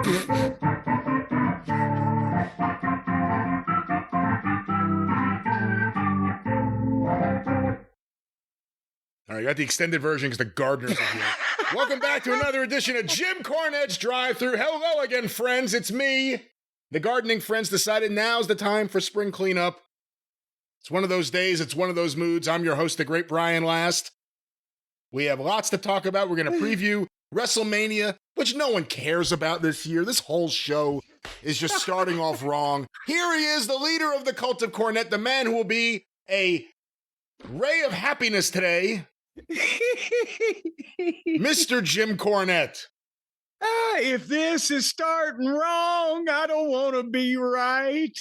All right, you got the extended version because the gardeners are here. Welcome back to another edition of Jim Cornette's Drive Thru. Hello again, friends. It's me. The gardening friends decided now's the time for spring cleanup. It's one of those days. It's one of those moods. I'm your host, the great Brian Last. We have lots to talk about. We're going to preview WrestleMania, which no one cares about this year. This whole show is just starting off wrong. Here he is, the leader of the cult of Cornette, the man who will be a ray of happiness today, Mr. Jim Cornette. If this is starting wrong, I don't want to be right.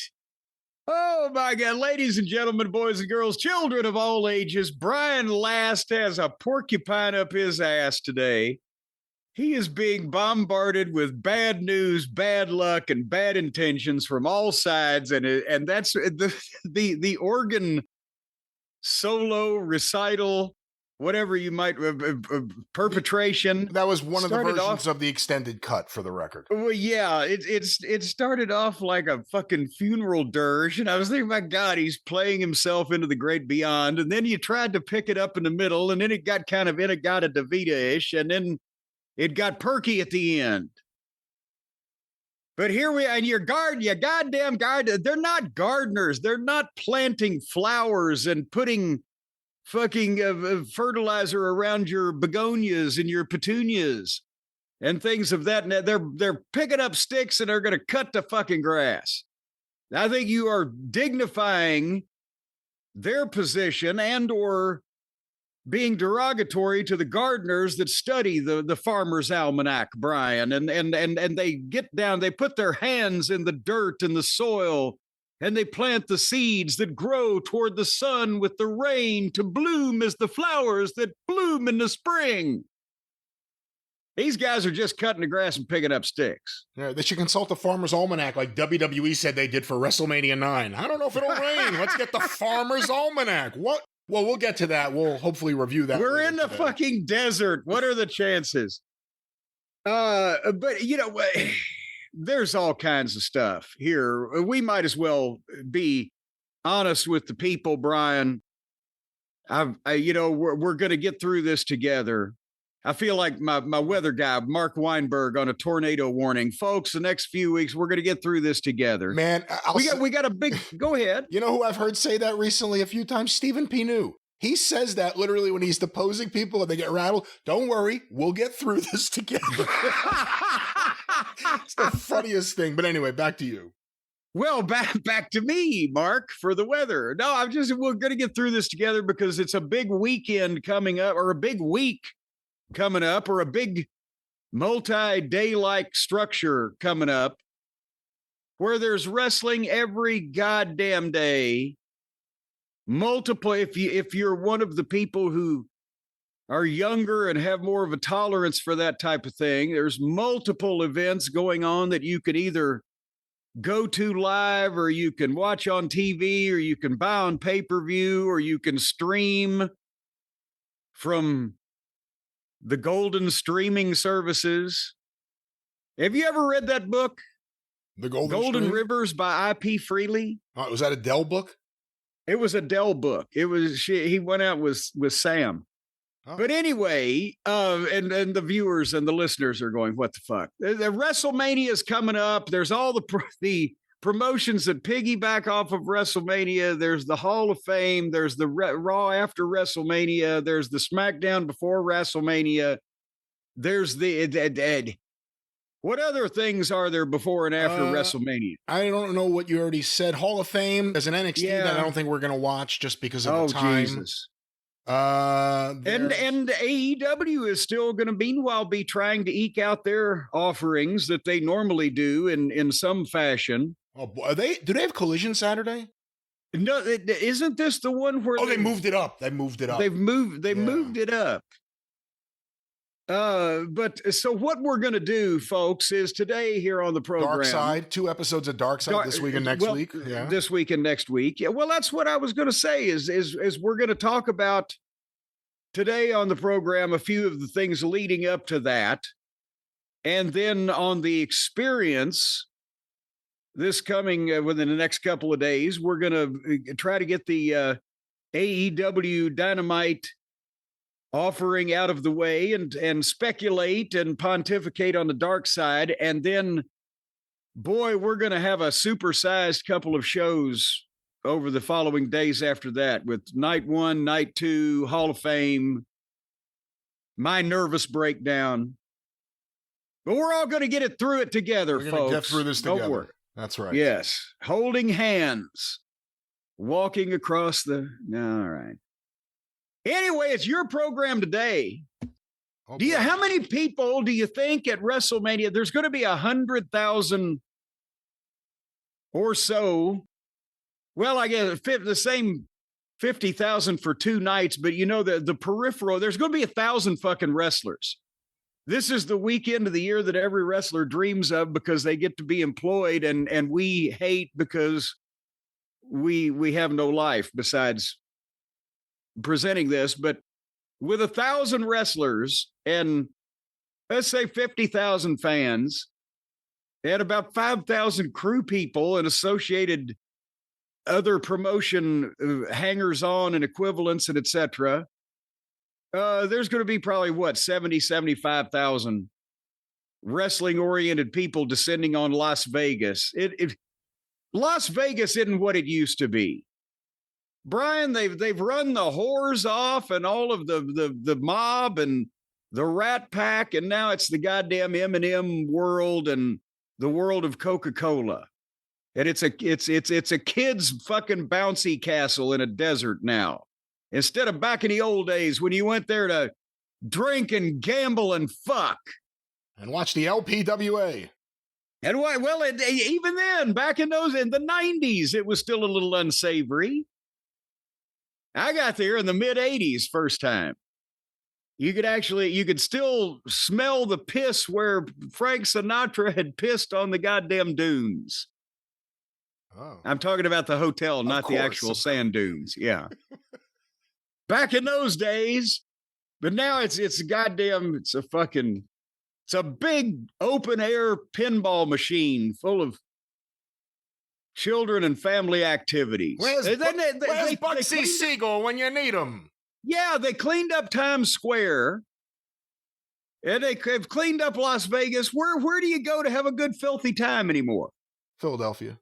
Oh, my God. Ladies and gentlemen, boys and girls, children of all ages, Brian Last has a porcupine up his ass today. He is being bombarded with bad news, bad luck, and bad intentions from all sides. And that's the organ solo recital, whatever you might, perpetration. That was one of the versions of the extended cut, for the record. Well, yeah, it started off like a fucking funeral dirge, and I was thinking, my God, he's playing himself into the great beyond, and then you tried to pick it up in the middle, and then it got kind of Inagata-Davida-ish, and then it got perky at the end. But here we are, and your goddamn garden, they're not gardeners. They're not planting flowers and putting fucking fertilizer around your begonias and your petunias and things of that. They're picking up sticks and they're going to cut the fucking grass. I think you are dignifying their position and or being derogatory to the gardeners that study the Farmer's Almanac, Brian, and they get down, they put their hands in the dirt and the soil, and they plant the seeds that grow toward the sun with the rain to bloom as the flowers that bloom in the spring. These guys are just cutting the grass and picking up sticks. Yeah, they should consult the Farmer's Almanac like WWE said they did for WrestleMania 9. I don't know if it'll rain. Let's get the Farmer's Almanac. What? Well, we'll get to that. We'll hopefully review that. We're in the fucking desert. What are the chances? But, you know, there's all kinds of stuff here. We might as well be honest with the people, Brian. We're going to get through this together. I feel like my weather guy, Mark Weinberg, on a tornado warning. Folks, the next few weeks, we're going to get through this together. Man, we got a big, go ahead. You know who I've heard say that recently a few times? Stephen Pinu. He says that literally when he's deposing people and they get rattled. Don't worry, we'll get through this together. It's the funniest thing. But anyway, back to you. Well, back to me, Mark, for the weather. No, we're going to get through this together because it's a big weekend coming up, or a big week coming up, or a big multi-day-like structure coming up where there's wrestling every goddamn day. Multiple, if you're one of the people who are younger and have more of a tolerance for that type of thing, there's multiple events going on that you could either go to live, or you can watch on TV, or you can buy on pay-per-view, or you can stream from the golden streaming services. Have you ever read that book? The Golden Rivers by I.P. Freely? Was that a Dell book? It was a Dell book. It was, he went out with Sam. Oh. But anyway, and the viewers and the listeners are going, what the fuck? The WrestleMania is coming up. There's all the promotions that piggyback off of WrestleMania. There's the Hall of Fame. There's the Raw after WrestleMania. There's the SmackDown before WrestleMania. There's the what other things are there before and after WrestleMania? I don't know what you already said. Hall of Fame. There's an NXT that I don't think we're going to watch just because of the time. Jesus. And AEW is still going to meanwhile be trying to eke out their offerings that they normally do in some fashion. Oh, do they have Collision Saturday? No, isn't this the one where they moved it up? They moved it up. Moved it up. But so what we're going to do, folks, is today here on the program. Dark Side, 2 episodes of Dark Side this week and next week. Yeah. This week and next week. Yeah. Well, that's what I was going to say is we're going to talk about today on the program a few of the things leading up to that. And then on the experience, this coming within the next couple of days, we're going to try to get the AEW Dynamite offering out of the way and speculate and pontificate on the dark side. And then, boy, we're going to have a supersized couple of shows over the following days after that with night 1, night 2, Hall of Fame, my nervous breakdown. But we're all going to get through it together, folks. We're going to get through this together. Don't worry. That's right. Yes. Holding hands, walking across the. All right. Anyway, it's your program today. Oh, how many people do you think at WrestleMania? There's going to be 100,000 or so. Well, I guess the same 50,000 for 2 nights, but the peripheral, there's going to be 1,000 fucking wrestlers. This is the weekend of the year that every wrestler dreams of because they get to be employed, and we hate because we have no life besides presenting this. But with 1,000 wrestlers and let's say 50,000 fans and about 5,000 crew people and associated other promotion hangers on and equivalents and etc. There's going to be probably 75,000 wrestling oriented people descending on Las Vegas. Las Vegas isn't what it used to be. Brian, they've run the whores off and all of the mob and the Rat Pack, and now it's the goddamn M&M world and the world of Coca-Cola. And it's a kid's fucking bouncy castle in a desert now. Instead of back in the old days when you went there to drink and gamble and fuck. And watch the LPWA. And even then, back in the 90s, it was still a little unsavory. I got there in the mid 80s first time. You could still smell the piss where Frank Sinatra had pissed on the goddamn dunes. Oh. I'm talking about the hotel, not the actual sand dunes. Yeah. Back in those days, but now it's a big open air pinball machine full of children and family activities. Where's Bugsy Siegel when you need him? Yeah, they cleaned up Times Square. And they've cleaned up Las Vegas. Where do you go to have a good filthy time anymore? Philadelphia.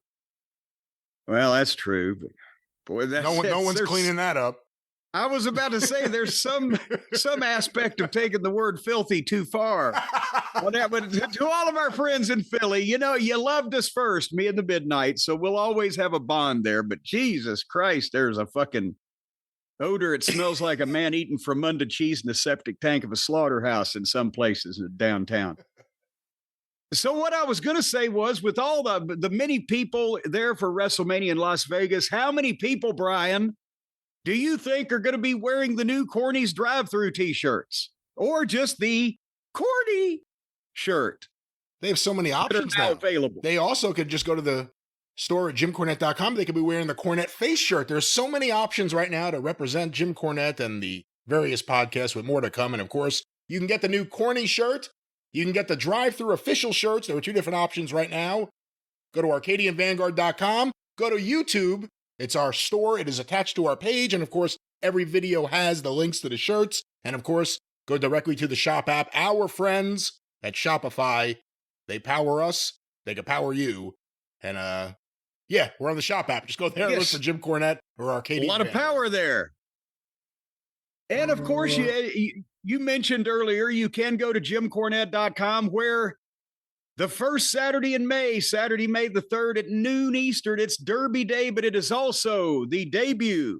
Well, that's true. But boy, no one's cleaning that up. I was about to say there's some aspect of taking the word filthy too far. But to all of our friends in Philly, you loved us first, me and the Midnight, so we'll always have a bond there. But Jesus Christ, there's a fucking odor. It smells like a man eating Fremunda cheese in the septic tank of a slaughterhouse in some places downtown. So what I was going to say was, with all the many people there for WrestleMania in Las Vegas, how many people, Brian, do you think are going to be wearing the new CornyDriveThru t-shirts or just the Corny shirt? They have so many options now available. They also could just go to the store at JimCornette.com. They could be wearing the Cornette face shirt. There's so many options right now to represent Jim Cornette and the various podcasts, with more to come. And of course, you can get the new Corny shirt. You can get the Drive Thru official shirts. There are 2 different options right now. Go to ArcadianVanguard.com. Go to YouTube. It's our store. It is attached to our page. And of course, every video has the links to the shirts. And of course, go directly to the shop app. Our friends at Shopify, they power us. They can power you. And we're on the shop app. Just go there and look for Jim Cornette or Arcadian. A lot of power there. And of course, you mentioned earlier, you can go to JimCornette.com, where the first Saturday in May, Saturday, May the 3rd at noon Eastern, it's Derby Day, but it is also the debut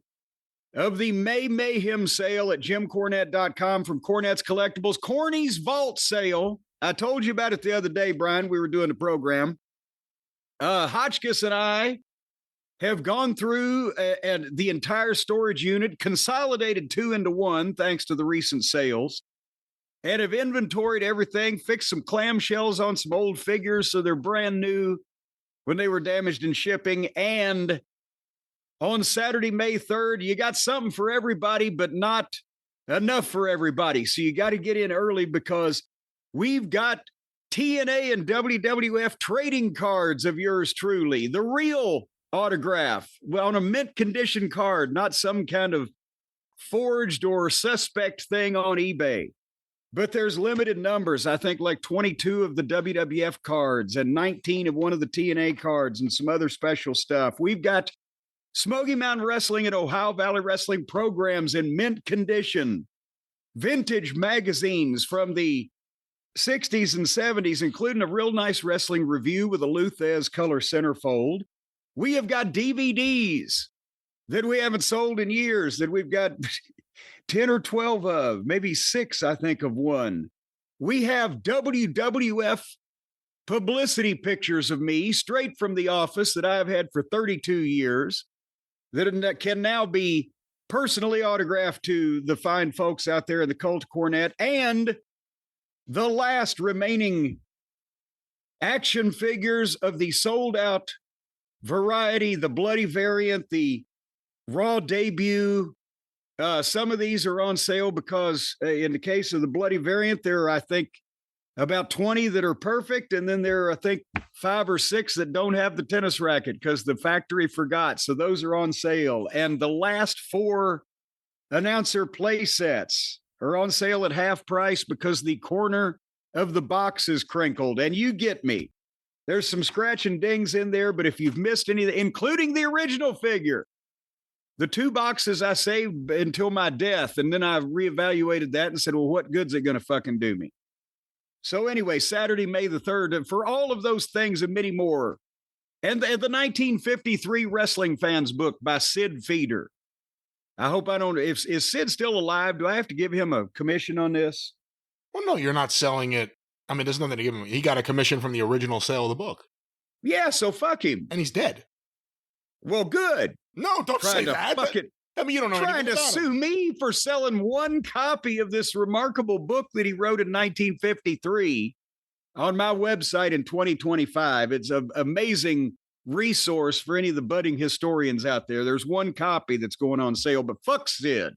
of the May Mayhem sale at JimCornette.com from Cornette's Collectibles. Corny's Vault sale. I told you about it the other day, Brian. We were doing the program. Hotchkiss and I have gone through and the entire storage unit, consolidated 2 into 1, thanks to the recent sales, and have inventoried everything, fixed some clamshells on some old figures so they're brand new when they were damaged in shipping. And on Saturday, May 3rd, you got something for everybody, but not enough for everybody. So you got to get in early, because we've got TNA and WWF trading cards of yours truly, the real autograph on a mint condition card, not some kind of forged or suspect thing on eBay. But there's limited numbers. I think like 22 of the WWF cards and 19 of one of the TNA cards and some other special stuff. We've got Smoky Mountain Wrestling and Ohio Valley Wrestling programs in mint condition, vintage magazines from the 60s and 70s, including a real nice wrestling review with a Luthez color centerfold. We have got DVDs that we haven't sold in years, that we've got 10 or 12 of, maybe 6, I think, of one. We have WWF publicity pictures of me straight from the office that I've had for 32 years that can now be personally autographed to the fine folks out there in the cult of Cornette, and the last remaining action figures of the sold out variety, the bloody variant, the Raw debut. Some of these are on sale because in the case of the bloody variant, there are, I think, about 20 that are perfect. And then there are, I think, 5 or 6 that don't have the tennis racket because the factory forgot. So those are on sale. And the last 4 announcer play sets are on sale at half price because the corner of the box is crinkled. And you get me. There's some scratch and dings in there, but if you've missed any, including the original figure, the 2 boxes I saved until my death, and then I reevaluated that and said, well, what good's it going to fucking do me? So anyway, Saturday, May the 3rd, and for all of those things and many more, and the 1953 Wrestling Fans book by Sid Feeder. I hope I don't, is Sid still alive? Do I have to give him a commission on this? Well, no, you're not selling it. I mean, there's nothing to give him. He got a commission from the original sale of the book. Yeah, so fuck him. And he's dead. Well, good. No, don't say that. I mean, you don't know trying to sue me for selling one copy of this remarkable book that he wrote in 1953 on my website in 2025. It's an amazing resource for any of the budding historians out there. There's one copy that's going on sale, but fuck Sid.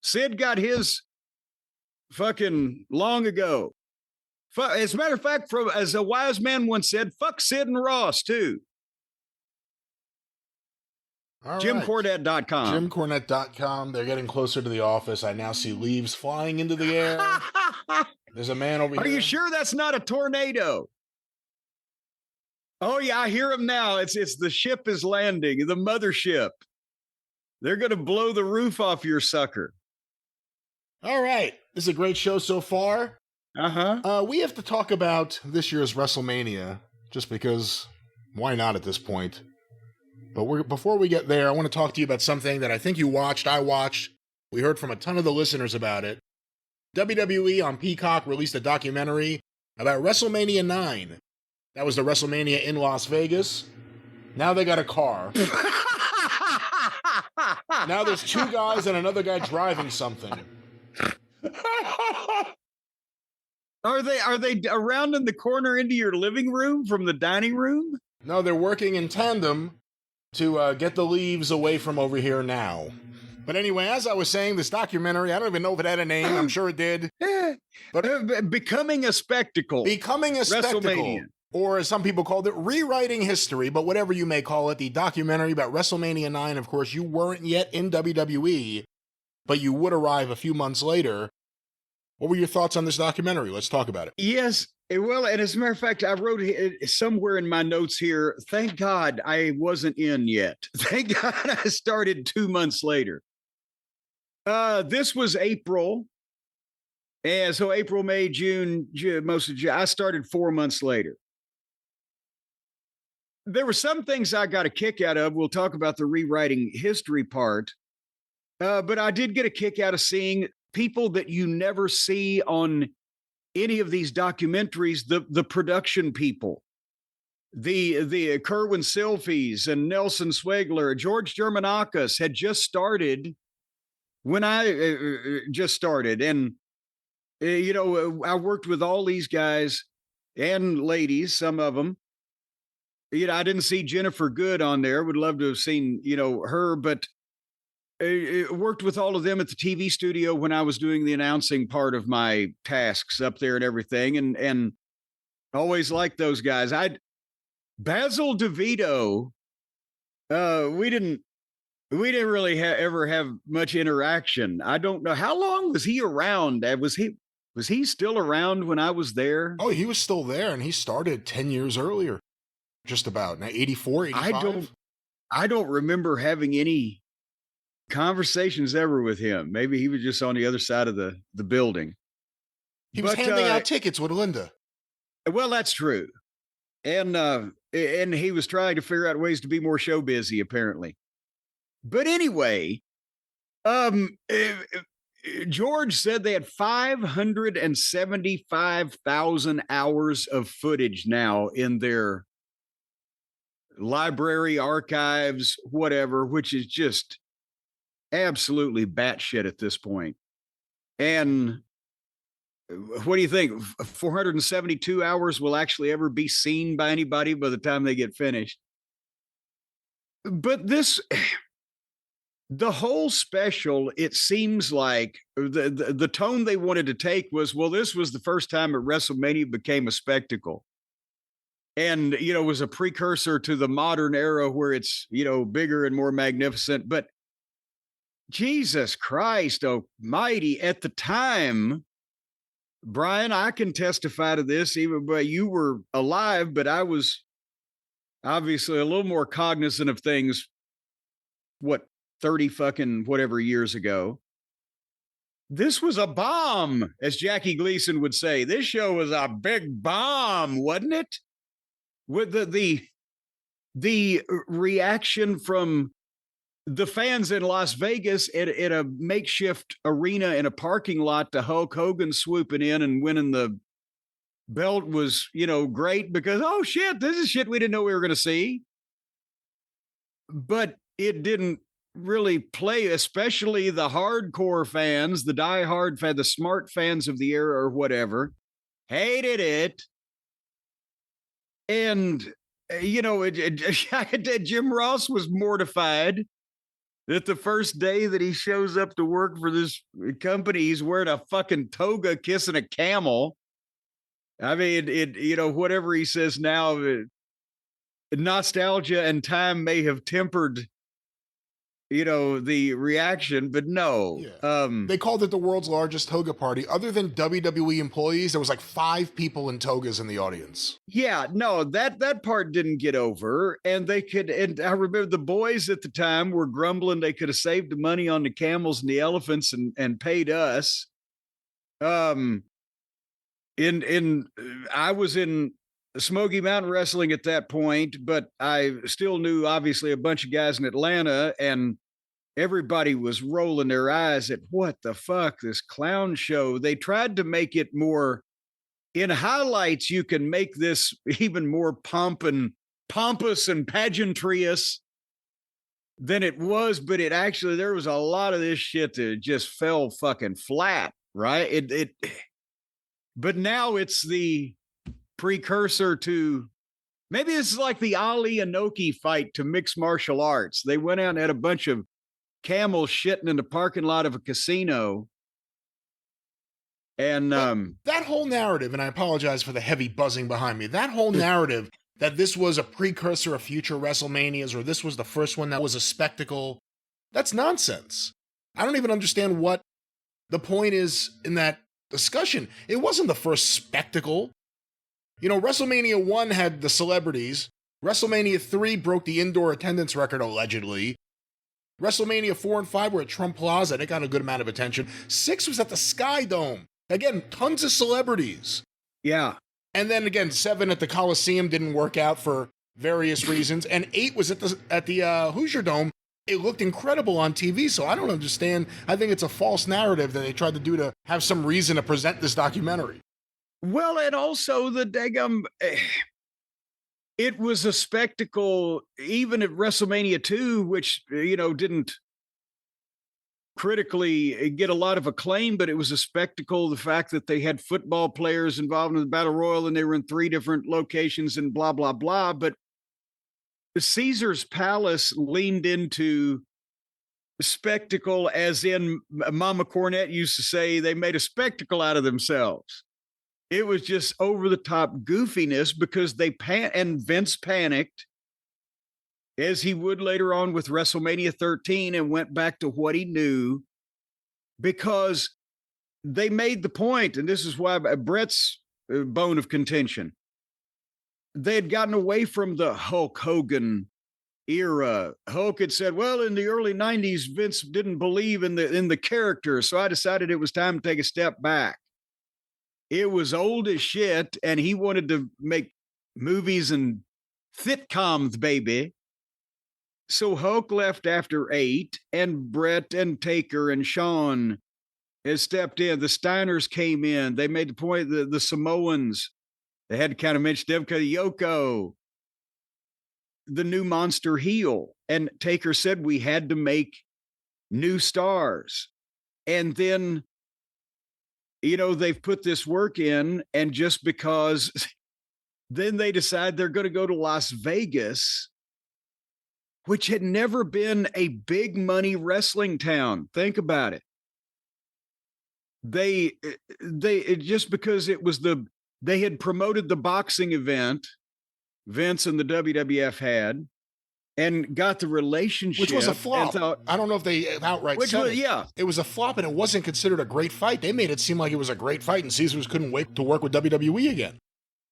Sid got his fucking long ago. As a matter of fact, as a wise man once said, fuck Sid and Ross too. All JimCornette.com. JimCornette.com. They're getting closer to the office. I now see leaves flying into the air. There's a man over here. Are you sure that's not a tornado? Oh, yeah, I hear him now. It's the ship is landing, the mothership. They're going to blow the roof off your sucker. All right. This is a great show so far. Uh-huh. We have to talk about this year's WrestleMania, just because why not at this point? But before we get there, I want to talk to you about something that I think you watched, I watched. We heard from a ton of the listeners about it. WWE on Peacock released a documentary about WrestleMania 9. That was the WrestleMania in Las Vegas. Now they got a car. Now there's 2 guys and another guy driving something. Are they around in the corner into your living room from the dining room? No, they're working in tandem to get the leaves away from over here now. But anyway, as I was saying, this documentary, I don't even know if it had a name. I'm sure it did. But Becoming a Spectacle. Becoming a Spectacle. Or as some people called it, rewriting history. But whatever you may call it, the documentary about WrestleMania 9, of course, you weren't yet in WWE, but you would arrive a few months later. What were your thoughts on this documentary? Let's talk about it. Yes. Well, and as a matter of fact, I wrote it somewhere in my notes here. Thank God I wasn't in yet. Thank God I started 2 months later. This was April. And so April, May, June, most of June. I started 4 months later. There were some things I got a kick out of. We'll talk about the rewriting history part. But I did get a kick out of seeing people that you never see on any of these documentaries, the production people, the Kerwin Silfies and Nelson Swegler, George Germanakis had just started when I just started. And, I worked with all these guys and ladies, some of them. I didn't see Jennifer Good on there. Would love to have seen, her, but worked with all of them at the TV studio when I was doing the announcing part of my tasks up there and everything. And Always liked those guys. Basil DeVito, we didn't really ever have much interaction. I don't know how long was he around. Was he still around when I was there? Oh, he was still there, and he started 10 years earlier, just about. Now, 84, 85? I don't remember having any conversations ever with him. Maybe he was just on the other side of the building. He was handing out tickets with Linda. Well, that's true. And he was trying to figure out ways to be more show busy, apparently. But anyway, George said they had 575,000 hours of footage now in their library, archives, whatever, which is just absolutely batshit at this point. And what do you think? 472 hours will actually ever be seen by anybody by the time they get finished? But the whole special, it seems like the tone they wanted to take was, well, this was the first time that WrestleMania became a spectacle. And, was a precursor to the modern era where it's, bigger and more magnificent. But Jesus Christ almighty, at the time, Brian, I can testify to this, even but you were alive, but I was obviously a little more cognizant of things, 30 fucking whatever years ago. This was a bomb, as Jackie Gleason would say. This show was a big bomb, wasn't it? With the reaction from the fans in Las Vegas at a makeshift arena in a parking lot to Hulk Hogan swooping in and winning the belt was, great because, oh shit, this is shit we didn't know we were going to see. But it didn't really play, especially the hardcore fans, the diehard fan, the smart fans of the era or whatever, hated it. And, Jim Ross was mortified that the first day that he shows up to work for this company, he's wearing a fucking toga kissing a camel. I mean, whatever he says now, nostalgia and time may have tempered, the reaction, but no. Yeah. They called it the world's largest toga party. Other than WWE employees, there was like 5 people in togas in the audience. Yeah, no, that part didn't get over. And and I remember the boys at the time were grumbling they could have saved the money on the camels and the elephants and paid us. I was in Smoky Mountain Wrestling at that point, but I still knew obviously a bunch of guys in Atlanta, and everybody was rolling their eyes at what the fuck, this clown show. They tried to make it more in highlights. You can make this even more pompous and pageantryous than it was, but there was a lot of this shit that just fell fucking flat, right? But now it's the precursor to, maybe this is like the Ali Inoki fight to mixed martial arts. They went out and had a bunch of camels shitting in the parking lot of a casino. And that whole narrative, and I apologize for the heavy buzzing behind me, that whole narrative that this was a precursor of future WrestleManias, or this was the first one that was a spectacle, that's nonsense. I don't even understand what the point is in that discussion. It wasn't the first spectacle. WrestleMania 1 had the celebrities. WrestleMania 3 broke the indoor attendance record, allegedly. WrestleMania 4 and 5 were at Trump Plaza. They got a good amount of attention. 6 was at the Sky Dome. Again, tons of celebrities. Yeah. And then again, 7 at the Coliseum didn't work out for various reasons. And 8 was at the Hoosier Dome. It looked incredible on TV, so I don't understand. I think it's a false narrative that they tried to do to have some reason to present this documentary. Well, and also the daggum, it was a spectacle even at WrestleMania 2, which, didn't critically get a lot of acclaim, but it was a spectacle. The fact that they had football players involved in the Battle Royal and they were in 3 different locations and blah, blah, blah. But Caesar's Palace leaned into spectacle, as in Mama Cornette used to say, they made a spectacle out of themselves. It was just over the top goofiness because and Vince panicked, as he would later on with WrestleMania 13, and went back to what he knew, because they made the point, and this is why Brett's bone of contention. They had gotten away from the Hulk Hogan era. Hulk had said, well, in the early 90s, Vince didn't believe in the character, so I decided it was time to take a step back. It was old as shit, and he wanted to make movies and sitcoms, baby. So Hulk left after 8, and Brett and Taker and Shawn has stepped in. The Steiners came in. They made the point that the Samoans, they had to kind of mention them because Yoko, the new monster heel. And Taker said we had to make new stars. And then, they've put this work in, and just because then they decide they're going to go to Las Vegas, which had never been a big money wrestling town. Think about it. They just because it was they had promoted the boxing event Vince and the WWF had, and got the relationship, which was a flop. I don't know if they outright said it. Yeah, it was a flop, and it wasn't considered a great fight. They made it seem like it was a great fight, and Caesars couldn't wait to work with WWE again.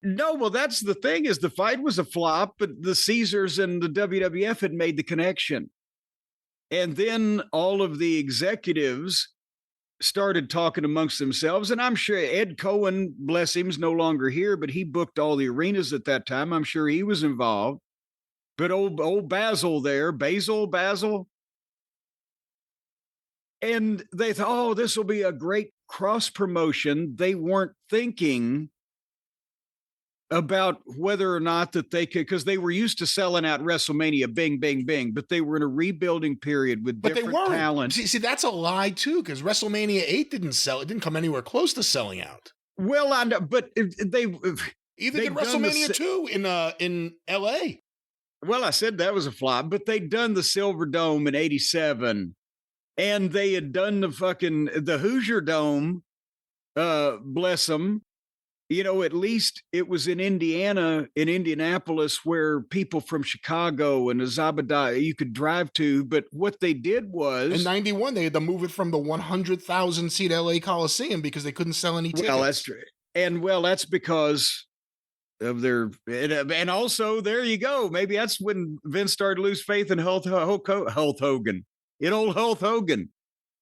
No, well, that's the thing, is the fight was a flop, but the Caesars and the WWF had made the connection. And then all of the executives started talking amongst themselves, and I'm sure Ed Cohen, bless him, is no longer here, but he booked all the arenas at that time. I'm sure he was involved. But old Basil there, Basil, and they thought, oh, this will be a great cross promotion. They weren't thinking about whether or not that they could, because they were used to selling out WrestleMania, bing, bing, bing, but they were in a rebuilding period with different talent. See, that's a lie too, because WrestleMania 8 didn't sell. It didn't come anywhere close to selling out. Well, I know, but they either did WrestleMania 2 in LA. Well, I said that was a flop, but they'd done the Silver Dome in '87, and they had done the Hoosier Dome, bless them. At least it was in Indiana, in Indianapolis, where people from Chicago and Zabadiah you could drive to. But what they did was, in '91, they had to move it from the 100,000 seat LA Coliseum because they couldn't sell any tickets. Well, that's true. And that's because of their, and also there you go. Maybe that's when Vince started to lose faith in Hulk Hogan. In old Hulk Hogan.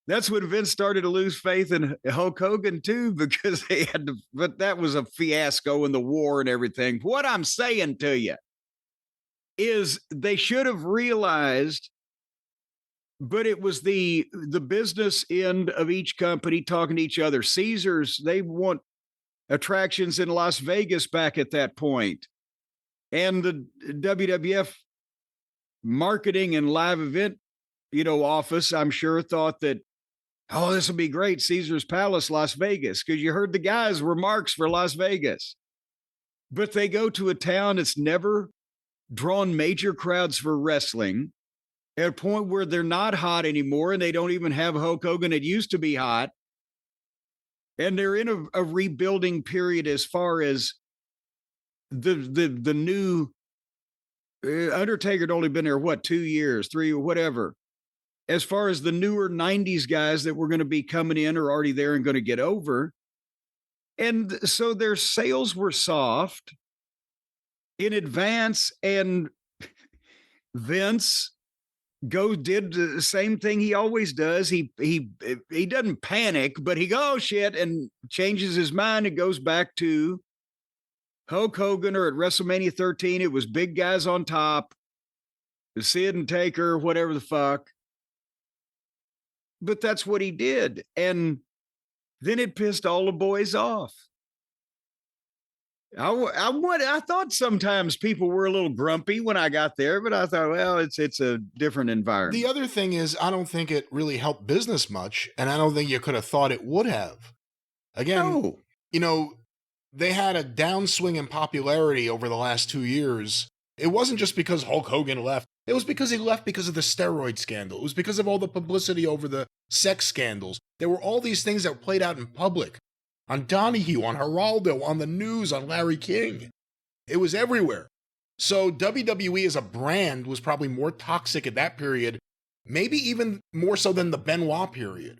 That's when Vince started to lose faith in Hulk Hogan too, because they had to, but that was a fiasco in the war and everything. What I'm saying to you is they should have realized, but it was the business end of each company talking to each other. Caesars, they want attractions in Las Vegas back at that point. And the WWF marketing and live event, office, I'm sure thought that, oh, this will be great. Caesar's Palace, Las Vegas, because you heard the guys' remarks for Las Vegas. But they go to a town that's never drawn major crowds for wrestling, at a point where they're not hot anymore, and they don't even have Hulk Hogan. It used to be hot. And they're in a rebuilding period as far as the new Undertaker had only been there, 2 years, 3 or whatever. As far as the newer 90s guys that were going to be coming in are already there and going to get over. And so their sales were soft in advance, and Vince did the same thing he always does. He doesn't panic, but he goes, oh, shit, and changes his mind and goes back to Hulk Hogan, or at WrestleMania 13, it was big guys on top, Sid and Taker, whatever the fuck. But that's what he did. And then it pissed all the boys off. I thought sometimes people were a little grumpy when I got there, but I thought, well, it's a different environment. The other thing is, I don't think it really helped business much, and I don't think you could have thought it would have. Again, they had a downswing in popularity over the last 2 years. It wasn't just because Hulk Hogan left. It was because he left because of the steroid scandal. It was because of all the publicity over the sex scandals. There were all these things that played out in public on Donahue, on Geraldo, on the news, on Larry King. It was everywhere. So WWE as a brand was probably more toxic at that period, maybe even more so than the Benoit period,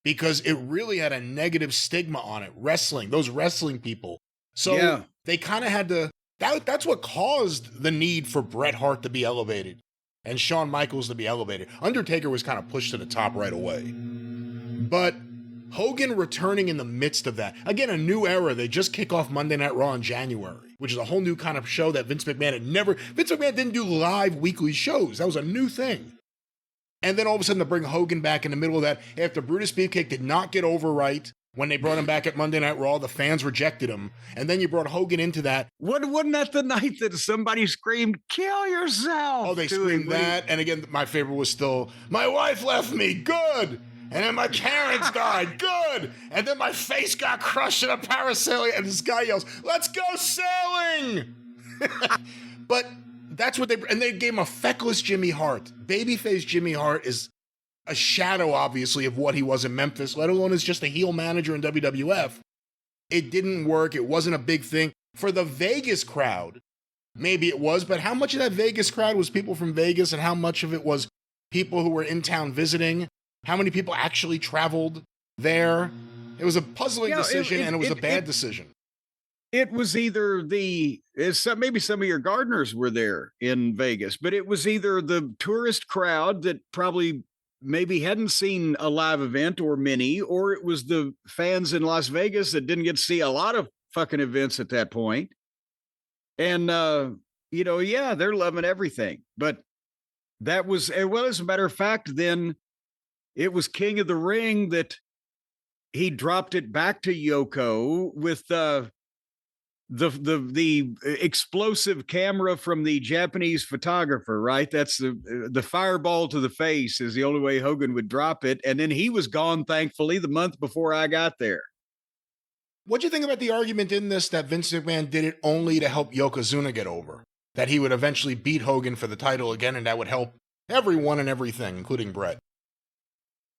because it really had a negative stigma on it. Wrestling, those wrestling people. So they kind of had to, that's what caused the need for Bret Hart to be elevated and Shawn Michaels to be elevated. Undertaker was kind of pushed to the top right away. But Hogan returning in the midst of that. Again, a new era. They just kick off Monday Night Raw in January, which is a whole new kind of show that Vince McMahon had never... Vince McMahon didn't do live weekly shows. That was a new thing. And then all of a sudden to bring Hogan back in the middle of that, after Brutus Beefcake did not get over right when they brought him back at Monday Night Raw, the fans rejected him. And then you brought Hogan into that. Wasn't that the night that somebody screamed, "Kill yourself"? Oh, they screamed that. And again, my favorite was still, "My wife left me, good. And then my parents died, good. And then my face got crushed in a parasailing." And this guy yells, "Let's go sailing!" But that's what and they gave him a feckless Jimmy Hart. Babyface Jimmy Hart is a shadow, obviously, of what he was in Memphis, let alone as just a heel manager in WWF. It didn't work. It wasn't a big thing. For the Vegas crowd, maybe it was, but how much of that Vegas crowd was people from Vegas and how much of it was people who were in town visiting? How many people actually traveled there? It was a puzzling decision, and it was a bad decision. It was either maybe some of your gardeners were there in Vegas, but it was either the tourist crowd that probably maybe hadn't seen a live event or many, or it was the fans in Las Vegas that didn't get to see a lot of fucking events at that point. And, they're loving everything. But that was, well, as a matter of fact, then it was King of the Ring that he dropped it back to Yoko with the explosive camera from the Japanese photographer, right? That's the fireball to the face is the only way Hogan would drop it. And then he was gone, thankfully, the month before I got there. What'd you think about the argument in this that Vince McMahon did it only to help Yokozuna get over? That he would eventually beat Hogan for the title again, and that would help everyone and everything, including Bret?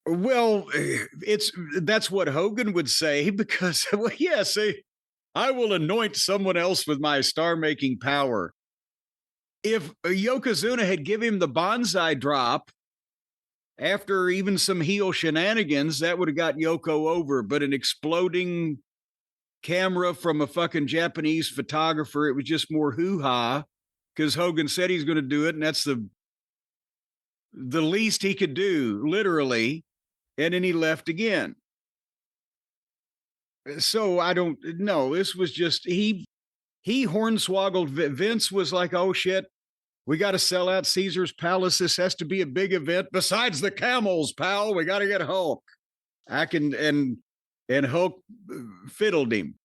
Well, that's what Hogan would say, because, well, yes, I will anoint someone else with my star-making power. If Yokozuna had given him the bonsai drop after even some heel shenanigans, that would have got Yoko over. But an exploding camera from a fucking Japanese photographer, it was just more hoo-ha, because Hogan said he's going to do it, and that's the least he could do, literally. And then he left again. So I don't know. This was just, he hornswoggled. Vince was like, "Oh shit, we got to sell out Caesar's Palace. This has to be a big event. Besides the camels, pal, we got to get Hulk." And Hulk fiddled him.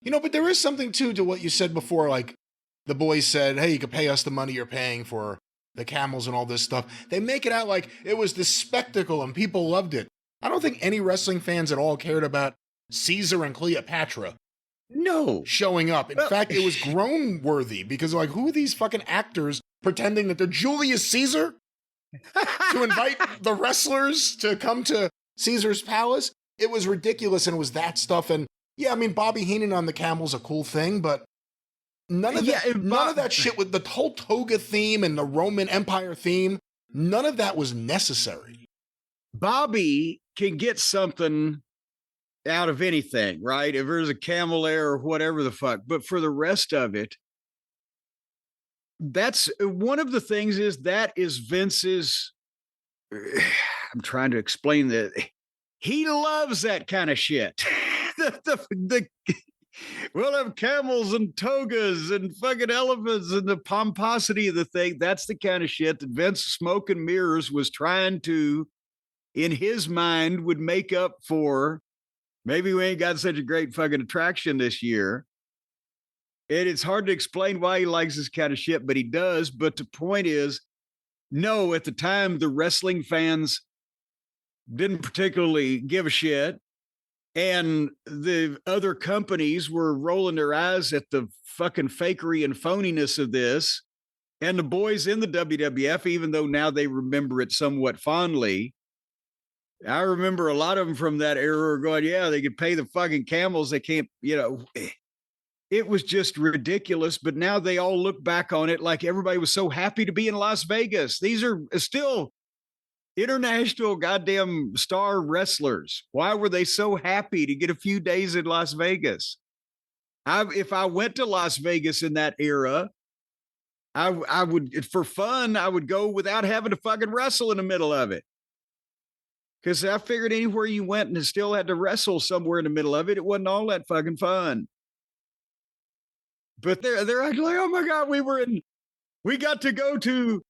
But there is something too to what you said before. Like the boys said, "Hey, you could pay us the money you're paying for the camels and all this stuff." They make it out like it was this spectacle and people loved it. I don't think any wrestling fans at all cared about Caesar and Cleopatra showing up. In fact, it was groan worthy because like, who are these fucking actors pretending that they're Julius Caesar to invite the wrestlers to come to Caesar's Palace? It was ridiculous, and it was that stuff. And yeah, I mean, Bobby Heenan on the camel's a cool thing, but none of that shit with the whole Toga theme and the Roman Empire theme, none of that was necessary. Bobby can get something out of anything, right? If there's a camel there or whatever the fuck. But for the rest of it, that's one of the things that is Vince's. I'm trying to explain that. He loves that kind of shit. We'll have camels and togas and fucking elephants and the pomposity of the thing. That's the kind of shit that Vince Smoke and Mirrors was trying to, in his mind, would make up for. Maybe we ain't got such a great fucking attraction this year. And it's hard to explain why he likes this kind of shit, but he does. But the point is, no, at the time, the wrestling fans didn't particularly give a shit. And the other companies were rolling their eyes at the fucking fakery and phoniness of this. And the boys in the WWF, even though now they remember it somewhat fondly, I remember a lot of them from that era were going, yeah, they could pay the fucking camels. They can't, it was just ridiculous. But now they all look back on it like everybody was so happy to be in Las Vegas. These are still international goddamn star wrestlers. Why were they so happy to get a few days in Las Vegas? If I went to Las Vegas in that era, I would, for fun, I would go without having to fucking wrestle in the middle of it. Because I figured anywhere you went and still had to wrestle somewhere in the middle of it, it wasn't all that fucking fun. But they're acting like, oh my God, we got to go to,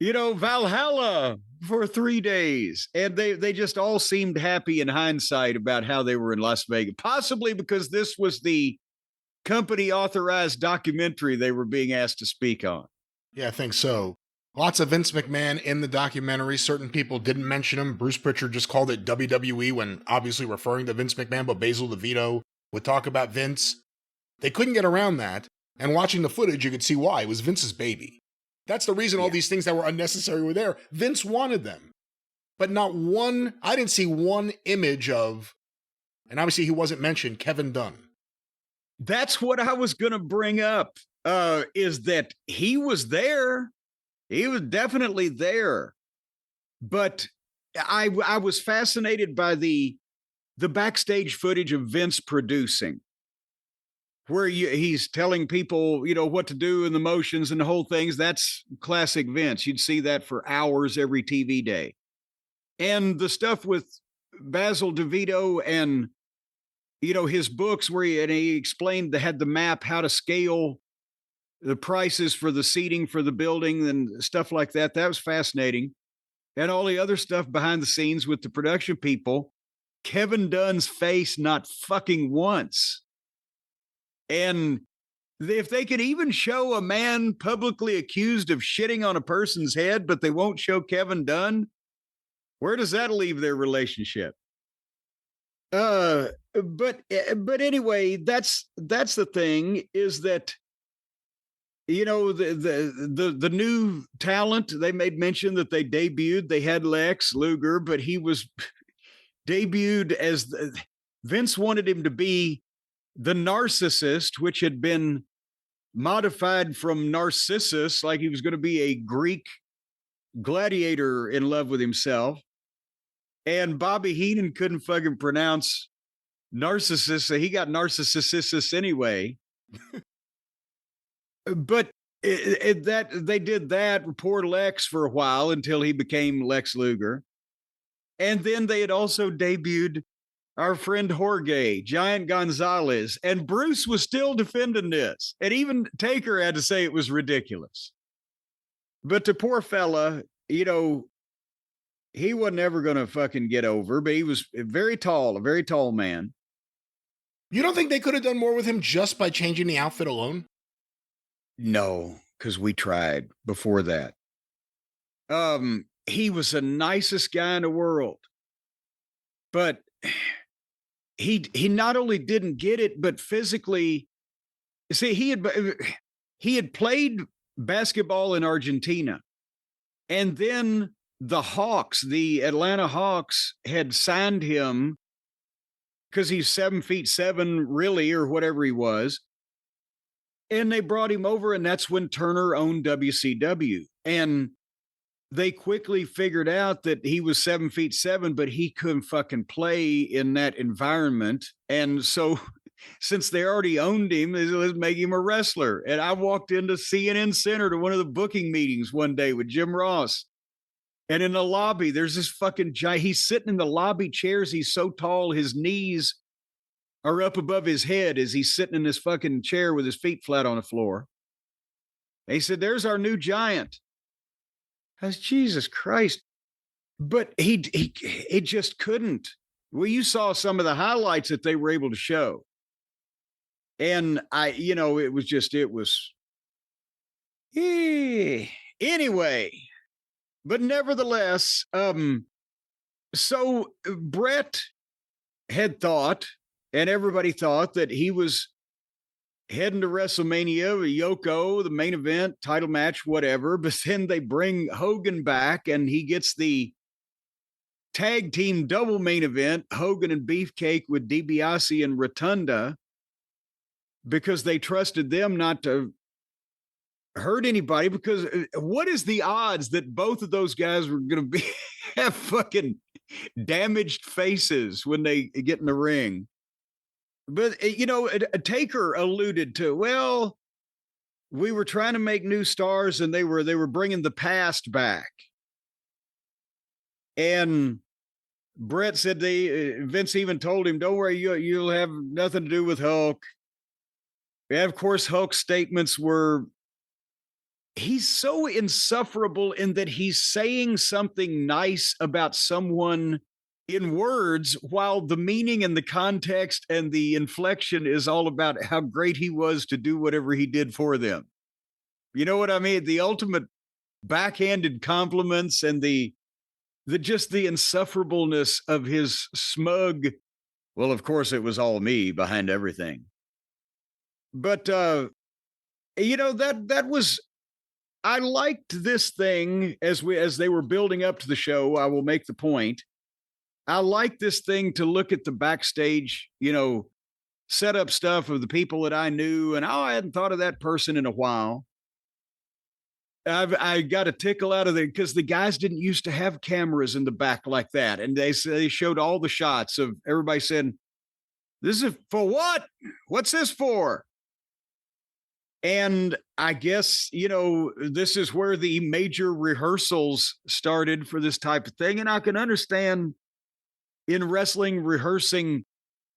Valhalla for 3 days. And they just all seemed happy in hindsight about how they were in Las Vegas, possibly because this was the company authorized documentary they were being asked to speak on. Yeah, I think so. Lots of Vince McMahon in the documentary. Certain people didn't mention him. Bruce Prichard just called it WWE when obviously referring to Vince McMahon, but Basil DeVito would talk about Vince. They couldn't get around that. And watching the footage, you could see why. It was Vince's baby. That's the reason all these things that were unnecessary were there. Vince wanted them. But not one, I didn't see one image of, and obviously he wasn't mentioned, Kevin Dunn. That's what I was going to bring up, is that he was there. He was definitely there. But I was fascinated by the backstage footage of Vince producing, where he's telling people, what to do and the motions and the whole things. That's classic Vince. You'd see that for hours every TV day. And the stuff with Basil DeVito and his books where he explained, they had the map, how to scale the prices for the seating for the building and stuff like that. That was fascinating. And all the other stuff behind the scenes with the production people, Kevin Dunn's face not fucking once. And if they could even show a man publicly accused of shitting on a person's head, but they won't show Kevin Dunn, where does that leave their relationship? But anyway, that's the thing, is that the new talent, they made mention that they debuted. They had Lex Luger, but he was debuted as Vince wanted him to be the narcissist, which had been modified from Narcissus, like he was going to be a Greek gladiator in love with himself. And Bobby Heenan couldn't fucking pronounce narcissist, so he got narcississus anyway. But that they did that, poor Lex, for a while until he became Lex Luger. And then they had also debuted our friend Jorge, Giant Gonzalez, and Bruce was still defending this. And even Taker had to say it was ridiculous. But the poor fella, he wasn't ever going to fucking get over, but he was a very tall man. You don't think they could have done more with him just by changing the outfit alone? No, because we tried before that. He was the nicest guy in the world, but he not only didn't get it, but physically, see, he had played basketball in Argentina, and then the Hawks, the Atlanta Hawks, had signed him because he's 7'7", really, or whatever he was. And they brought him over, and that's when Turner owned WCW. And they quickly figured out that he was 7'7", but he couldn't fucking play in that environment. And so since they already owned him, let's make him a wrestler. And I walked into CNN Center to one of the booking meetings one day with Jim Ross. And in the lobby, there's this fucking giant. He's sitting in the lobby chairs. He's so tall, his knees are up above his head as he's sitting in this fucking chair with his feet flat on the floor. And he said, "There's our new giant." I was, Jesus Christ. But he just couldn't. Well, you saw some of the highlights that they were able to show. And it was anyway. But nevertheless, so Brett had thought, and everybody thought, that he was heading to WrestleMania with Yoko, the main event, title match, whatever. But then they bring Hogan back, and he gets the tag team double main event, Hogan and Beefcake with Dibiase and Rotunda, because they trusted them not to hurt anybody. Because what is the odds that both of those guys were going to have fucking damaged faces when they get in the ring? But, Taker alluded to, well, we were trying to make new stars and they were bringing the past back. And Brett said Vince even told him, don't worry, you'll have nothing to do with Hulk. And of course, Hulk's statements were, he's so insufferable in that he's saying something nice about someone in words, while the meaning and the context and the inflection is all about how great he was to do whatever he did for them. You know what I mean? The ultimate backhanded compliments and the insufferableness of his smug. Well, of course, it was all me behind everything. But that was. I liked this thing as they were building up to the show. I will make the point. I like this thing to look at the backstage, setup stuff of the people that I knew, and I hadn't thought of that person in a while. I got a tickle out of it because the guys didn't used to have cameras in the back like that, and they showed all the shots of everybody saying, "This is for what? What's this for?" And I guess, this is where the major rehearsals started for this type of thing, and I can understand in wrestling rehearsing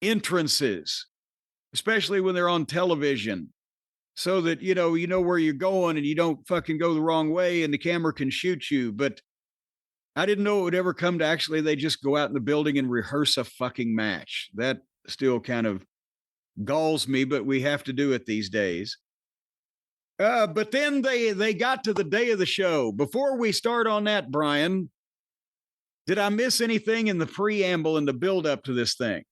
entrances, especially when they're on television, so that you know where you're going and you don't fucking go the wrong way and the camera can shoot you. But I didn't know it would ever come to actually they just go out in the building and rehearse a fucking match. That still kind of galls me, but we have to do it these days. But then they got to the day of the show. Before we start on that, Brian, did I miss anything in the preamble and the build up to this thing?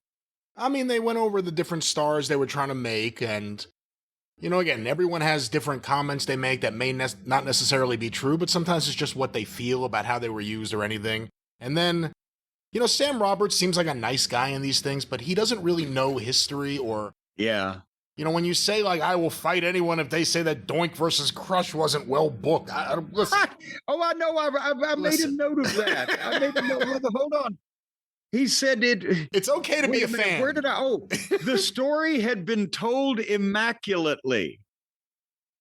I mean, they went over the different stars they were trying to make, and, again, everyone has different comments they make that may not necessarily be true, but sometimes it's just what they feel about how they were used or anything. And then, Sam Roberts seems like a nice guy in these things, but he doesn't really know history or... Yeah. When you say, I will fight anyone if they say that Doink versus Crush wasn't well booked. Listen. Oh, I know. I made a note of that. I made a note. Hold on. He said it. It's okay to be a fan. Where did the story had been told immaculately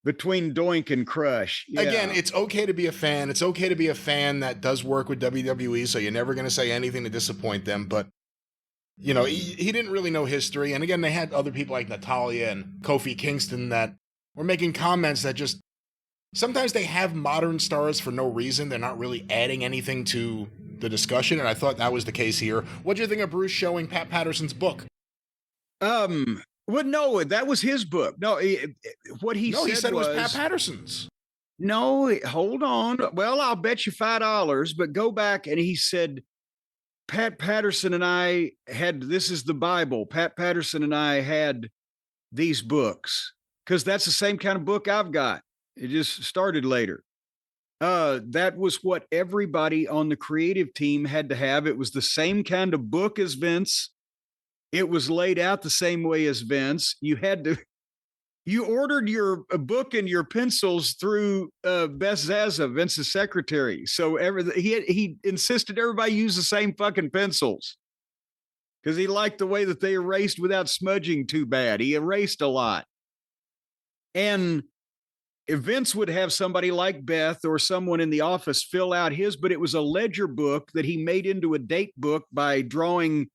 between Doink and Crush. Yeah. Again, it's okay to be a fan. It's okay to be a fan that does work with WWE, so you're never going to say anything to disappoint them, but he didn't really know history. And again, they had other people like Natalya and Kofi Kingston that were making comments that just, sometimes they have modern stars for no reason. They're not really adding anything to the discussion. And I thought that was the case here. What do you think of Bruce showing Pat Patterson's book? Well, no, that was his book. No, what he said it was Pat Patterson's. No, hold on. Well, I'll bet you $5, but go back. And he said, Pat Patterson and I had, this is the Bible. Pat Patterson and I had these books because that's the same kind of book I've got. It just started later. That was what everybody on the creative team had to have. It was the same kind of book as Vince. It was laid out the same way as Vince. You ordered your book and your pencils through Beth Zaza, Vince's secretary. So he insisted everybody use the same fucking pencils because he liked the way that they erased without smudging too bad. He erased a lot. And if Vince would have somebody like Beth or someone in the office fill out his, but it was a ledger book that he made into a date book by drawing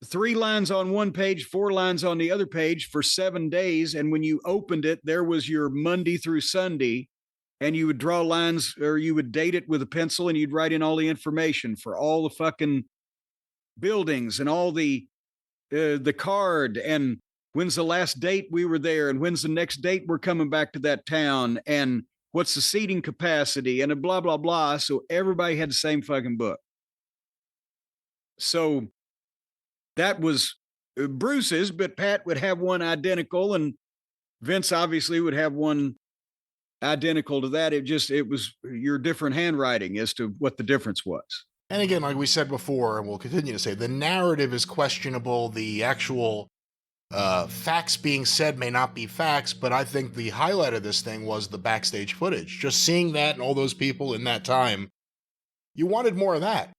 3 lines on one page, 4 lines on the other page for 7 days. And when you opened it, there was your Monday through Sunday, and you would draw lines or you would date it with a pencil and you'd write in all the information for all the fucking buildings and all the card and when's the last date we were there and when's the next date we're coming back to that town and what's the seating capacity and a blah, blah, blah. So everybody had the same fucking book. So that was Bruce's, but Pat would have one identical and Vince obviously would have one identical to that. It was your different handwriting as to what the difference was. And again, like we said before, and we'll continue to say, the narrative is questionable. The actual facts being said may not be facts, but I think the highlight of this thing was the backstage footage. Just seeing that and all those people in that time, you wanted more of that.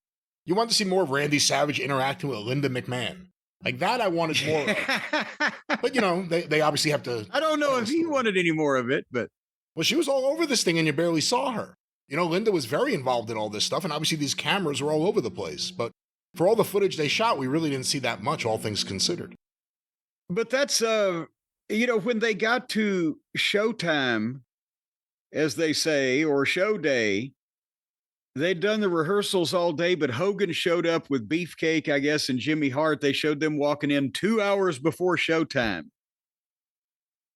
You wanted to see more of Randy Savage interacting with Linda McMahon. Like that I wanted more of. But, you know, they obviously have to... I don't know if he wanted any more of it, but... Well, she was all over this thing and you barely saw her. You know, Linda was very involved in all this stuff, and obviously these cameras were all over the place. But for all the footage they shot, we really didn't see that much, all things considered. But that's, you know, when they got to showtime, as they say, or show day, they'd done the rehearsals all day, but Hogan showed up with Beefcake, I guess, and Jimmy Hart. They showed them walking in 2 hours before showtime.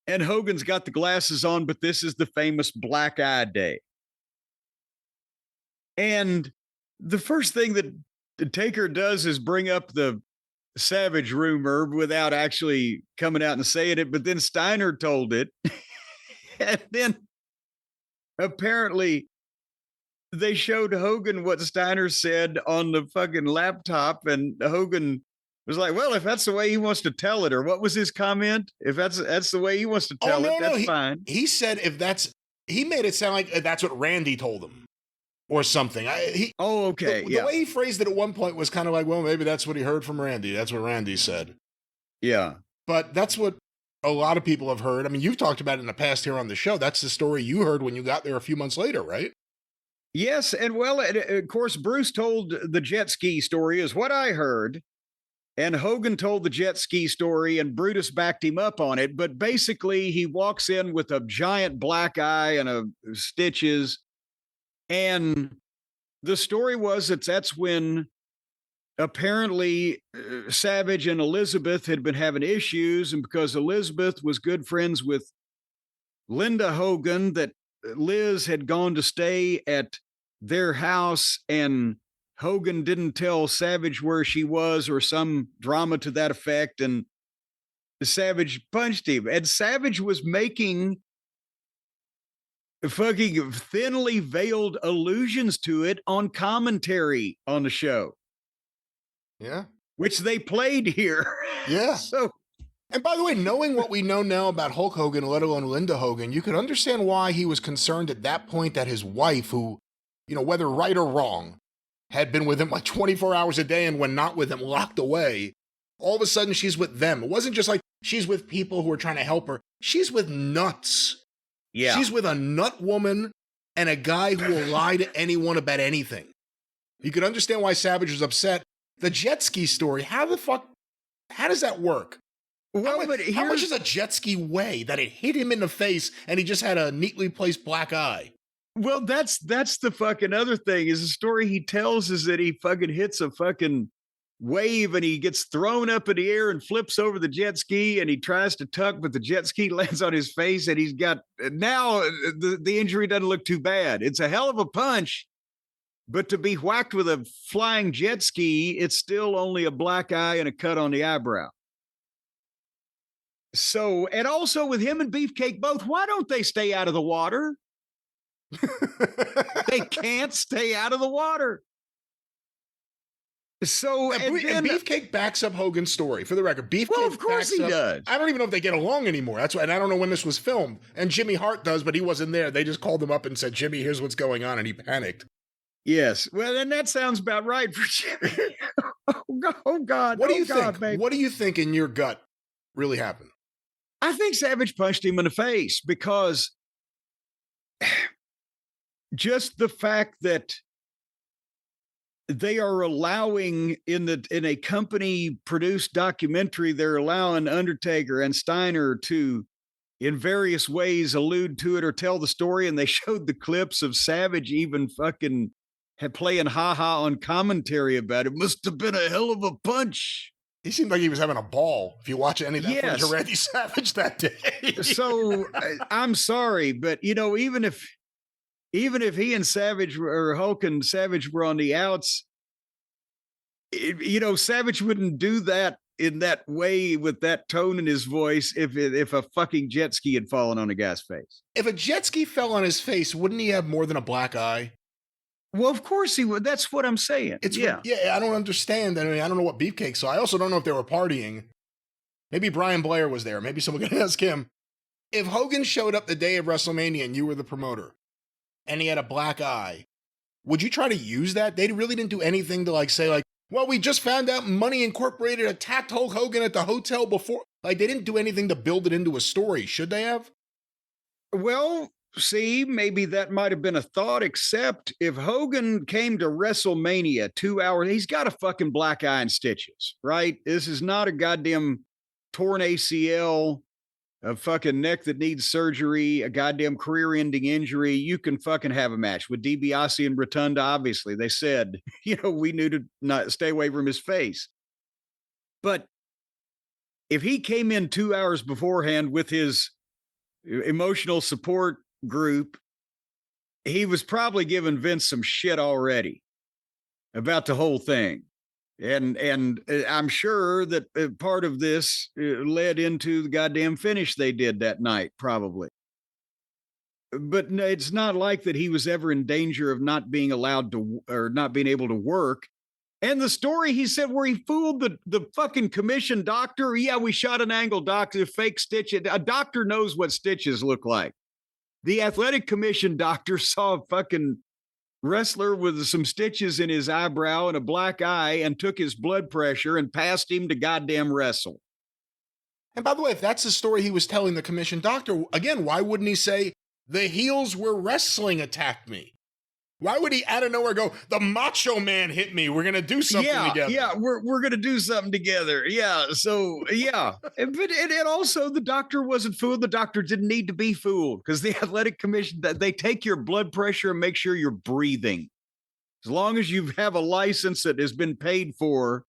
And Hogan's got the glasses on, but this is the famous black eye day. And the first thing that Taker does is bring up the Savage rumor without actually coming out and saying it, but then Steiner told it. And then apparently they showed Hogan what Steiner said on the fucking laptop, and Hogan was like, well, if that's the way he wants to tell it, or what was his comment? If that's the way he wants to tell it, that's fine. He said he made it sound like that's what Randy told him or something. Okay. The way he phrased it at one point was kind of like, well, maybe that's what he heard from Randy. That's what Randy said. Yeah. But that's what a lot of people have heard. I mean, you've talked about it in the past here on the show. That's the story you heard when you got there a few months later, right? Yes. And well, of course, Bruce told the jet ski story is what I heard. And Hogan told the jet ski story and Brutus backed him up on it. But basically he walks in with a giant black eye and stitches. And the story was that's when apparently Savage and Elizabeth had been having issues. And because Elizabeth was good friends with Linda Hogan, that Liz had gone to stay at their house and Hogan didn't tell Savage where she was or some drama to that effect. And Savage punched him. And Savage was making fucking thinly veiled allusions to it on commentary on the show. Yeah. Which they played here. Yeah. So, and by the way, knowing what we know now about Hulk Hogan, let alone Linda Hogan, you could understand why he was concerned at that point that his wife, who, you know, whether right or wrong, had been with him like 24 hours a day and when not with him, locked away. All of a sudden, she's with them. It wasn't just like she's with people who are trying to help her. She's with nuts. yeah. She's with a nut woman and a guy who will lie to anyone about anything. You could understand why Savage was upset. The jet ski story, how does that work? Well, how much does a jet ski weigh that it hit him in the face and he just had a neatly placed black eye? Well, that's the fucking other thing is the story he tells is that he fucking hits a fucking wave and he gets thrown up in the air and flips over the jet ski and he tries to tuck, but the jet ski lands on his face and he's got, now the injury doesn't look too bad. It's a hell of a punch, but to be whacked with a flying jet ski, it's still only a black eye and a cut on the eyebrow. So, and also with him and Beefcake both, why don't they stay out of the water? They can't stay out of the water. So, and Beefcake backs up Hogan's story. For the record, Beefcake well, of course he does. I don't even know if they get along anymore. That's why, and I don't know when this was filmed. And Jimmy Hart does, but he wasn't there. They just called him up and said, "Jimmy, here's what's going on," and he panicked. Yes, well, then that sounds about right for Jimmy. Oh God! What do you God, think? baby. What do you think in your gut really happened? I think Savage punched him in the face because just the fact that they are allowing in a company produced documentary, they're allowing Undertaker and Steiner to in various ways allude to it or tell the story. And they showed the clips of Savage even fucking playing ha-ha on commentary about it. Must have been a hell of a punch. He seemed like he was having a ball. If you watch any of that footage of Randy Savage that day. So I'm sorry, but you know, even if he and Savage or Hulk and Savage were on the outs, you know, Savage wouldn't do that in that way with that tone in his voice if a fucking jet ski had fallen on a guy's face. If a jet ski fell on his face, wouldn't he have more than a black eye? Well, of course he would. That's what I'm saying. Yeah, I don't understand. I mean, I don't know what Beefcake saw. I also don't know if they were partying. Maybe Brian Blair was there. Maybe someone can ask him. If Hogan showed up the day of WrestleMania and you were the promoter and he had a black eye, would you try to use that? They really didn't do anything to like say like, well, we just found out Money Incorporated attacked Hulk Hogan at the hotel before. Like they didn't do anything to build it into a story. Should they have? Well, see, maybe that might have been a thought, except if Hogan came to WrestleMania 2 hours, he's got a fucking black eye and stitches, right? This is not a goddamn torn ACL, a fucking neck that needs surgery, a goddamn career-ending injury. You can fucking have a match with Dibiase and Rotunda. Obviously, they said, we knew to not stay away from his face. But if he came in 2 hours beforehand with his emotional support group, he was probably giving Vince some shit already about the whole thing. And I'm sure that part of this led into the goddamn finish they did that night, probably. But no, it's not like that he was ever in danger of not being allowed to or not being able to work. And the story he said where he fooled the fucking commission doctor. Yeah, we shot an angle doctor, fake stitch. A doctor knows what stitches look like. The athletic commission doctor saw a fucking wrestler with some stitches in his eyebrow and a black eye and took his blood pressure and passed him to goddamn wrestle. And by the way, if that's the story he was telling the commission doctor, again, why wouldn't he say, the heels were wrestling attacked me? Why would he out of nowhere go, the Macho Man hit me, we're going to do something together? Yeah, we're going to do something together. Yeah, so, yeah. And also, the doctor wasn't fooled. The doctor didn't need to be fooled because the athletic commission, they take your blood pressure and make sure you're breathing. As long as you have a license that has been paid for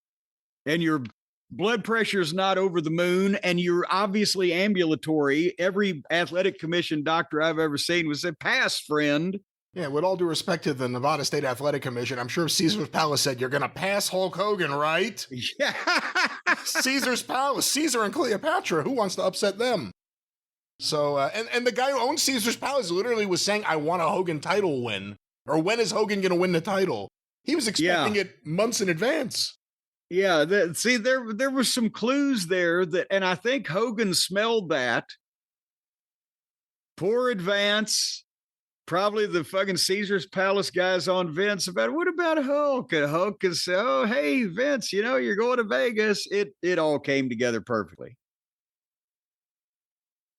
and your blood pressure is not over the moon and you're obviously ambulatory, every athletic commission doctor I've ever seen would say, pass, friend. Yeah, with all due respect to the Nevada State Athletic Commission, I'm sure Caesar's Palace said, you're going to pass Hulk Hogan, right? Yeah. Caesar's Palace, Caesar and Cleopatra, who wants to upset them? So, and the guy who owns Caesar's Palace literally was saying, I want a Hogan title win. Or when is Hogan going to win the title? He was expecting it months in advance. Yeah, there were some clues there that, and I think Hogan smelled that. Poor advance. Probably the fucking Caesar's Palace guys on Vince about, what about Hulk? And Hulk can say, oh, hey, Vince, you're going to Vegas. It all came together perfectly.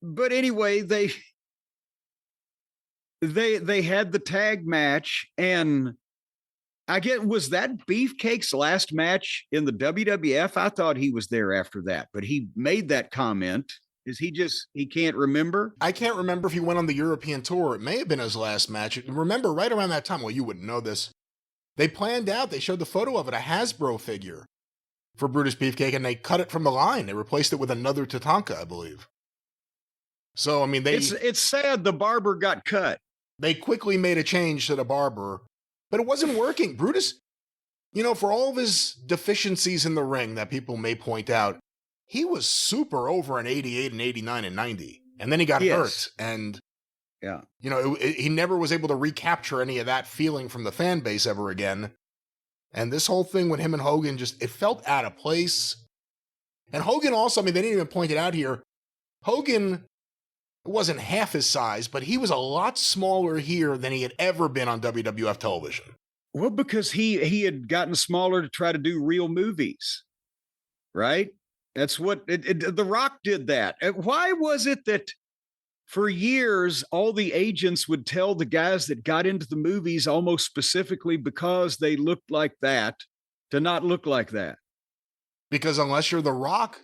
But anyway, they had the tag match, and was that Beefcake's last match in the WWF? I thought he was there after that, but he made that comment. Is he can't remember? I can't remember if he went on the European tour. It may have been his last match. Remember, right around that time, well, you wouldn't know this. They showed the photo of it, a Hasbro figure for Brutus Beefcake, and they cut it from the line. They replaced it with another Tatanka, I believe. So, I mean, it's sad the barber got cut. They quickly made a change to the barber, but it wasn't working. Brutus, for all of his deficiencies in the ring that people may point out, he was super over in 88 and 89 and 90. And then he got hurt. And, he never was able to recapture any of that feeling from the fan base ever again. And this whole thing with him and Hogan it felt out of place. And Hogan also, they didn't even point it out here. Hogan wasn't half his size, but he was a lot smaller here than he had ever been on WWF television. Well, because he had gotten smaller to try to do real movies, right? That's what The Rock did that. Why was it that for years, all the agents would tell the guys that got into the movies almost specifically because they looked like that to not look like that? Because unless you're The Rock,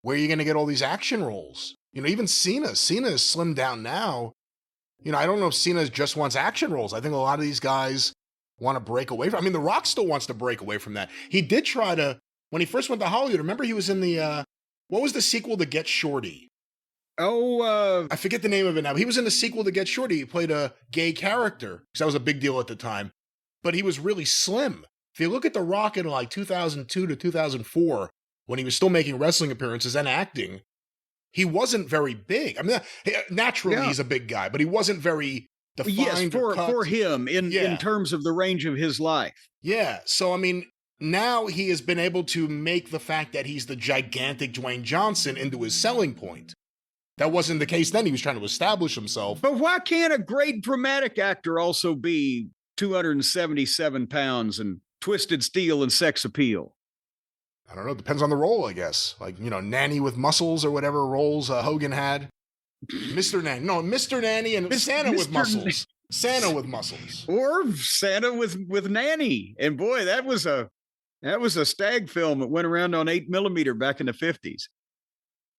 where are you going to get all these action roles? Even Cena is slimmed down now. I don't know if Cena just wants action roles. I think a lot of these guys want to break away from. The Rock still wants to break away from that. He did try to. When he first went to Hollywood, remember he was in the, what was the sequel to Get Shorty? Oh, I forget the name of it now. He was in the sequel to Get Shorty. He played a gay character, because that was a big deal at the time. But he was really slim. If you look at The Rock in like 2002 to 2004, when he was still making wrestling appearances and acting, he wasn't very big. Naturally he's a big guy, but he wasn't very defined or cut. For him in terms of the range of his life. Yeah. So, I mean, now he has been able to make the fact that he's the gigantic Dwayne Johnson into his selling point. That wasn't the case then. He was trying to establish himself. But why can't a great dramatic actor also be 277 pounds and twisted steel and sex appeal? I don't know. Depends on the role, I guess. Like, Nanny with muscles or whatever roles Hogan had. Mr. Nanny. No, Mr. Nanny and Santa with muscles. Santa with muscles. Or Santa with Nanny. And boy, that was a stag film that went around on 8mm back in the 50s.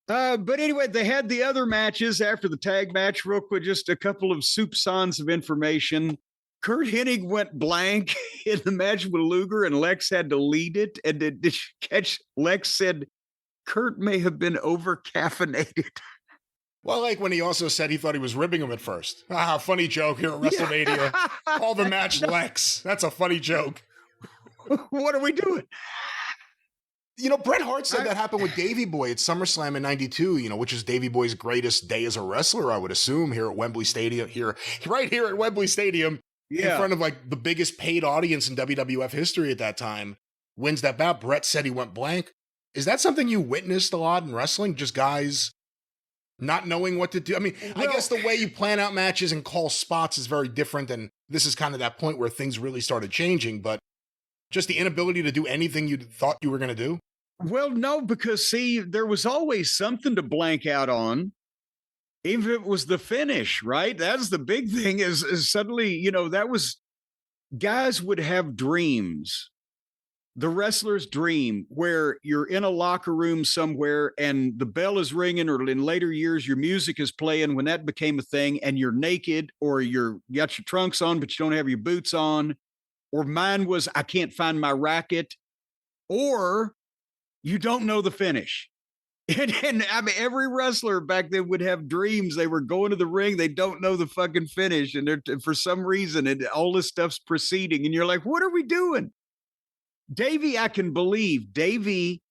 But anyway, they had the other matches after the tag match. Real quick, just a couple of soupçons of information. Curt Hennig went blank in the match with Luger, and Lex had to lead it. And did you catch? Lex said Curt may have been over-caffeinated. Well, like when he also said he thought he was ribbing him at first. Funny joke here at WrestleMania. Call the match Lex. That's a funny joke. What are we doing? Bret Hart said that happened with Davey Boy at SummerSlam in '92, which is Davey Boy's greatest day as a wrestler, I would assume, here at Wembley Stadium, right here at Wembley Stadium, in front of like the biggest paid audience in WWF history at that time. Wins that bout. Bret said he went blank. Is that something you witnessed a lot in wrestling? Just guys not knowing what to do? I mean, I guess the way you plan out matches and call spots is very different, and this is kind of that point where things really started changing, but just the inability to do anything you thought you were going to do? Well, no, because see, there was always something to blank out on, even if it was the finish, right? That's the big thing is suddenly, that was, guys would have dreams. The wrestler's dream where you're in a locker room somewhere and the bell is ringing, or in later years, your music is playing when that became a thing, and you're naked, or you got your trunks on, but you don't have your boots on. Or mine was, I can't find my racket, or you don't know the finish. And I mean, every wrestler back then would have dreams. They were going to the ring. They don't know the fucking finish. And for some reason, all this stuff's proceeding. And you're like, what are we doing? Davey, I can believe. Davey,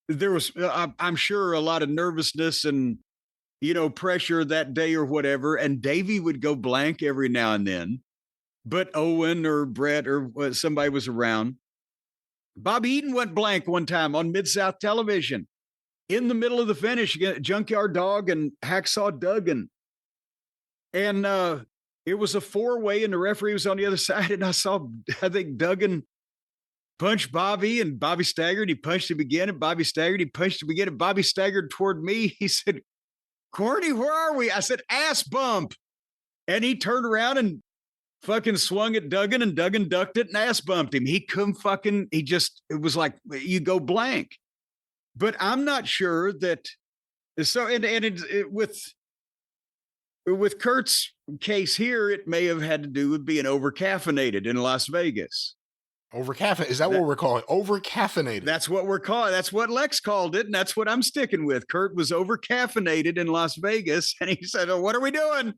there was, I'm sure, a lot of nervousness and, pressure that day or whatever. And Davey would go blank every now and then. But Owen or Brett or somebody was around. Bobby Eaton went blank one time on Mid-South Television in the middle of the finish against Junkyard Dog and Hacksaw Duggan. And it was a 4-way, and the referee was on the other side. And I think Duggan punched Bobby, and Bobby staggered. He punched him again, and Bobby staggered. He punched him again, and Bobby staggered toward me. He said, Corny, where are we? I said, ass bump. And he turned around and fucking swung at Duggan, and Duggan ducked it and ass bumped him. He couldn't it was like, you go blank. But I'm not sure that, so, with Kurt's case here, it may have had to do with being over-caffeinated in Las Vegas. Over-caffeinated? Is that what we're calling? Over-caffeinated? That's what we're calling. That's what Lex called it, and that's what I'm sticking with. Kurt was over-caffeinated in Las Vegas, and he said, oh, what are we doing?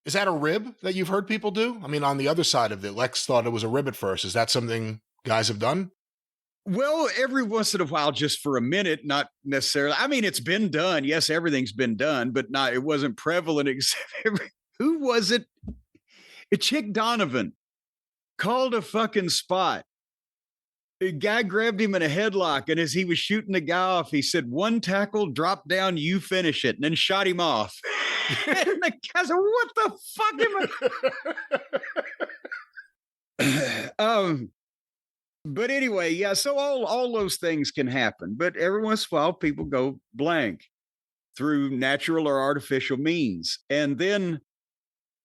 Is that a rib that you've heard people do? I mean, on the other side of it, Lex thought it was a rib at first. Is that something guys have done? Well, every once in a while, just for a minute, not necessarily. I mean, it's been done. Yes, everything's been done, but it wasn't prevalent. Who was it? A Chick Donovan called a fucking spot. A guy grabbed him in a headlock, and as he was shooting the guy off, he said, one tackle, drop down, you finish it, and then shot him off. And the guy said, what the fuck am I? But anyway, yeah, so all those things can happen. But every once in a while, people go blank through natural or artificial means. And then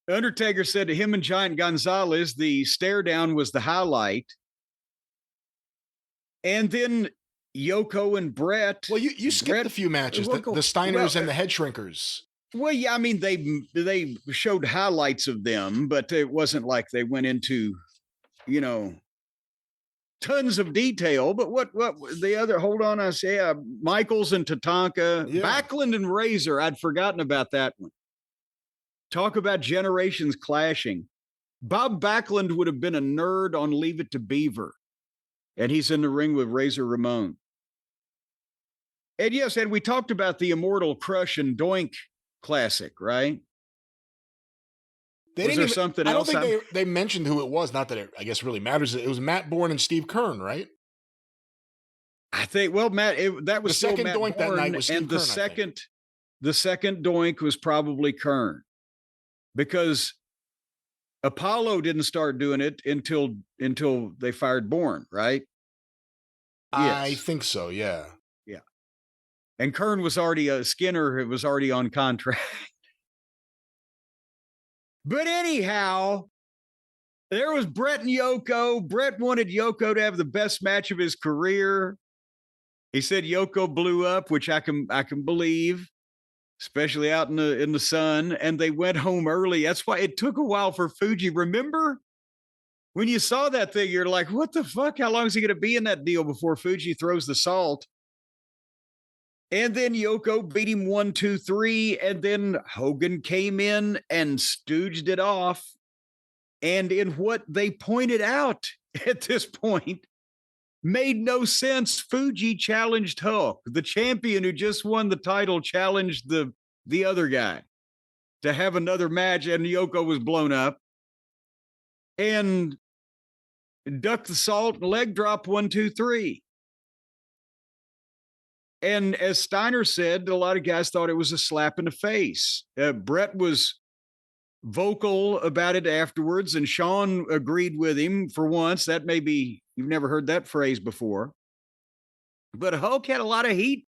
Undertaker said to him and Giant Gonzalez, the stare down was the highlight. And then Yoko and Brett. Well, you skipped a few matches, the Steiners and the Head Shrinkers. Well, yeah, I mean, they showed highlights of them, but it wasn't like they went into, tons of detail. But what the other, hold on, I say Michaels and Tatanka, Backlund and Razor. I'd forgotten about that one. Talk about generations clashing. Bob Backlund would have been a nerd on Leave It to Beaver. And he's in the ring with Razor Ramon. And yes, and we talked about the Immortal Crush and Doink Classic, right? Was there something else? I don't think they mentioned who it was. Not that it, I guess, really matters. It was Matt Bourne and Steve Kern, right? I think. Well, Matt, that was the still second Matt doink Bourne, that night was Steve and Kern, the second doink was probably Kern, because Apollo didn't start doing it until they fired Bourne, right? I Yes. think so. Yeah. Yeah. And Kern was already Skinner. It was already on contract. But anyhow, there was Brett and Yoko. Brett wanted Yoko to have the best match of his career. He said Yoko blew up, which I can believe, especially out in the sun. And they went home early. That's why it took a while for Fuji. Remember when you saw that thing? You're like, what the fuck? How long is he going to be in that deal before Fuji throws the salt? And then Yoko beat him 1, 2, 3. And then Hogan came in and stooged it off. And in what they pointed out at this point made no sense, Fuji challenged Hulk. The champion who just won the title challenged the other guy to have another match, and Yoko was blown up. And ducked the salt and leg drop 1, 2, 3. And as Steiner said, a lot of guys thought it was a slap in the face. Brett was vocal about it afterwards, and Sean agreed with him for once. That may be, you've never heard that phrase before. But Hulk had a lot of heat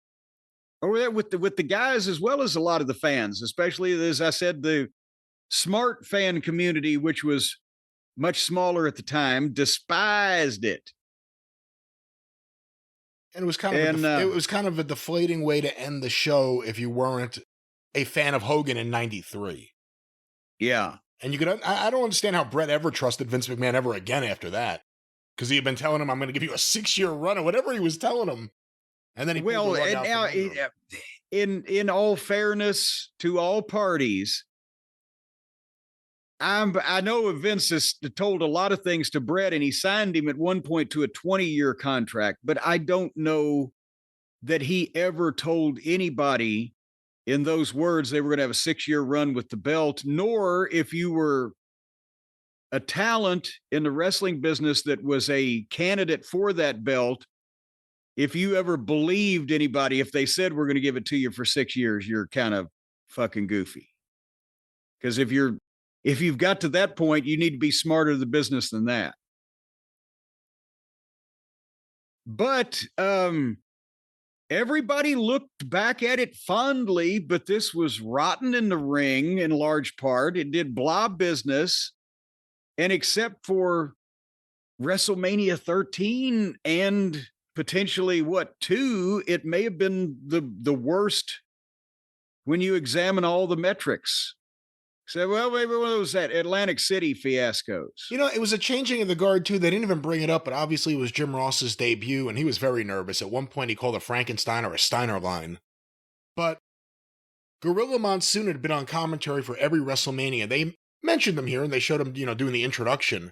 over there with the guys, as well as a lot of the fans, especially, as I said, the smart fan community, which was much smaller at the time, despised it. And it was kind of a deflating way to end the show if you weren't a fan of Hogan in '93. Yeah. And I don't understand how Brett ever trusted Vince McMahon ever again after that. Because he had been telling him, I'm going to give you a 6-year run or whatever he was telling him. And then he pulled the rug out now, in all fairness to all parties, I know Vince has told a lot of things to Brett, and he signed him at one point to a 20-year contract, but I don't know that he ever told anybody in those words they were going to have a 6-year run with the belt, nor if you were a talent in the wrestling business that was a candidate for that belt, if you ever believed anybody, if they said we're going to give it to you for 6 years, you're kind of fucking goofy. Because if you've got to that point, you need to be smarter of the business than that. But everybody looked back at it fondly, but this was rotten in the ring in large part. It did blah business. And except for WrestleMania 13 and potentially 2, it may have been the worst when you examine all the metrics. So, well, maybe one of those Atlantic City fiascos. You know, it was a changing of the guard, too. They didn't even bring it up, but obviously it was Jim Ross's debut, and he was very nervous. At one point, he called a Frankenstein or a Steiner line. But Gorilla Monsoon had been on commentary for every WrestleMania. They mentioned him here, and they showed him, doing the introduction.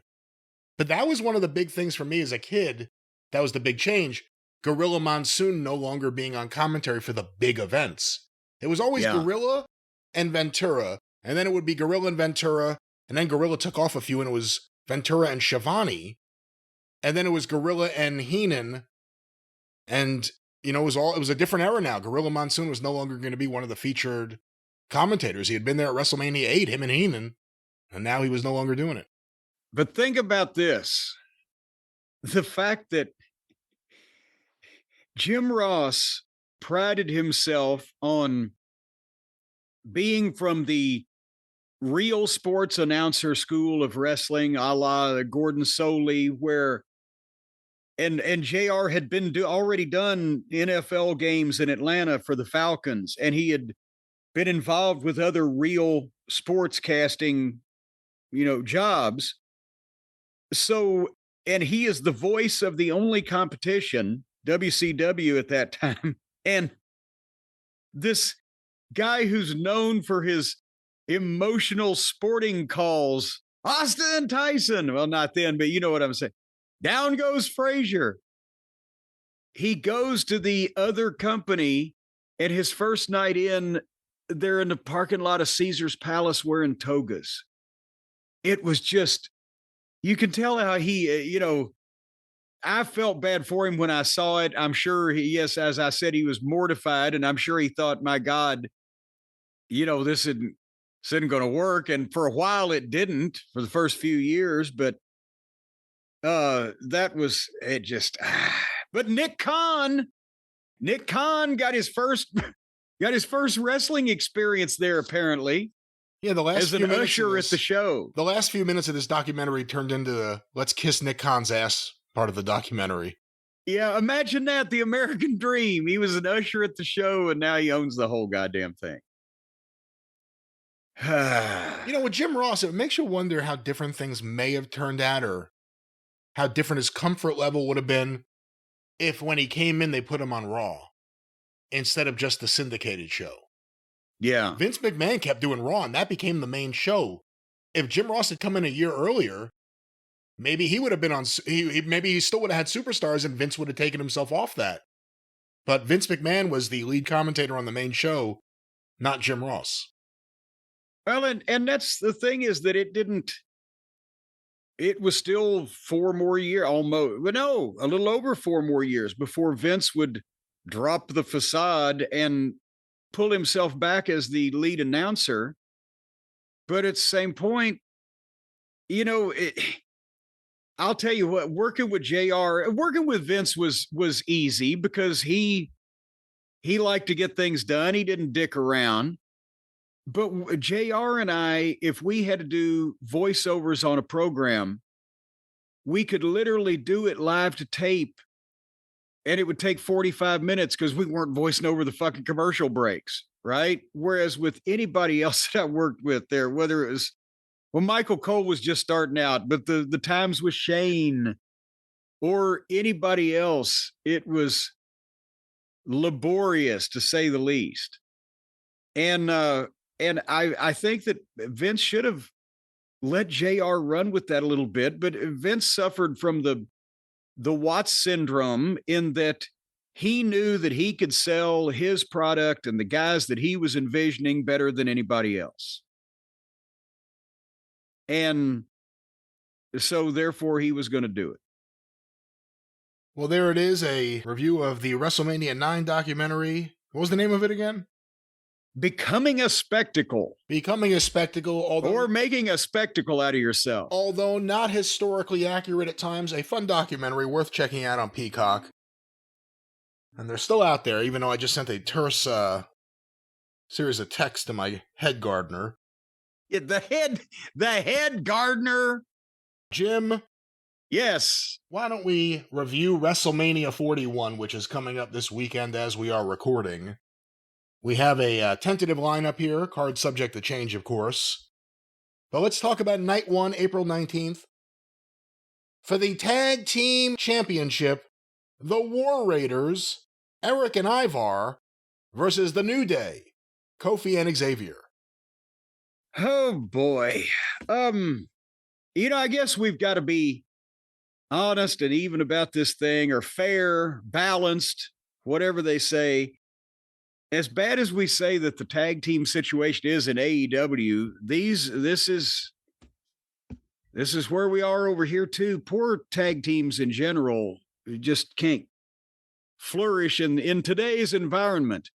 But that was one of the big things for me as a kid. That was the big change. Gorilla Monsoon no longer being on commentary for the big events. It was always Gorilla and Ventura. And then it would be Gorilla and Ventura, and then Gorilla took off a few, and it was Ventura and Schiavone. And then it was Gorilla and Heenan. And, it was a different era now. Gorilla Monsoon was no longer going to be one of the featured commentators. He had been there at WrestleMania 8, him and Heenan, and now he was no longer doing it. But think about this. The fact that Jim Ross prided himself on being from the real sports announcer school of wrestling, a la Gordon Soley, where and JR had been already done NFL games in Atlanta for the Falcons, and he had been involved with other real sports casting, jobs. So, and he is the voice of the only competition, WCW at that time, and this guy who's known for his emotional sporting calls, Austin Tyson. Well, not then, but you know what I'm saying. Down goes Frazier. He goes to the other company, and his first night in, they're in the parking lot of Caesar's Palace wearing togas. it was just, you can tell how he, I felt bad for him when I saw it. I'm sure yes, as I said, he was mortified, and I'm sure he thought, my God, this isn't going to work. And for a while it didn't for the first few years, but that was it just, but Nick Khan got his first wrestling experience there, apparently. Yeah, the last as few an minutes usher at the show. The last few minutes of this documentary turned into the let's kiss Nick Khan's ass part of the documentary. Yeah, imagine that, the American dream. He was an usher at the show, and now he owns the whole goddamn thing. With Jim Ross, it makes you wonder how different things may have turned out, or how different his comfort level would have been if when he came in, they put him on Raw instead of just the syndicated show. Yeah. Vince McMahon kept doing Raw, and that became the main show. If Jim Ross had come in a year earlier, maybe he would have been on, maybe he still would have had Superstars, and Vince would have taken himself off that. But Vince McMahon was the lead commentator on the main show, not Jim Ross. Well, and that's the thing, is that it was still 4 more years, almost, but no, a little over 4 more years before Vince would drop the facade and pull himself back as the lead announcer. But at the same point, I'll tell you what, working with Vince was easy, because he liked to get things done. He didn't dick around. But JR and I, if we had to do voiceovers on a program, we could literally do it live to tape, and it would take 45 minutes because we weren't voicing over the fucking commercial breaks, right? Whereas with anybody else that I worked with there, whether it was, Michael Cole was just starting out, but the times with Shane or anybody else, it was laborious, to say the least. And I think that Vince should have let JR run with that a little bit, but Vince suffered from the Watts syndrome, in that he knew that he could sell his product and the guys that he was envisioning better than anybody else. And so therefore he was going to do it. Well, there it is, a review of the WrestleMania 9 documentary. What was the name of it again? Becoming a Spectacle. Becoming a Spectacle, or making a spectacle out of yourself. Although not historically accurate at times, a fun documentary worth checking out on Peacock. And they're still out there, even though I just sent a terse series of texts to my head gardener. Yeah, the head gardener. Jim. Yes. Why don't we review WrestleMania 41, which is coming up this weekend as we are recording. We have a tentative lineup here, card subject to change, of course. But let's talk about night 1, April 19th. For the Tag Team Championship, the War Raiders, Eric and Ivar, versus the New Day, Kofi and Xavier. Oh, boy. I guess we've got to be honest and even about this thing, or fair, balanced, whatever they say. As bad as we say that the tag team situation is in AEW, this is where we are over here too. Poor tag teams in general just can't flourish in today's environment.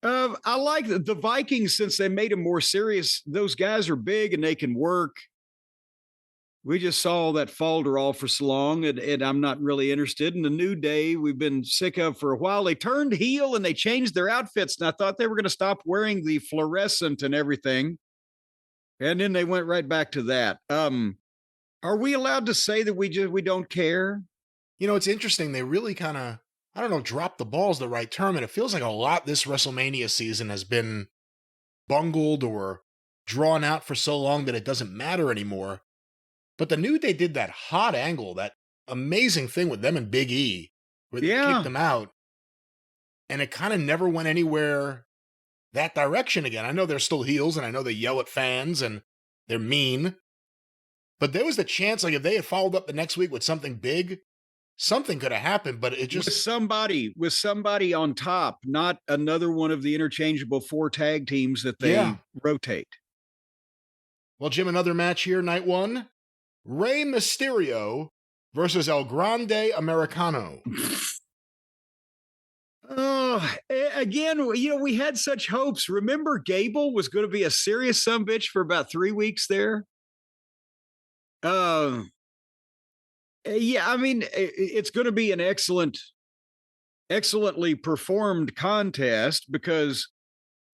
I like the Vikings, since they made them more serious. Those guys are big and they can work. We just saw that falter all for so long, and I'm not really interested. In the New Day, we've been sick of for a while. They turned heel and they changed their outfits, and I thought they were going to stop wearing the fluorescent and everything. And then they went right back to that. Are we allowed to say that we don't care? It's interesting. They really kind of, I don't know, dropped the ball is the right term, and it feels like a lot this WrestleMania season has been bungled or drawn out for so long that it doesn't matter anymore. But the New Day did that hot angle, that amazing thing with them and Big E, where they kicked them out. And it kind of never went anywhere that direction again. I know they're still heels, and I know they yell at fans, and they're mean. But there was the chance, like, if they had followed up the next week with something big, something could have happened, but it just... With somebody on top, not another one of the interchangeable 4 tag teams that they rotate. Well, Jim, another match here, night one. Rey Mysterio versus El Grande Americano. Oh, again, we had such hopes. Remember, Gable was going to be a serious sumbitch for about 3 weeks there. Yeah, I mean, it's going to be an excellently performed contest because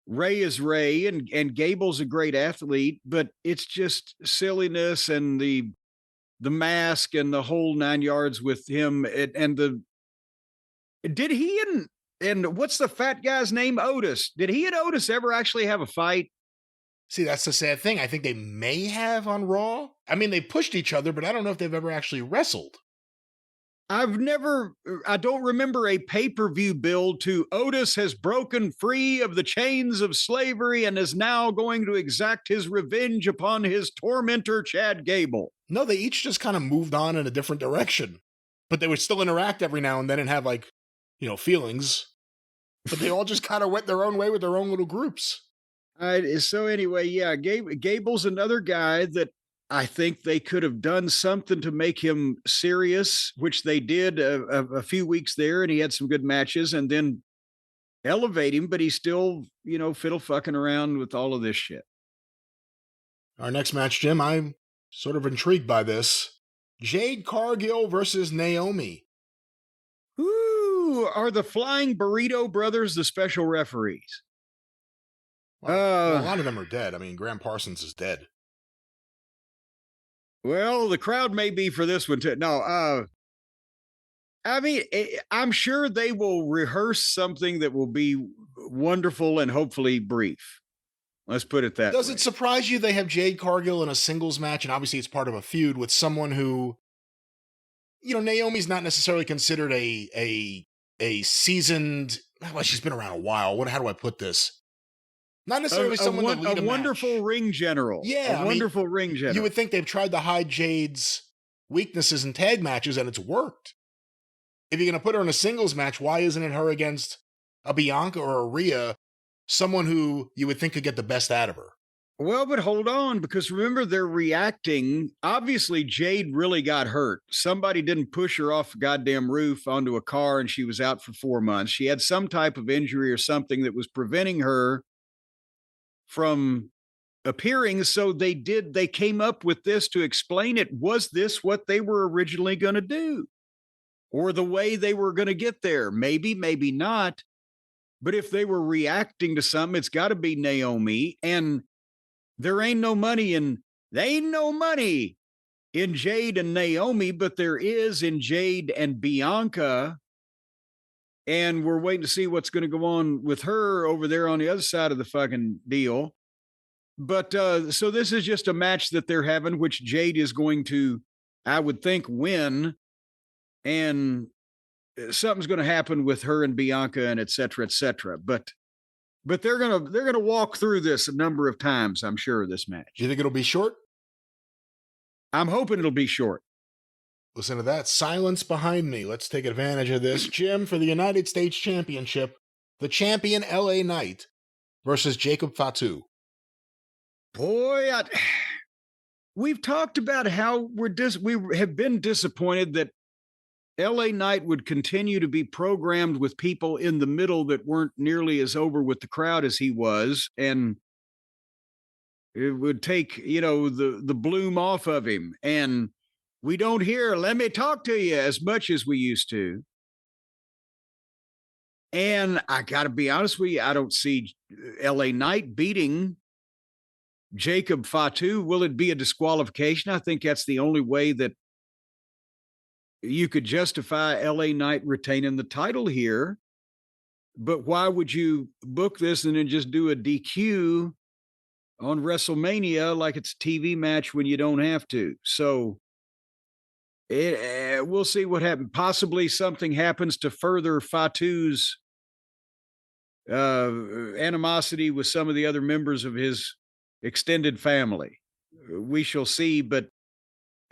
Ray is Ray and Gable's a great athlete, but it's just silliness and the mask and the whole 9 yards with him and did he and what's the fat guy's name? Otis. Did he and Otis ever actually have a fight? See, that's the sad thing. I think they may have on Raw. I mean, they pushed each other, but I don't know if they've ever actually wrestled. I don't remember a pay-per-view build to Otis has broken free of the chains of slavery and is now going to exact his revenge upon his tormentor, Chad Gable. No, they each just kind of moved on in a different direction, but they would still interact every now and then and have feelings, but they all just kind of went their own way with their own little groups. So anyway, yeah, Gable's another guy that I think they could have done something to make him serious, which they did a few weeks there, and he had some good matches, and then elevate him, but he's still, fiddle fucking around with all of this shit. Our next match, Jim, I'm sort of intrigued by this. Jade Cargill versus Naomi. Ooh, are the Flying Burrito Brothers the special referees? Well, a lot of them are dead. I mean, Graham Parsons is dead. Well, the crowd may be for this one too. No, I mean, I'm sure they will rehearse something that will be wonderful and hopefully brief. Let's put it that way. Does it surprise you they have Jade Cargill in a singles match? And obviously it's part of a feud with someone who, Naomi's not necessarily considered a seasoned, well, she's been around a while. How do I put this? Not necessarily someone to lead a wonderful match. Ring general. Yeah. Wonderful ring general. You would think they've tried to hide Jade's weaknesses in tag matches and it's worked. If you're going to put her in a singles match, why isn't it her against a Bianca or a Rhea, someone who you would think could get the best out of her? Well, but hold on, because remember, they're reacting. Obviously, Jade really got hurt. Somebody didn't push her off a goddamn roof onto a car and she was out for 4 months. She had some type of injury or something that was preventing her from appearing. So they came up with this to explain it. Was this what they were originally going to do? Or the way they were going to get there? Maybe, maybe not. But if they were reacting to something, it's got to be Naomi. And there ain't no money in Jade and Naomi, but there is in Jade and Bianca. And we're waiting to see what's going to go on with her over there on the other side of the fucking deal. But so this is just a match that they're having, which Jade is going to, I would think, win. And something's going to happen with her and Bianca and et cetera, et cetera. But they're gonna walk through this a number of times, I'm sure, this match. Do you think it'll be short? I'm hoping it'll be short. Listen to that silence behind me. Let's take advantage of this. Jim, for the United States Championship, the champion LA Knight versus Jacob Fatu. Boy, we've talked about how we have been disappointed that LA Knight would continue to be programmed with people in the middle that weren't nearly as over with the crowd as he was. And it would take, the bloom off of him. And we don't hear, let me talk to you as much as we used to. And I got to be honest with you, I don't see LA Knight beating Jacob Fatu. Will it be a disqualification? I think that's the only way that you could justify LA Knight retaining the title here. But why would you book this and then just do a DQ on WrestleMania like it's a TV match when you don't have to? So we'll see what happens. Possibly something happens to further Fatu's animosity with some of the other members of his extended family. We shall see, but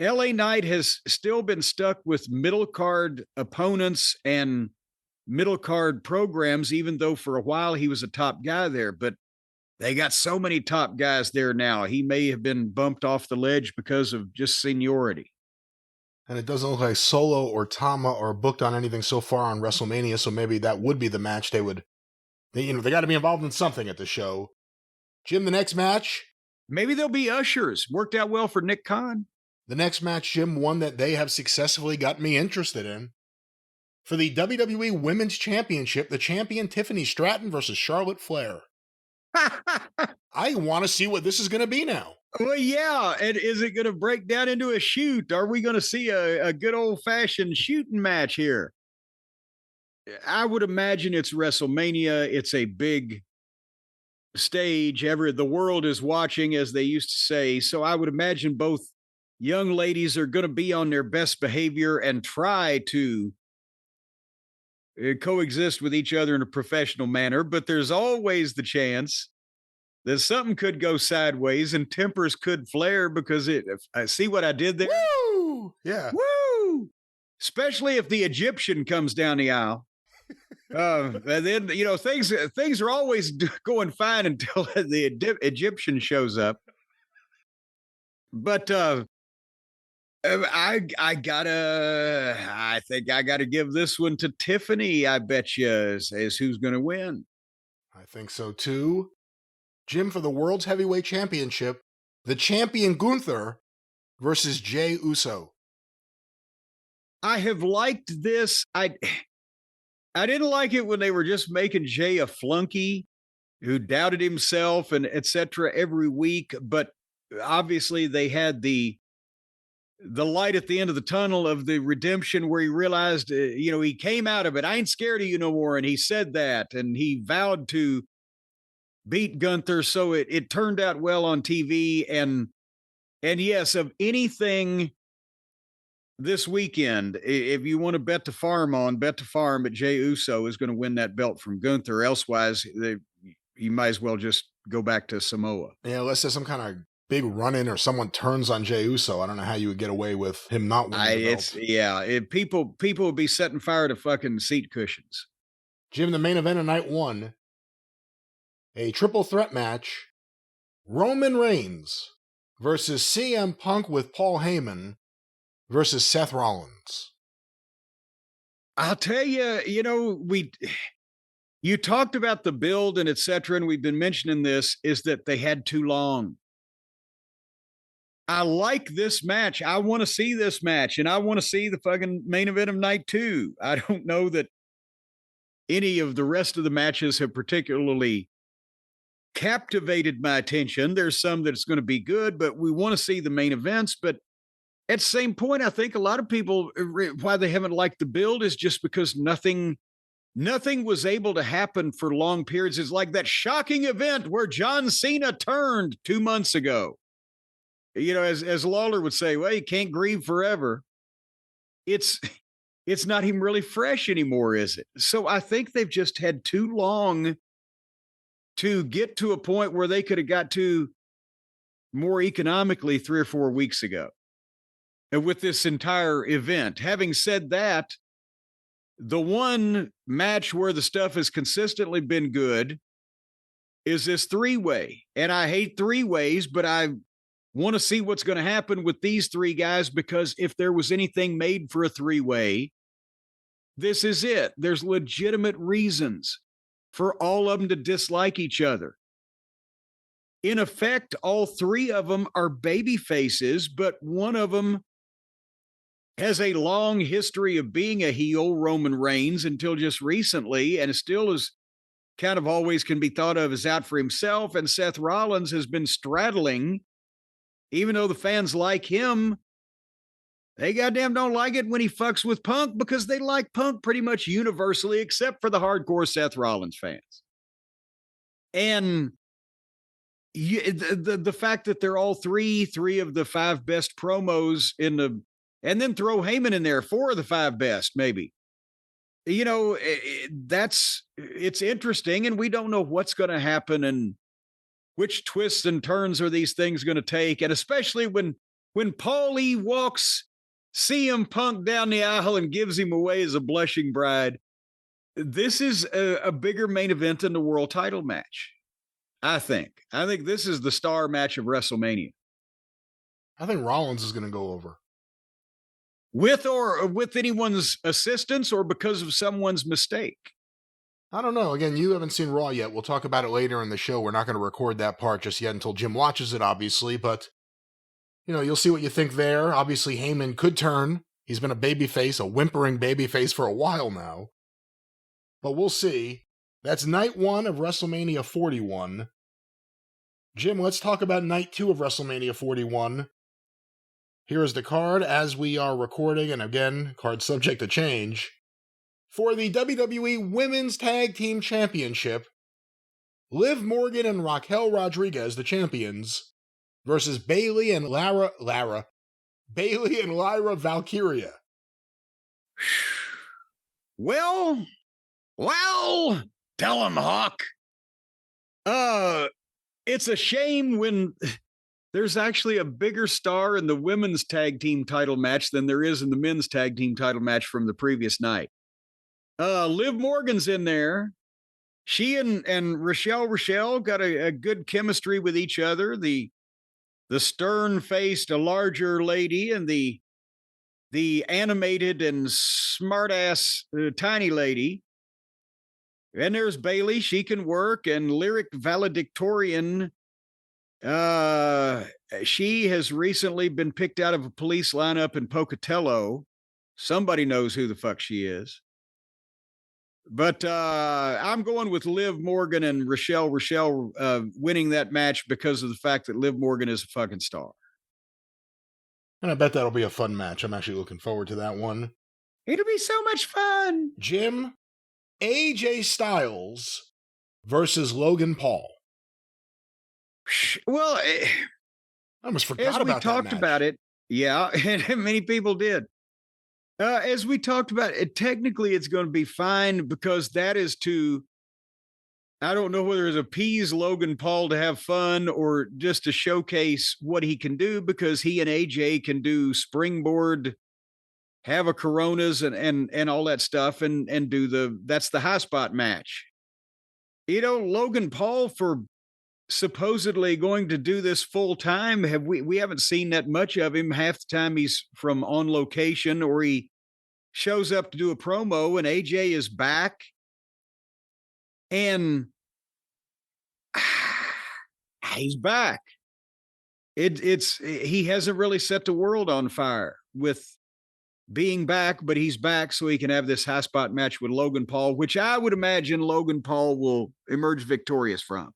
LA Knight has still been stuck with middle card opponents and middle card programs, even though for a while he was a top guy there. But They got so many top guys there now. He may have been bumped off the ledge because of just seniority. And it doesn't look like Solo or Tama are booked on anything so far on WrestleMania, so maybe that would be the match they got to be involved in something at the show. Jim, the next match? Maybe they'll be ushers. Worked out well for Nick Khan. The next match, Jim, one that they have successfully got me interested in. For the WWE Women's Championship, the champion Tiffany Stratton versus Charlotte Flair. I want to see what this is going to be now. Well, yeah. And is it going to break down into a shoot? Are we going to see a good old-fashioned shooting match here? I would imagine it's WrestleMania. It's a big stage. The world is watching, as they used to say. So I would imagine both young ladies are going to be on their best behavior and try to coexist with each other in a professional manner. But there's always the chance that something could go sideways and tempers could flare because I see what I did there. Woo! Yeah. Woo! Especially if the Egyptian comes down the aisle. And then, things are always going fine until the Egyptian shows up. But I think I gotta give this one to Tiffany. I bet you is who's going to win. I think so too. Jim, for the World's Heavyweight Championship, the champion Gunther versus Jey Uso. I have liked this. I didn't like it when they were just making Jey a flunky who doubted himself and etc. every week, but obviously they had the light at the end of the tunnel of the redemption where he realized, he came out of it. I ain't scared of you no more. And he said that, and he vowed to beat Gunther. So it turned out well on TV. And yes, of anything this weekend, if you want to bet the farm that Jey Uso is going to win that belt from Gunther. Elsewise, you might as well just go back to Samoa. Yeah, unless there's some kind of big run-in or someone turns on Jey Uso. I don't know how you would get away with him not winning the belt. People would be setting fire to fucking seat cushions. Jim, the main event of night one, a triple threat match, Roman Reigns versus CM Punk with Paul Heyman versus Seth Rollins. I'll tell you, you talked about the build and etc., and we've been mentioning this, is that they had too long. I like this match. I want to see this match, and I want to see the fucking main event of night two. I don't know that any of the rest of the matches have particularly captivated my attention. There's some that's going to be good, but we want to see the main events. But at the same point, I think a lot of people, why they haven't liked the build is just because nothing was able to happen for long periods. It's like that shocking event where John Cena turned 2 months ago. As Lawler would say, well, you can't grieve forever. It's not even really fresh anymore, is it? So I think they've just had too long to get to a point where they could have got to more economically 3 or 4 weeks ago. And with this entire event, having said that, the one match where the stuff has consistently been good is this 3-way. And I hate 3-ways, but I want to see what's going to happen with these 3 guys, because if there was anything made for a 3-way, this is it. There's legitimate reasons for all of them to dislike each other. In effect, all 3 of them are baby faces, but one of them has a long history of being a heel, Roman Reigns, until just recently, and still is kind of always can be thought of as out for himself. And Seth Rollins has been straddling. Even though the fans like him, they goddamn don't like it when he fucks with Punk, because they like Punk pretty much universally, except for the hardcore Seth Rollins fans. And the fact that they're all three of the 5 best promos and then throw Heyman in there, 4 of the 5 best, maybe. It's interesting, and we don't know what's going to happen and which twists and turns are these things going to take? And especially when Paulie walks CM Punk down the aisle and gives him away as a blushing bride. This is a bigger main event than the world title match. I think this is the star match of WrestleMania. I think Rollins is going to go over. With anyone's assistance or because of someone's mistake? I don't know. Again, you haven't seen Raw yet. We'll talk about it later in the show. We're not going to record that part just yet until Jim watches it, obviously. But, you'll see what you think there. Obviously, Heyman could turn. He's been a babyface, a whimpering babyface for a while now. But we'll see. That's night 1 of WrestleMania 41. Jim, let's talk about night 2 of WrestleMania 41. Here is the card as we are recording, and again, card subject to change. For the WWE Women's Tag Team Championship, Liv Morgan and Raquel Rodriguez, the champions, versus Bayley and Lyra Valkyria. Well, tell 'em, Hawk. It's a shame when there's actually a bigger star in the women's tag team title match than there is in the men's tag team title match from the previous night. Liv Morgan's in there. She and Rochelle got a good chemistry with each other. The stern-faced, a larger lady, and the animated and smart-ass tiny lady. And there's Bayley. She can work. And Lyric Valedictorian, she has recently been picked out of a police lineup in Pocatello. Somebody knows who the fuck she is. But I'm going with Liv Morgan and Rochelle winning that match because of the fact that Liv Morgan is a fucking star. And I bet that'll be a fun match. I'm actually looking forward to that one. It'll be so much fun. Jim, AJ Styles versus Logan Paul. Well, I almost forgot about that match. As we talked about it, yeah, and many people did. As we talked about it, technically it's going to be fine because that is I don't know whether it's appease Logan Paul to have fun or just to showcase what he can do, because he and AJ can do springboard, have a Coronas and all that stuff and do that's the high spot match. Logan Paul, for supposedly going to do this full time, we haven't seen that much of him. Half the time he's from on location or he shows up to do a promo, and AJ is back. And he's back. He hasn't really set the world on fire with being back, but he's back so he can have this high spot match with Logan Paul, which I would imagine Logan Paul will emerge victorious from.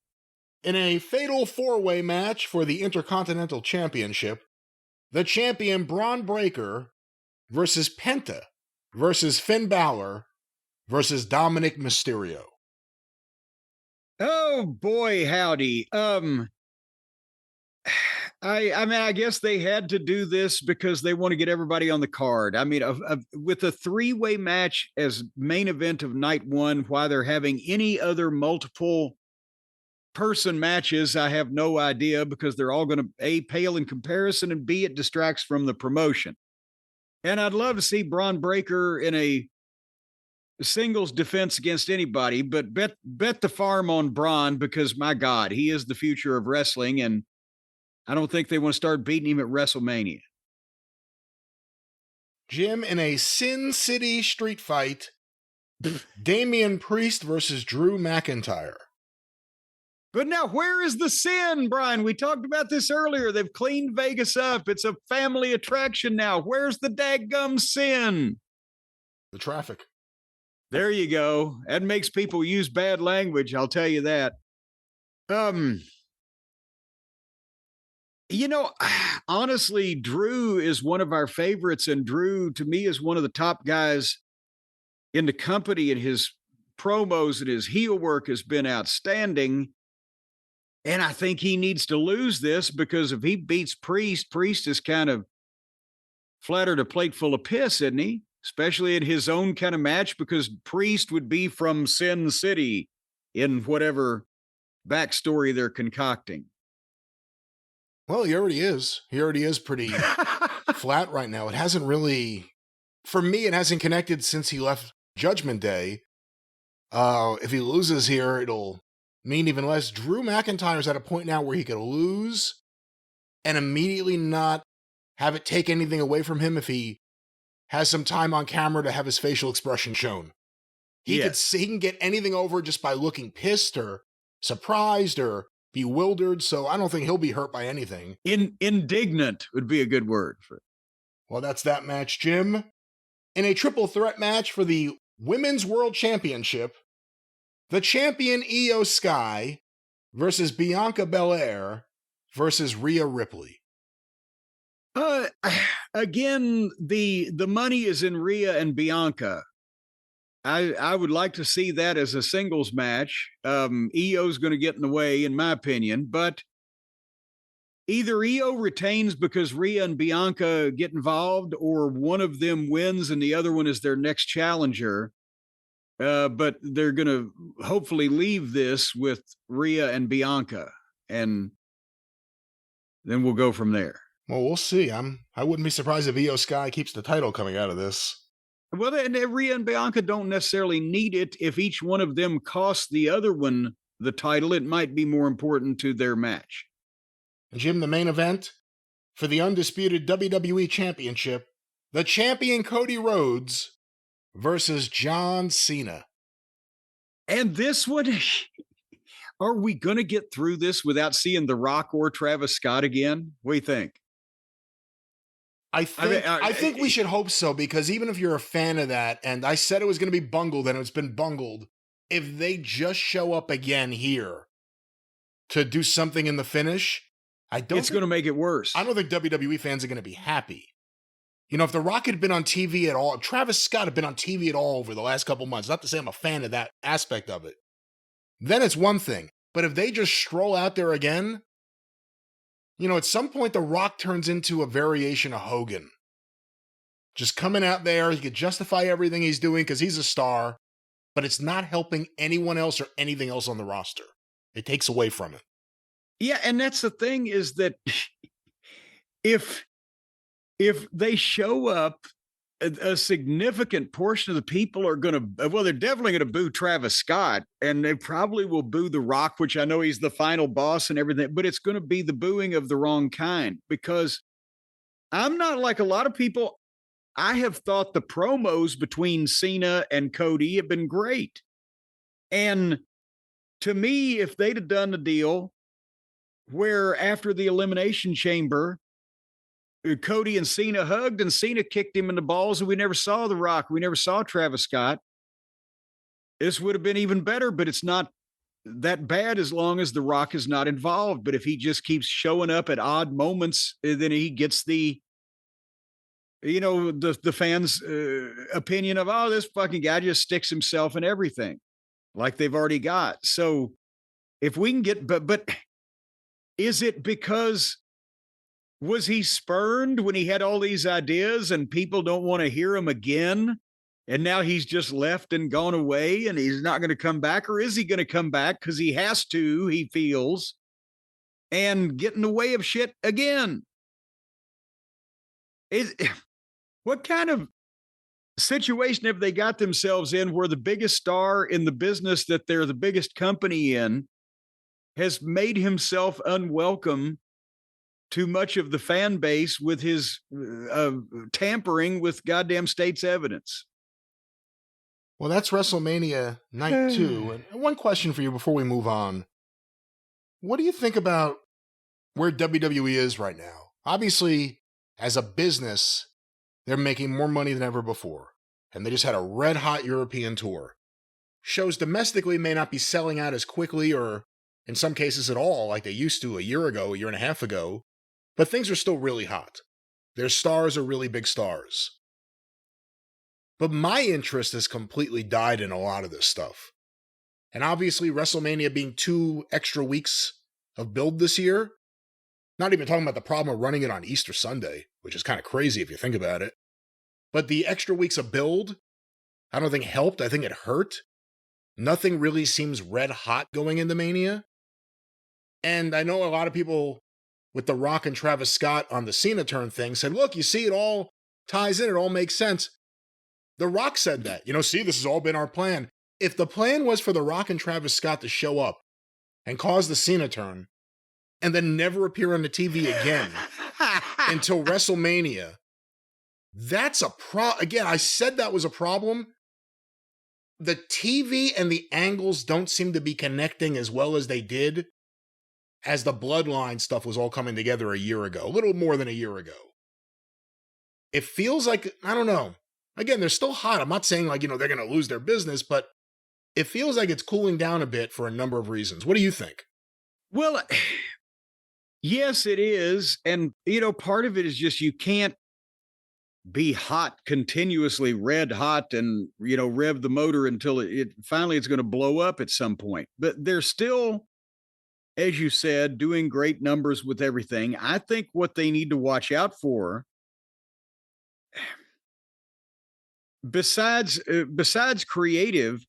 In a fatal 4-way match for the Intercontinental Championship, the champion Braun Breaker versus Penta versus Finn Balor versus Dominic Mysterio. Oh boy, howdy. I guess they had to do this because they want to get everybody on the card. I mean, with a 3-way match as main event of night 1, why they're having any other multiple person matches, I have no idea, because they're all going to A, pale in comparison, and B, it distracts from the promotion. And I'd love to see Braun Breaker in a singles defense against anybody, but bet the farm on Braun, because my God, he is the future of wrestling, and I don't think they want to start beating him at WrestleMania. Jim, in a Sin City street fight, Damian Priest versus Drew McIntyre. But now, where is the sin, Brian? We talked about this earlier. They've cleaned Vegas up. It's a family attraction now. Where's the daggum sin? The traffic. There you go. That makes people use bad language, I'll tell you that. Honestly, Drew is one of our favorites, and Drew, to me, is one of the top guys in the company, and his promos and his heel work has been outstanding. And I think he needs to lose this, because if he beats Priest is kind of flattered a plate full of piss, isn't he? Especially in his own kind of match, because Priest would be from Sin City in whatever backstory they're concocting. Well, he already is. He already is pretty flat right now. It hasn't really, for me, it hasn't connected since he left Judgment Day. If he loses here, it'll mean even less. Drew McIntyre's at a point now where he could lose and immediately not have it take anything away from him if he has some time on camera to have his facial expression shown. He can get anything over just by looking pissed or surprised or bewildered, so I don't think he'll be hurt by anything. Indignant would be a good word for it. Well, that's that match, Jim. In a triple threat match for the Women's World Championship, the champion Io Sky versus Bianca Belair versus Rhea Ripley. Again, the money is in Rhea and Bianca. I would like to see that as a singles match. Io's going to get in the way, in my opinion, but either Io retains because Rhea and Bianca get involved, or one of them wins and the other one is their next challenger. But they're going to hopefully leave this with Rhea and Bianca, and then we'll go from there. Well, we'll see. I wouldn't be surprised if Io Sky keeps the title coming out of this. Well, and Rhea and Bianca don't necessarily need it. If each one of them costs the other one the title, it might be more important to their match. Jim, the main event for the undisputed WWE Championship, the champion Cody Rhodes versus John Cena. And this one, are we going to get through this without seeing The Rock or Travis Scott again? What do you think? I think we should hope so, because even if you're a fan of that, and I said it was going to be bungled and it's been bungled, if they just show up again here to do something in the finish, it's going to make it worse. I don't think WWE fans are going to be happy. You know, if The Rock had been on TV at all, if Travis Scott had been on TV at all over the last couple months, not to say I'm a fan of that aspect of it, then it's one thing. But if they just stroll out there again, you know, at some point, The Rock turns into a variation of Hogan. Just coming out there, he could justify everything he's doing because he's a star, but it's not helping anyone else or anything else on the roster. It takes away from it. Yeah, and that's the thing, is that if they show up, a significant portion of the people are going to, well, they're definitely going to boo Travis Scott, and they probably will boo The Rock, which I know he's the final boss and everything, but it's going to be the booing of the wrong kind, because I'm not like a lot of people. I have thought the promos between Cena and Cody have been great. And to me, if they'd have done the deal where after the Elimination Chamber, Cody and Cena hugged and Cena kicked him in the balls and we never saw The Rock, we never saw Travis Scott, this would have been even better, but it's not that bad as long as The Rock is not involved. But if he just keeps showing up at odd moments, then he gets the fans' opinion of, oh, this fucking guy just sticks himself in everything like they've already got. So if we can get, but is it because was he spurned when he had all these ideas and people don't want to hear him again? And now he's just left and gone away and he's not going to come back? Or is he going to come back because he has to, he feels, and get in the way of shit again? What kind of situation have they got themselves in where the biggest star in the business that they're the biggest company in has made himself unwelcome to much of the fan base with his tampering with goddamn state's evidence? Well, that's WrestleMania night 2. And one question for you before we move on. What do you think about where WWE is right now? Obviously, as a business, they're making more money than ever before. And they just had a red-hot European tour. Shows domestically may not be selling out as quickly or in some cases at all like they used to a year ago, a year and a half ago. But things are still really hot. Their stars are really big stars. But my interest has completely died in a lot of this stuff. And obviously, WrestleMania being 2 extra weeks of build this year, not even talking about the problem of running it on Easter Sunday, which is kind of crazy if you think about it. But the extra weeks of build, I don't think helped. I think it hurt. Nothing really seems red hot going into Mania. And I know a lot of people with The Rock and Travis Scott on the Cena turn thing said, look, you see, it all ties in. It all makes sense. The Rock said that. See, this has all been our plan. If the plan was for The Rock and Travis Scott to show up and cause the Cena turn and then never appear on the TV again until WrestleMania. That's a again, I said that was a problem. The TV and the angles don't seem to be connecting as well as they did as the Bloodline stuff was all coming together a year ago, a little more than a year ago. It feels like, I don't know. Again, they're still hot. I'm not saying like, they're going to lose their business, but it feels like it's cooling down a bit for a number of reasons. What do you think? Well, yes, it is. And, part of it is just you can't be hot, continuously red hot and, rev the motor until it finally it's going to blow up at some point. But they're still, as you said, doing great numbers with everything. I think what they need to watch out for, besides creative,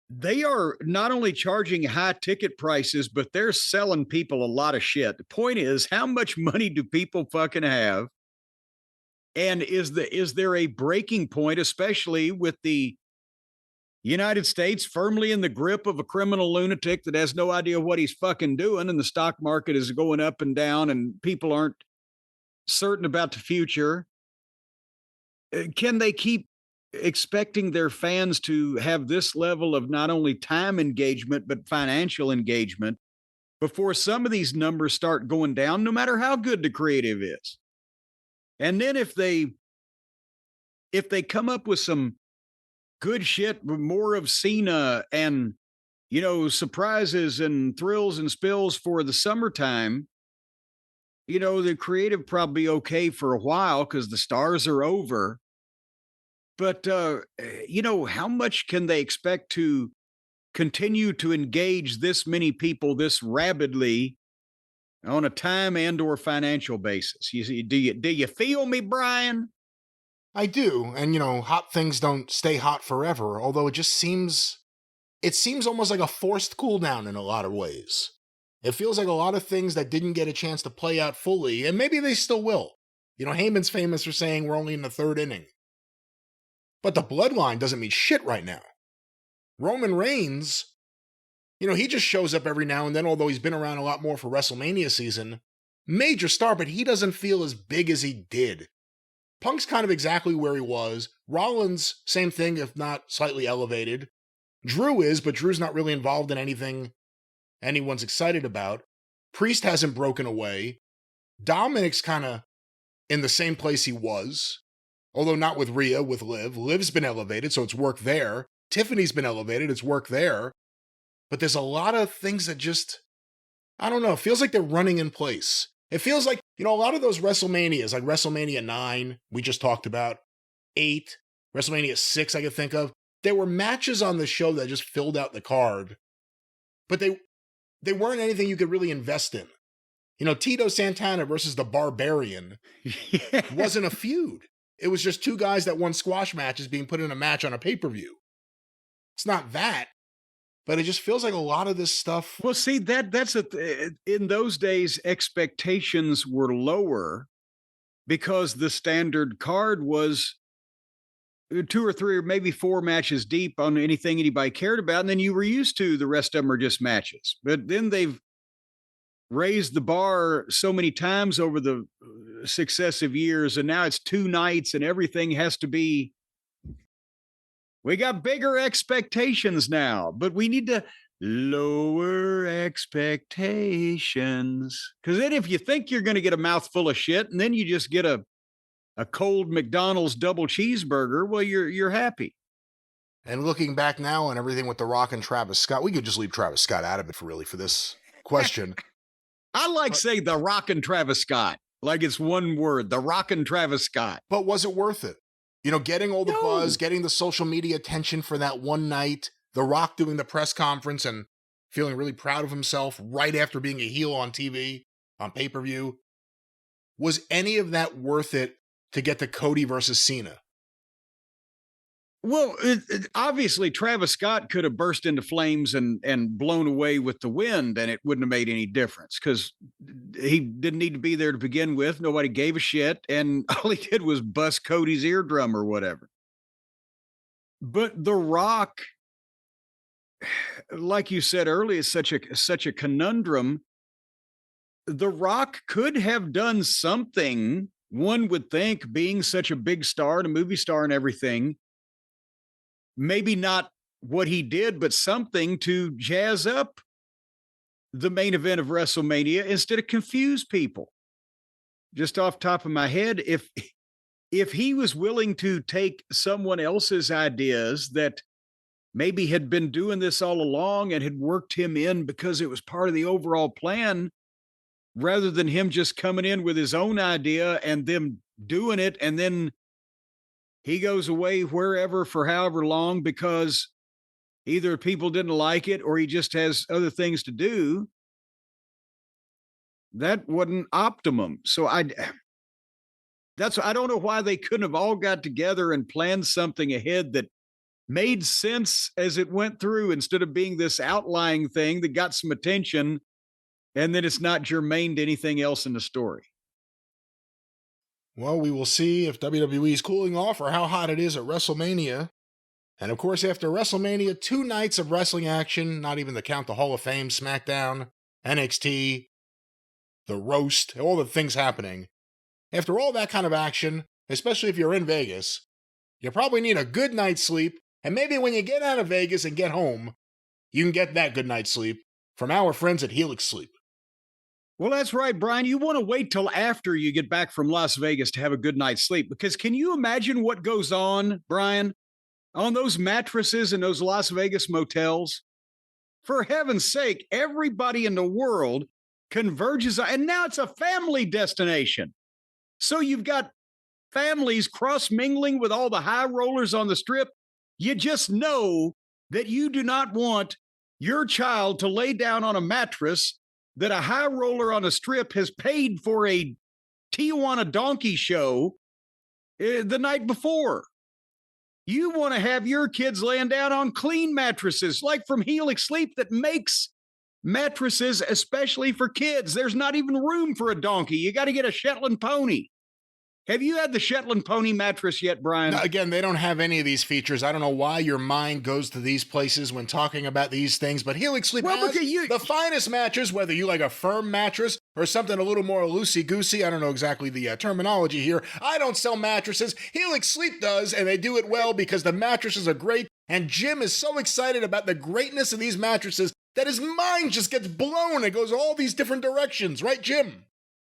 they are not only charging high ticket prices, but they're selling people a lot of shit. The point is, how much money do people fucking have? And is there a breaking point, especially with the United States firmly in the grip of a criminal lunatic that has no idea what he's fucking doing, and the stock market is going up and down, and people aren't certain about the future? Can they keep expecting their fans to have this level of not only time engagement, but financial engagement before some of these numbers start going down, no matter how good the creative is? And then if they come up with some good shit, more of Cena and, surprises and thrills and spills for the summertime, the creative probably okay for a while because the stars are over. But, how much can they expect to continue to engage this many people this rapidly on a time and or financial basis? Do you feel me, Brian? I do. And, hot things don't stay hot forever, although it seems almost like a forced cool down in a lot of ways. It feels like a lot of things that didn't get a chance to play out fully, and maybe they still will. Heyman's famous for saying we're only in the third inning. But the Bloodline doesn't mean shit right now. Roman Reigns, he just shows up every now and then, although he's been around a lot more for WrestleMania season. Major star, but he doesn't feel as big as he did. Punk's kind of exactly where he was. Rollins, same thing, if not slightly elevated. Drew is, but Drew's not really involved in anything anyone's excited about. Priest hasn't broken away. Dominic's kind of in the same place he was, although not with Rhea, with Liv. Liv's been elevated, so it's work there. Tiffany's been elevated, it's work there. But there's a lot of things that just, I don't know, it feels like they're running in place. It feels like, a lot of those WrestleManias, like WrestleMania 9, we just talked about, 8, WrestleMania 6 I could think of, there were matches on the show that just filled out the card, but they weren't anything you could really invest in. Tito Santana versus the Barbarian wasn't a feud. It was just two guys that won squash matches being put in a match on a pay-per-view. It's not that, but it just feels like a lot of this stuff. Well, see, that's in those days, expectations were lower because the standard card was 2 or 3 or maybe 4 matches deep on anything anybody cared about. And then you were used to the rest of them are just matches. But then they've raised the bar so many times over the successive years. And now it's 2 nights and everything has to be, we got bigger expectations now, but we need to lower expectations. Because then if you think you're going to get a mouthful of shit and then you just get a cold McDonald's double cheeseburger, well, you're happy. And looking back now on everything with The Rock and Travis Scott, we could just leave Travis Scott out of it for this question. I like saying The Rock and Travis Scott, like it's one word, The Rock and Travis Scott. But was it worth it? Getting all the buzz, getting the social media attention for that one night, The Rock doing the press conference and feeling really proud of himself right after being a heel on TV, on pay-per-view. Was any of that worth it to get to Cody versus Cena? Well, obviously, Travis Scott could have burst into flames and blown away with the wind, and it wouldn't have made any difference because he didn't need to be there to begin with. Nobody gave a shit, and all he did was bust Cody's eardrum or whatever. But The Rock, like you said earlier, it's such a conundrum. The Rock could have done something, one would think, being such a big star and a movie star and everything. Maybe not what he did, but something to jazz up the main event of WrestleMania instead of confuse people. Just off top of my head, if he was willing to take someone else's ideas that maybe had been doing this all along and had worked him in because it was part of the overall plan, rather than him just coming in with his own idea and them doing it, and then he goes away wherever for however long because either people didn't like it or he just has other things to do. That wasn't optimum. So I don't know why they couldn't have all got together and planned something ahead that made sense as it went through, instead of being this outlying thing that got some attention and then it's not germane to anything else in the story. Well, we will see if WWE is cooling off or how hot it is at WrestleMania. And of course, after WrestleMania, 2 nights of wrestling action, not even to count the Hall of Fame, SmackDown, NXT, the roast, all the things happening. After all that kind of action, especially if you're in Vegas, you probably need a good night's sleep. And maybe when you get out of Vegas and get home, you can get that good night's sleep from our friends at Helix Sleep. Well, that's right, Brian. You want to wait till after you get back from Las Vegas to have a good night's sleep, because can you imagine what goes on, Brian, on those mattresses in those Las Vegas motels? For heaven's sake, everybody in the world converges, and now it's a family destination. So you've got families cross-mingling with all the high rollers on the strip. You just know that you do not want your child to lay down on a mattress that a high roller on a strip has paid for a Tijuana donkey show the night before. You want to have your kids laying down on clean mattresses, like from Helix Sleep, that makes mattresses especially for kids. There's not even room for a donkey. You got to get a Shetland pony. Have you had the Shetland pony mattress yet, Brian? Now, again, they don't have any of these features. I don't know why your mind goes to these places when talking about these things, but Helix Sleep has the finest mattress, whether you like a firm mattress or something a little more loosey-goosey. I don't know exactly the terminology here. I don't sell mattresses. Helix Sleep does, and they do it well because the mattresses are great, and Jim is so excited about the greatness of these mattresses that his mind just gets blown. It goes all these different directions. Right, Jim?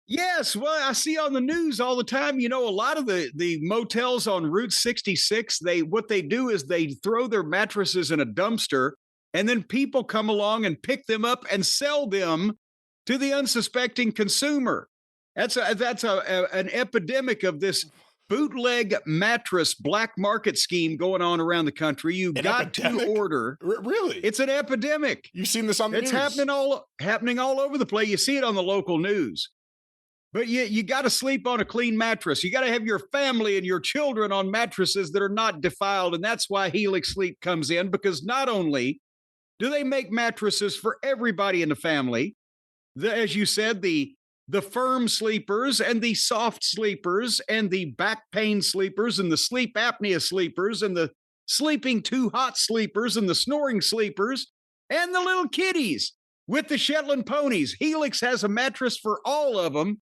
Yes, well, I see on the news all the time, a lot of the motels on Route 66, what they do is they throw their mattresses in a dumpster, and then people come along and pick them up and sell them to the unsuspecting consumer. That's an epidemic of this bootleg mattress black market scheme going on around the country. You've got to order. Really? It's an epidemic. You've seen this on the news. It's happening all over the place. You see it on the local news. But you got to sleep on a clean mattress. You got to have your family and your children on mattresses that are not defiled. And that's why Helix Sleep comes in, because not only do they make mattresses for everybody in the family, as you said, the firm sleepers and the soft sleepers and the back pain sleepers and the sleep apnea sleepers and the sleeping too hot sleepers and the snoring sleepers and the little kitties with the Shetland ponies. Helix has a mattress for all of them.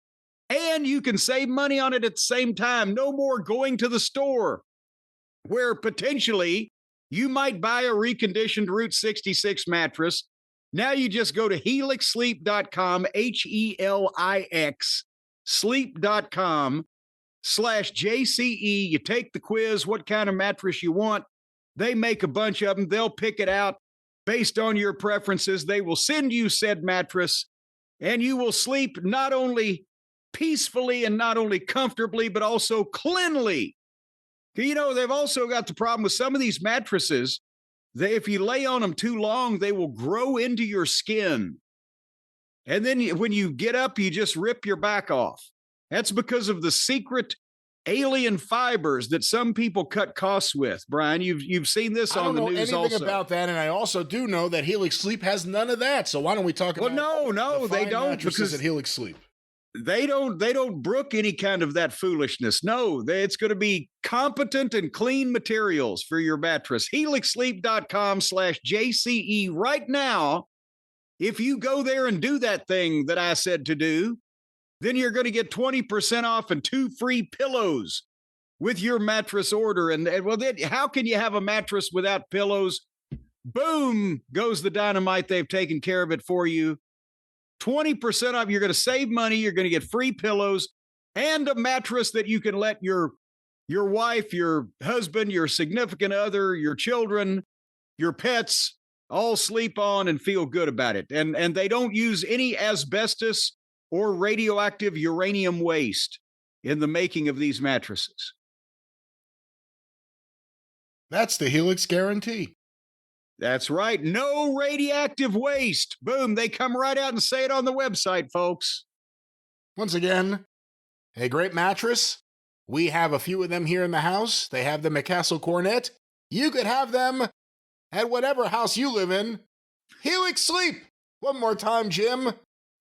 And you can save money on it at the same time. No more going to the store where potentially you might buy a reconditioned Route 66 mattress. Now you just go to helixsleep.com, HELIX, sleep.com/JCE. You take the quiz, what kind of mattress you want. They make a bunch of them. They'll pick it out based on your preferences. They will send you said mattress, and you will sleep not only peacefully and not only comfortably, but also cleanly. They've also got the problem with some of these mattresses. If you lay on them too long, they will grow into your skin. And then when you get up, you just rip your back off. That's because of the secret alien fibers that some people cut costs with. Brian, you've seen this on the news also. I don't know anything about that, and I also do know that Helix Sleep has none of that. So why don't we talk about no, they don't, mattresses at Helix Sleep? They don't brook any kind of that foolishness. No, it's going to be competent and clean materials for your mattress. HelixSleep.com/JCE right now. If you go there and do that thing that I said to do, then you're going to get 20% off and 2 free pillows with your mattress order. And well, then how can you have a mattress without pillows? Boom goes the dynamite. They've taken care of it for you. 20% off. You're going to save money. You're going to get free pillows and a mattress that you can let your wife, your husband, your significant other, your children, your pets all sleep on and feel good about it. And they don't use any asbestos or radioactive uranium waste in the making of these mattresses. That's the Helix guarantee. That's right. No radioactive waste. Boom. They come right out and say it on the website, folks. Once again, a great mattress. We have a few of them here in the house. They have them at Castle Cornette. You could have them at whatever house you live in. Helix Sleep. One more time, Jim.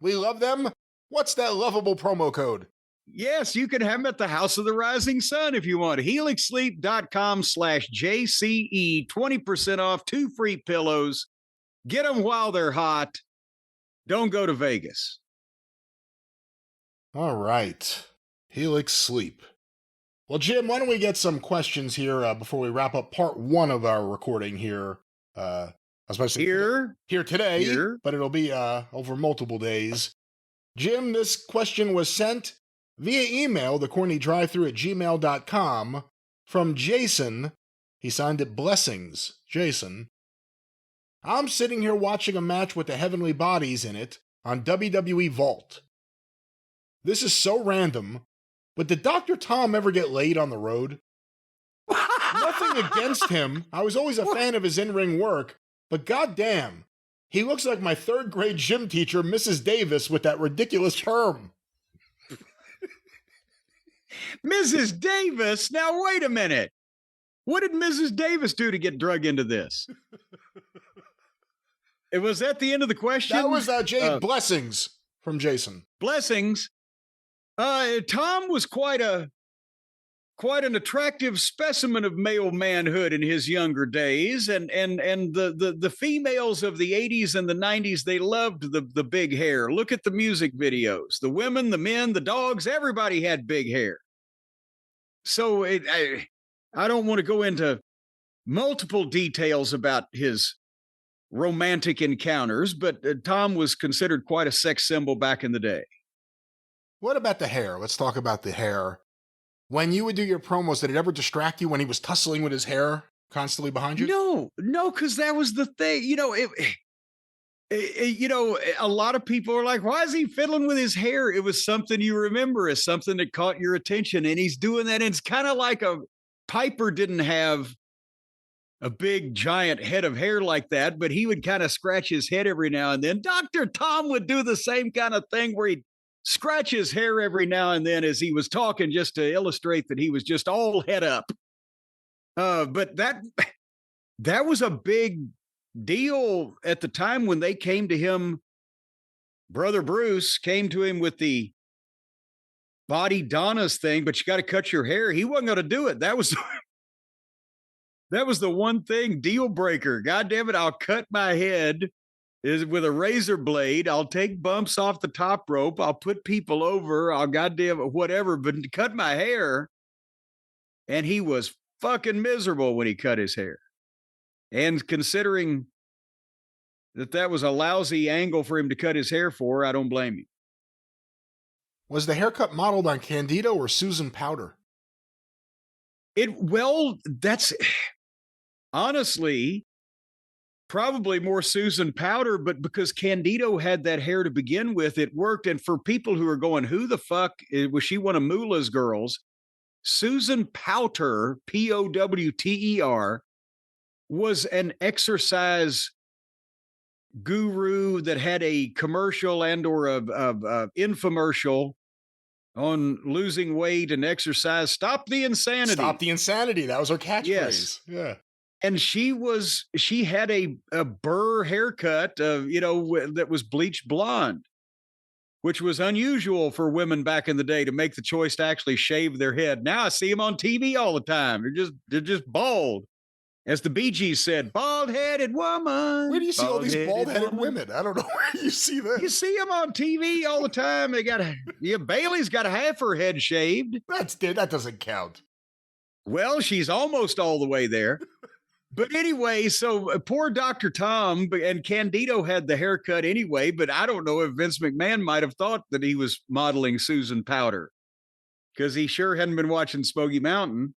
We love them. What's that lovable promo code? Yes, you can have them at the House of the Rising Sun if you want. HelixSleep.com/JCE, 20% off, 2 free pillows. Get them while they're hot. Don't go to Vegas. All right. Helix Sleep. Well, Jim, why don't we get some questions here before we wrap up part 1 of our recording here. I was supposed to here today, but it'll be over multiple days. Jim, this question was sent via email, thecornydrivethru@gmail.com, from Jason. He signed it Blessings. Jason. I'm sitting here watching a match with the Heavenly Bodies in it on WWE Vault. This is so random, but did Dr. Tom ever get laid on the road? Nothing against him. I was always a fan of his in-ring work, but goddamn, he looks like my 3rd grade gym teacher, Mrs. Davis, with that ridiculous perm. Mrs. Davis? Now, wait a minute. What did Mrs. Davis do to get drug into this? It was at the end of the question? That was Blessings from Jason. Blessings. Tom was quite an attractive specimen of male manhood in his younger days, and the females of the 80s and the 90s, they loved the big hair. Look at the music videos. The women, the men, the dogs, everybody had big hair. So I don't want to go into multiple details about his romantic encounters, but Tom was considered quite a sex symbol back in the day. What about the hair? Let's talk about the hair. When you would do your promos, did it ever distract you when he was tussling with his hair constantly behind you? No, because that was the thing. A lot of people are like, why is he fiddling with his hair? It was something you remember as something that caught your attention, and he's doing that. And it's kind of like Piper didn't have a big giant head of hair like that, but he would kind of scratch his head every now and then. Dr. Tom would do the same kind of thing where he'd scratch his hair every now and then as he was talking, just to illustrate that he was just all head up. But that was a big deal at the time when they came to him. Brother Bruce came to him with the Body Donna's thing, but you got to cut your hair. He wasn't going to do it. That was the one thing, deal breaker. God damn it, I'll cut my head with a razor blade. I'll take bumps off the top rope. I'll put people over. I'll goddamn whatever, but cut my hair. And he was fucking miserable when he cut his hair. And considering that was a lousy angle for him to cut his hair for, I don't blame him. Was the haircut modeled on Candido or Susan Powder? That's honestly probably more Susan Powder, but because Candido had that hair to begin with, it worked. And for people who are going, who the fuck was she one of Moolah's girls? Susan Powter, Powter, was an exercise guru that had a commercial and or a infomercial on losing weight and exercise. Stop the insanity. Stop the insanity. That was her catchphrase. Yes. Yeah. And she had a burr haircut, that was bleached blonde. which was unusual for women back in the day to make the choice to actually shave their head. Now I see them on TV all the time. They're just bald. As the Bee Gees said, bald-headed woman. Where do you see all these bald-headed women? I don't know where you see them. You see them on TV all the time. Bailey's got half her head shaved. That doesn't count. Well, she's almost all the way there. But anyway, so poor Dr. Tom and Candido had the haircut anyway, but I don't know if Vince McMahon might have thought that he was modeling Susan Powder, because he sure hadn't been watching Smoky Mountain.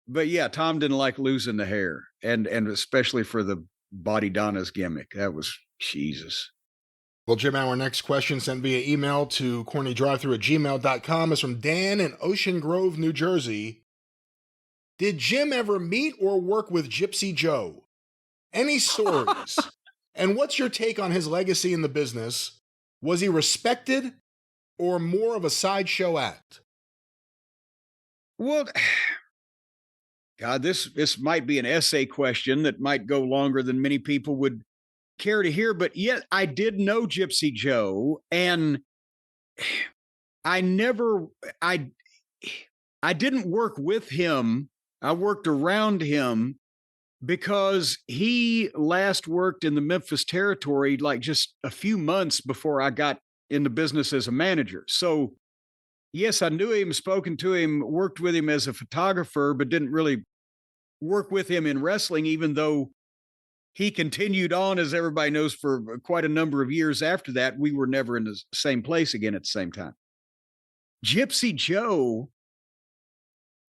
But yeah, Tom didn't like losing the hair, and especially for the Body Donna's gimmick. That was Jesus. Well, Jim, our next question sent via email to CornyDriveThru@gmail.com is from Dan in Ocean Grove, New Jersey. Did Jim ever meet or work with Gypsy Joe? Any stories? And what's your take on his legacy in the business? Was he respected or more of a sideshow act? Well, God, this might be an essay question that might go longer than many people would care to hear, but yet I did know Gypsy Joe, and I didn't work with him. I worked around him because he last worked in the Memphis territory like just a few months before I got into business as a manager. So yes, I knew him, spoken to him, worked with him as a photographer, but didn't really work with him in wrestling, even though he continued on, as everybody knows, for quite a number of years after that. We were never in the same place again at the same time. Gypsy Joe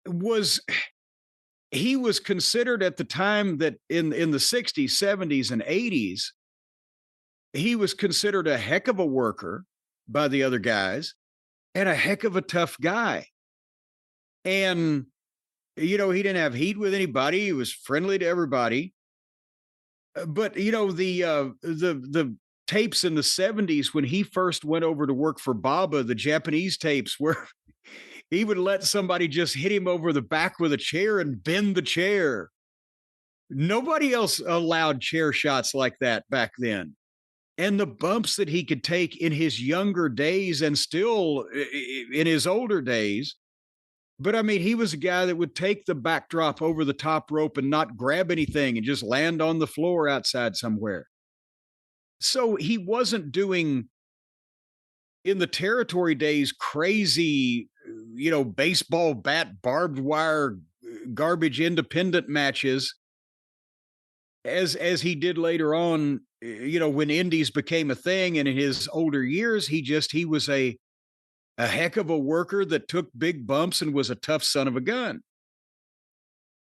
was considered at the time that in the 60s, 70s, and 80s, he was considered a heck of a worker by the other guys and a heck of a tough guy. And, he didn't have heat with anybody. He was friendly to everybody. But, the tapes in the 70s when he first went over to work for Baba, the Japanese tapes where he would let somebody just hit him over the back with a chair and bend the chair. Nobody else allowed chair shots like that back then. And the bumps that he could take in his younger days and still in his older days. But I mean, he was a guy that would take the backdrop over the top rope and not grab anything and just land on the floor outside somewhere. So he wasn't doing, in the territory days, crazy, baseball bat, barbed wire, garbage independent matches as he did later on, when indies became a thing. And in his older years, he was a heck of a worker that took big bumps and was a tough son of a gun.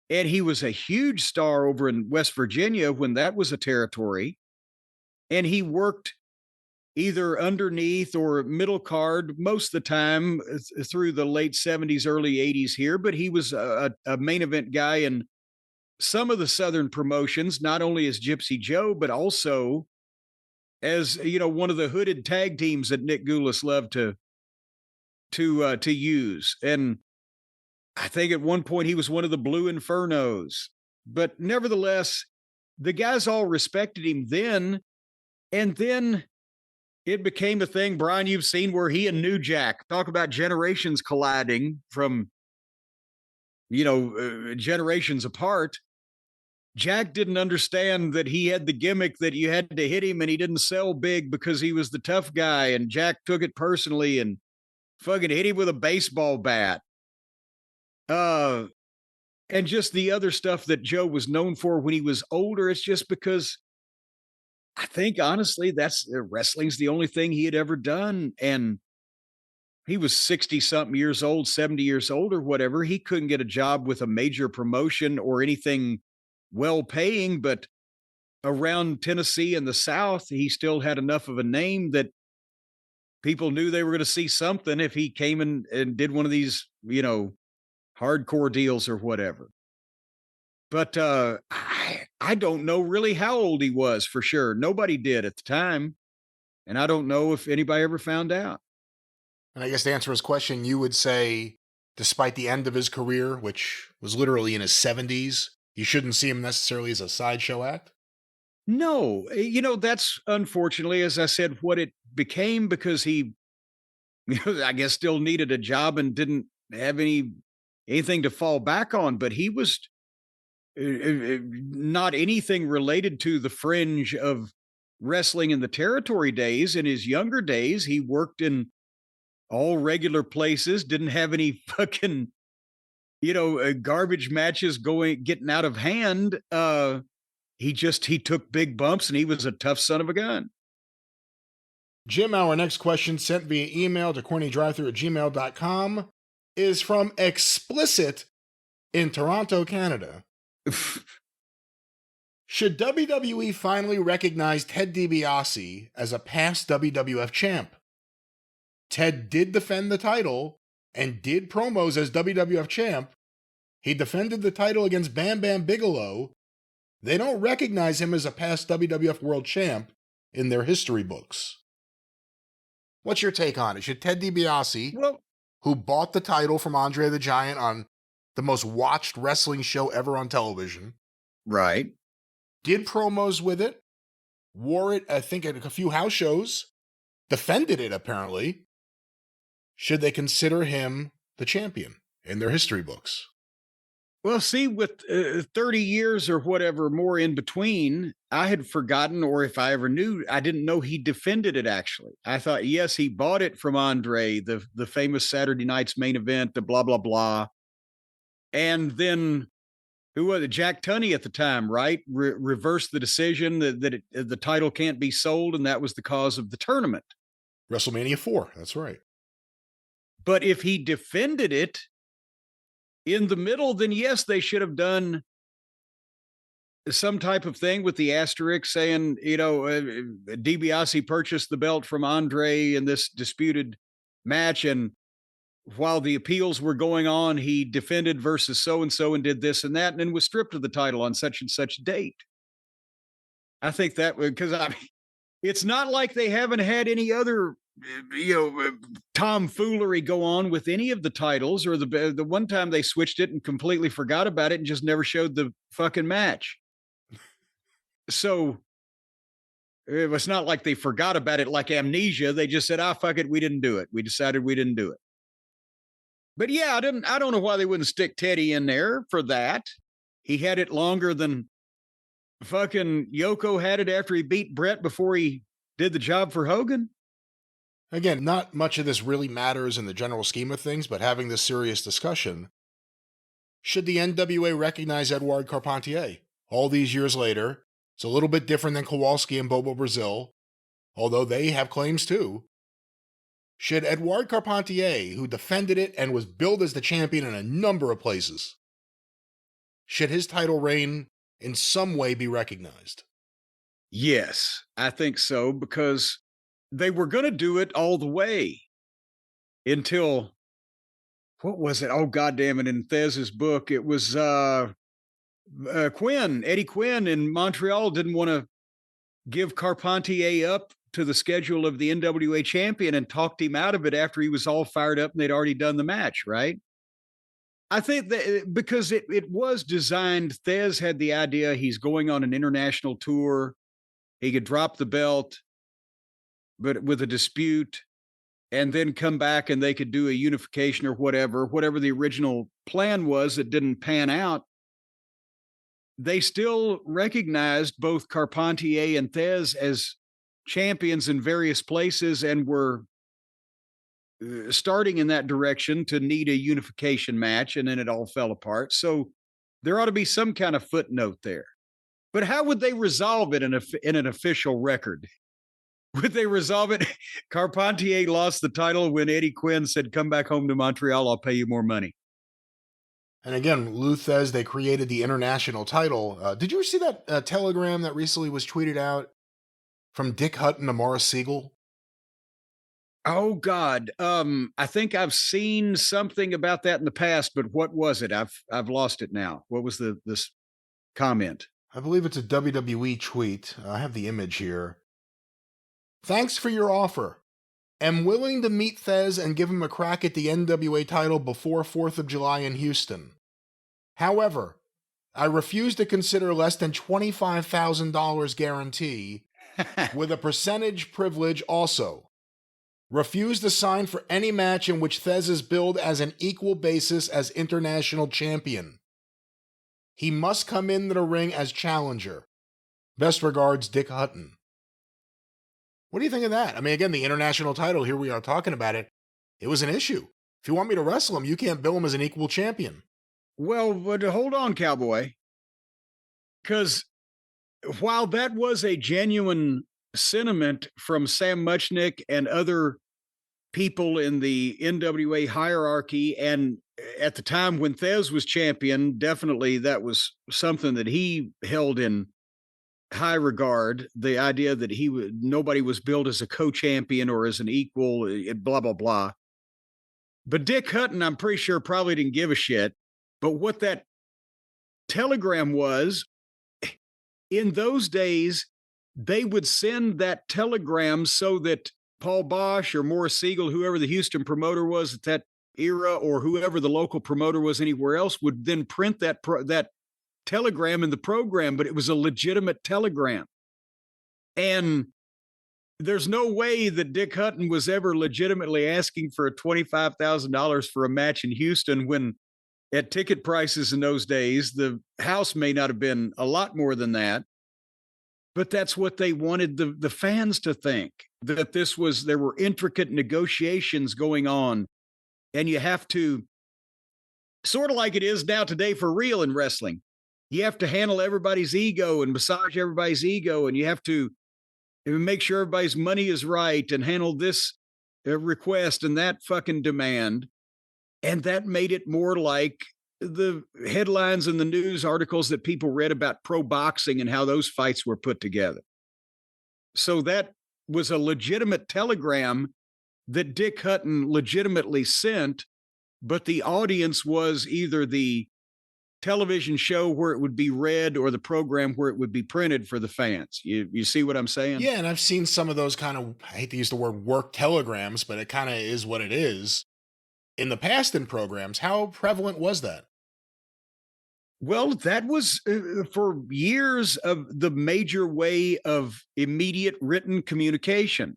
And he was a huge star over in West Virginia when that was a territory. And he worked either underneath or middle card most of the time through the late 70s, early 80s here. But he was a main event guy in some of the Southern promotions, not only as Gypsy Joe, but also as, one of the hooded tag teams that Nick Goulas loved to use. And I think at one point he was one of the Blue Infernos. But nevertheless, the guys all respected him then. And then it became a thing, Brian, you've seen, where he and New Jack talk about generations colliding from, generations apart. Jack didn't understand that he had the gimmick that you had to hit him and he didn't sell big because he was the tough guy. And Jack took it personally and fucking hit him with a baseball bat. And just the other stuff that Joe was known for when he was older. It's just because I think, honestly, that's wrestling's the only thing he had ever done. And he was 60 something years old, 70 years old or whatever. He couldn't get a job with a major promotion or anything well paying, but around Tennessee and the South, he still had enough of a name that people knew they were going to see something if he came in and did one of these, hardcore deals or whatever. But I don't know really how old he was for sure. Nobody did at the time. And I don't know if anybody ever found out. And I guess to answer his question, you would say, despite the end of his career, which was literally in his 70s, you shouldn't see him necessarily as a sideshow act? No, that's unfortunately, as I said, what it became because he, I guess, still needed a job and didn't have anything to fall back on. But he was not anything related to the fringe of wrestling in the territory days. In his younger days, he worked in all regular places, didn't have any fucking, garbage matches getting out of hand. He took big bumps and he was a tough son of a gun. Jim, our next question sent via email to CornyDriveThru@gmail.com is from Explicit in Toronto, Canada. Should WWE finally recognize Ted DiBiase as a past WWF champ? Ted did defend the title and did promos as WWF champ. He defended the title against Bam Bam Bigelow. They don't recognize him as a past WWF World Champ in their history books. What's your take on it? Should Ted DiBiase, who bought the title from Andre the Giant on the most watched wrestling show ever on television, right, did promos with it, wore it, I think, at a few house shows, defended it apparently, should they consider him the champion in their history books? Well, see, with 30 years or whatever more in between, I had forgotten, or if I ever knew, I didn't know he defended it, actually. I thought, yes, he bought it from Andre, the famous Saturday Night's Main Event, the blah, blah, blah. And then, who was it? Jack Tunney at the time, right? Reversed the decision that the title can't be sold, and that was the cause of the tournament. WrestleMania 4, that's right. But if he defended it in the middle, then yes, they should have done some type of thing with the asterisk saying, DiBiase purchased the belt from Andre in this disputed match. And while the appeals were going on, he defended versus so-and-so and did this and that, and then was stripped of the title on such and such date. I think that, because it's not like they haven't had any other tomfoolery go on with any of the titles, or the one time they switched it and completely forgot about it and just never showed the fucking match. So it was not like they forgot about it like amnesia. They just said, fuck it, we didn't do it. We decided we didn't do it. But yeah, I don't know why they wouldn't stick Teddy in there for that. He had it longer than fucking Yoko had it after he beat Brett before he did the job for Hogan. Again, not much of this really matters in the general scheme of things, but having this serious discussion, should the NWA recognize Edouard Carpentier? All these years later, it's a little bit different than Kowalski and Bobo Brazil, although they have claims too. Should Edouard Carpentier, who defended it and was billed as the champion in a number of places, should his title reign in some way be recognized? Yes, I think so, because they were going to do it all the way until, what was it? Oh, goddamn it. In Thez's book, it was Eddie Quinn in Montreal didn't want to give Carpentier up to the schedule of the NWA champion and talked him out of it after he was all fired up and they'd already done the match, right? I think that because it was designed, Thez had the idea he's going on an international tour. He could drop the belt, but with a dispute, and then come back and they could do a unification or whatever the original plan was that didn't pan out. They still recognized both Carpentier and Thez as champions in various places and were starting in that direction to need a unification match, and then it all fell apart. So there ought to be some kind of footnote there. But how would they resolve it in an official record? Would they resolve it? Carpentier lost the title when Eddie Quinn said, "Come back home to Montreal, I'll pay you more money." And again, Lou Thez, they created the international title. Did you see that telegram that recently was tweeted out from Dick Hutton to Morris Siegel? Oh God. I think I've seen something about that in the past, but what was it? I've lost it now. What was this comment? I believe it's a WWE tweet. I have the image here. Thanks for your offer. Am willing to meet Thez and give him a crack at the NWA title before 4th of July in Houston. However, I refuse to consider less than $25,000 guarantee with a percentage privilege also. refused to sign for any match in which Thesz is billed as an equal basis as international champion. He must come into the ring as challenger. Best regards, Dick Hutton. What do you think of that? I mean, again, the international title, here we are talking about it. It was an issue. If you want me to wrestle him, you can't bill him as an equal champion. Well, but hold on, cowboy. Because while that was a genuine sentiment from Sam Muchnick and other people in the NWA hierarchy, and at the time when Thesz was champion, definitely that was something that he held in high regard. The idea that nobody was billed as a co-champion or as an equal, blah, blah, blah. But Dick Hutton, I'm pretty sure, probably didn't give a shit. But what that telegram was, in those days, they would send that telegram so that Paul Bosch or Morris Siegel, whoever the Houston promoter was at that era, or whoever the local promoter was anywhere else, would then print that telegram in the program, but it was a legitimate telegram. And there's no way that Dick Hutton was ever legitimately asking for $25,000 for a match in Houston when at ticket prices in those days, the house may not have been a lot more than that. But that's what they wanted the fans to think, that there were intricate negotiations going on. And you have to, sort of like it is now today for real in wrestling, you have to handle everybody's ego and massage everybody's ego. And you have to make sure everybody's money is right and handle this request and that fucking demand. And that made it more like the headlines and the news articles that people read about pro boxing and how those fights were put together. So that was a legitimate telegram that Dick Hutton legitimately sent, but the audience was either the television show where it would be read or the program where it would be printed for the fans. You see what I'm saying? Yeah, and I've seen some of those kind of, I hate to use the word work telegrams, but it kind of is what it is. In the past in programs, how prevalent was that? Well, that was for years of the major way of immediate written communication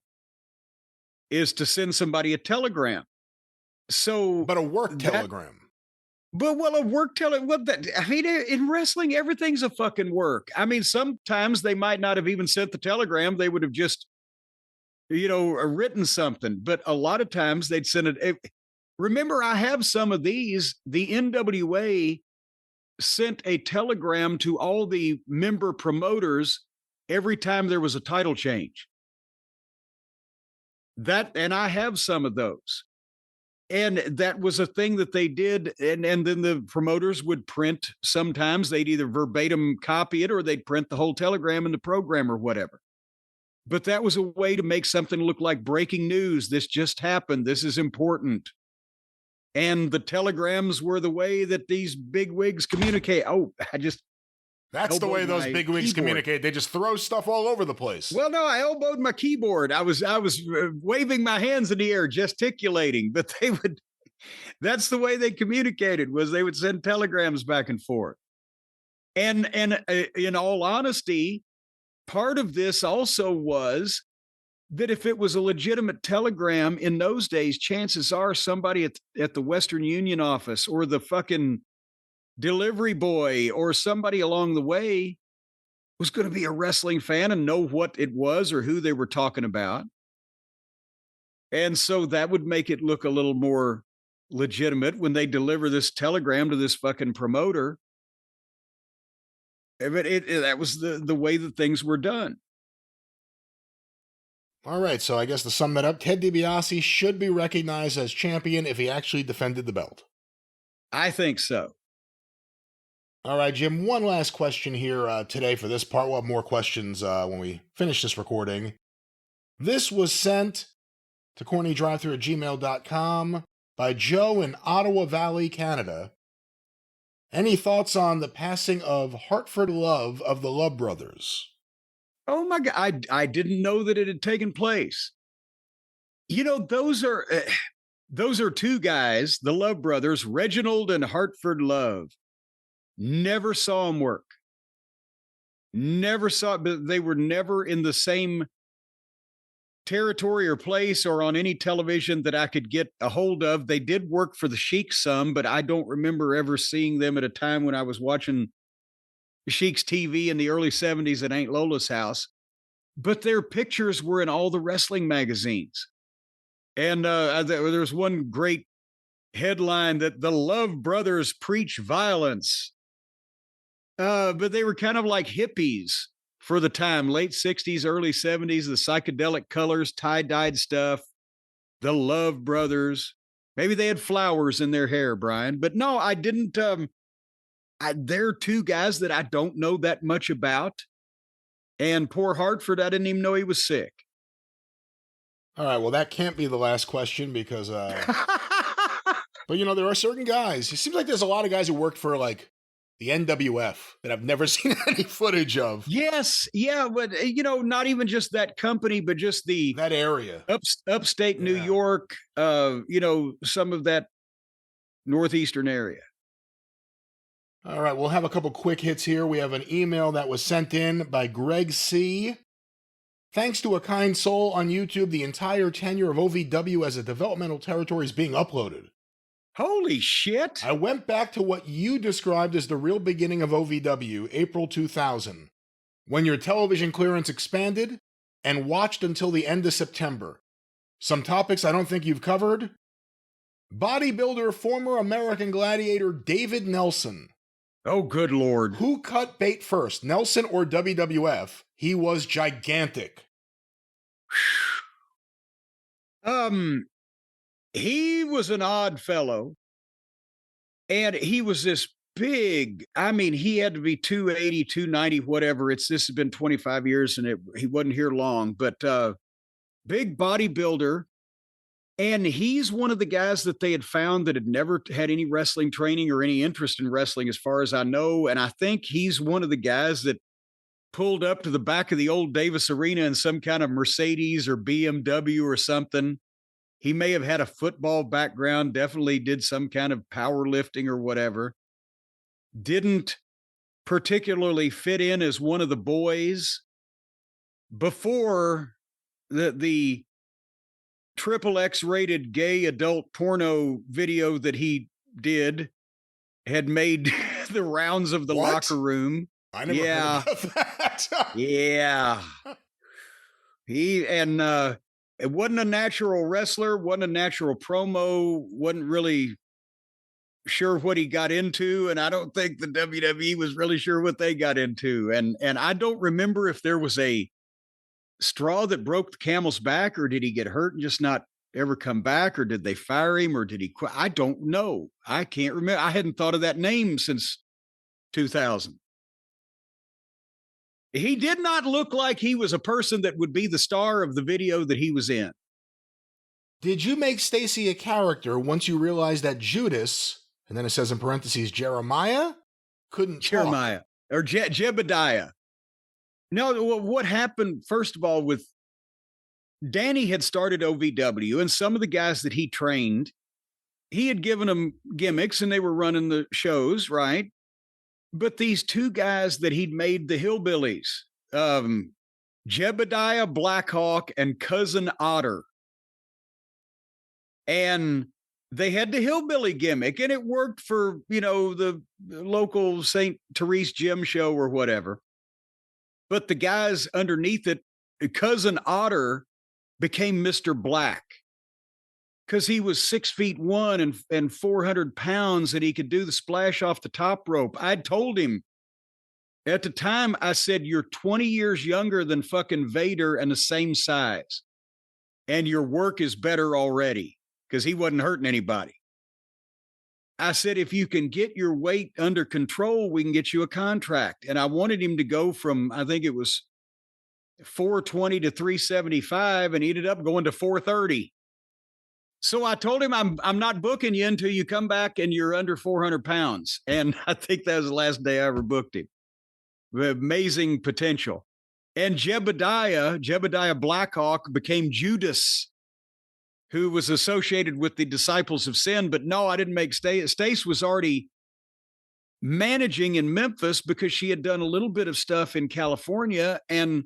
is to send somebody a telegram. So, but a work telegram. A work telegram. I mean, in wrestling, everything's a fucking work. I mean, sometimes they might not have even sent the telegram. They would have just, written something. But a lot of times they'd send it. Remember, I have some of these. The NWA sent a telegram to all the member promoters every time there was a title change. And I have some of those. And that was a thing that they did. And then the promoters would print. Sometimes they'd either verbatim copy it or they'd print the whole telegram in the program or whatever. But that was a way to make something look like breaking news. This just happened. This is important. And the telegrams were the way that these bigwigs communicate. That's the way those bigwigs communicate. They just throw stuff all over the place. Well, no, I elbowed my keyboard. I was waving my hands in the air, gesticulating, but that's the way they communicated, was they would send telegrams back and forth. And in all honesty, part of this also was that if it was a legitimate telegram in those days, chances are somebody at the Western Union office or the fucking delivery boy or somebody along the way was going to be a wrestling fan and know what it was or who they were talking about. And so that would make it look a little more legitimate when they deliver this telegram to this fucking promoter. But that was the way that things were done. All right, so I guess to sum that up, Ted DiBiase should be recognized as champion if he actually defended the belt. I think so. All right, Jim, one last question here today for this part. We'll have more questions when we finish this recording. This was sent to CornyDriveThru@gmail.com by Joe in Ottawa Valley, Canada. Any thoughts on the passing of Hartford Love of the Love Brothers? Oh my God, I didn't know that it had taken place. Those are two guys, the Love Brothers, Reginald and Hartford Love. Never saw them work. Never saw it, but they were never in the same territory or place or on any television that I could get a hold of. They did work for the Sheik some, but I don't remember ever seeing them at a time when I was watching Sheik's TV in the early 70s at Aunt Lola's house. But their pictures were in all the wrestling magazines. And there was one great headline that the Love Brothers preach violence. But they were kind of like hippies for the time, late 60s, early 70s, the psychedelic colors, tie-dyed stuff, the Love Brothers. Maybe they had flowers in their hair, Brian. But no, I didn't. They're two guys that I don't know that much about. And poor Hartford, I didn't even know he was sick. All right, well, that can't be the last question because, but you know, there are certain guys. It seems like there's a lot of guys who worked for like the NWF that I've never seen any footage of. Yes, yeah, but you know, not even just that company, but just that area, upstate New York. You know, some of that northeastern area. All right, we'll have a couple quick hits here. We have an email that was sent in by Greg C. Thanks to a kind soul on YouTube, the entire tenure of OVW as a developmental territory is being uploaded. Holy shit. I went back to what you described as the real beginning of OVW, April 2000, when your television clearance expanded, and watched until the end of September. Some topics I don't think you've covered. Bodybuilder, former American gladiator David Nelson. Oh, good Lord. Who cut bait first, Nelson or WWF? He was gigantic. He was an odd fellow. And he was this big, I mean, he had to be 280, 290, whatever. This has been 25 years and he wasn't here long, but big bodybuilder. And he's one of the guys that they had found that had never had any wrestling training or any interest in wrestling, as far as I know. And I think he's one of the guys that pulled up to the back of the old Davis Arena in some kind of Mercedes or BMW or something. He may have had a football background, definitely did some kind of powerlifting or whatever. Didn't particularly fit in as one of the boys before the triple X rated gay adult porno video that he did had made the rounds of the locker room. I never heard about that. Yeah. It wasn't a natural wrestler, wasn't a natural promo, wasn't really sure what he got into. And I don't think the WWE was really sure what they got into. And I don't remember if there was a straw that broke the camel's back, or did he get hurt and just not ever come back, or did they fire him, or did he quit? I don't know. I can't remember. I hadn't thought of that name since 2000. He did not look like he was a person that would be the star of the video that he was in. Did you make Stacy a character once you realized that Judas, and then it says in parentheses, Jeremiah, couldn't Jeremiah talk? Or Jebediah. No, what happened, first of all, with Danny had started OVW, and some of the guys that he trained, he had given them gimmicks and they were running the shows, right? But these two guys that he'd made the hillbillies, Jebediah Blackhawk and Cousin Otter. And they had the hillbilly gimmick, and it worked for, you know, the local St. Therese gym show or whatever. But the guys underneath it, Cousin Otter became Mr. Black because he was 6'1" and 400 pounds, and he could do the splash off the top rope. I told him at the time, I said, you're 20 years younger than fucking Vader and the same size, and your work is better already, because he wasn't hurting anybody. I said, if you can get your weight under control, we can get you a contract. And I wanted him to go from, I think it was 420 to 375, and he ended up going to 430. So I told him, I'm not booking you until you come back and you're under 400 pounds. And I think that was the last day I ever booked him. Amazing potential. And Jebediah Blackhawk became Judas, who was associated with the Disciples of Sin. But no, I didn't make Stace. Stace was already managing in Memphis because she had done a little bit of stuff in California. And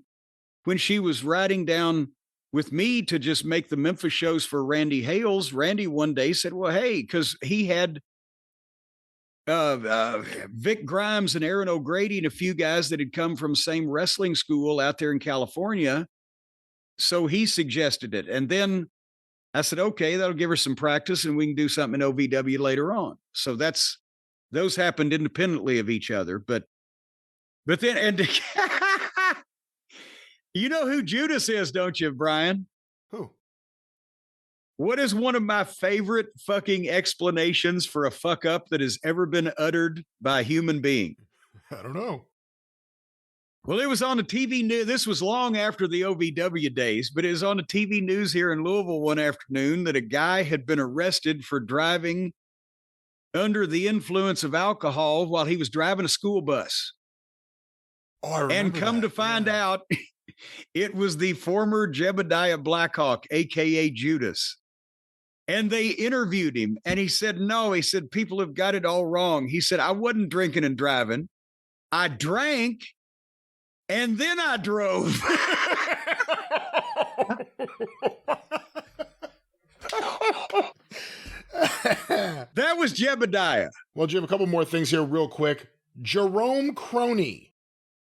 when she was riding down with me to just make the Memphis shows for Randy Hales. Randy one day said, well, hey, because he had Vic Grimes and Aaron O'Grady and a few guys that had come from same wrestling school out there in California. So he suggested it. And then I said, okay, that'll give her some practice and we can do something in OVW later on. So those happened independently of each other. But then, and you know who Judas is, don't you, Brian? Who? What is one of my favorite fucking explanations for a fuck up that has ever been uttered by a human being? I don't know. Well, it was on the TV news. This was long after the OVW days, but it was on the TV news here in Louisville one afternoon that a guy had been arrested for driving under the influence of alcohol while he was driving a school bus. Oh, I remember and come that. to find out, it was the former Jebediah Blackhawk, a.k.a. Judas. And they interviewed him, and he said, no, he said, people have got it all wrong. He said, I wasn't drinking and driving. I drank, and then I drove. That was Jebediah. Well, Jim, a couple more things here real quick. Jerome Crony.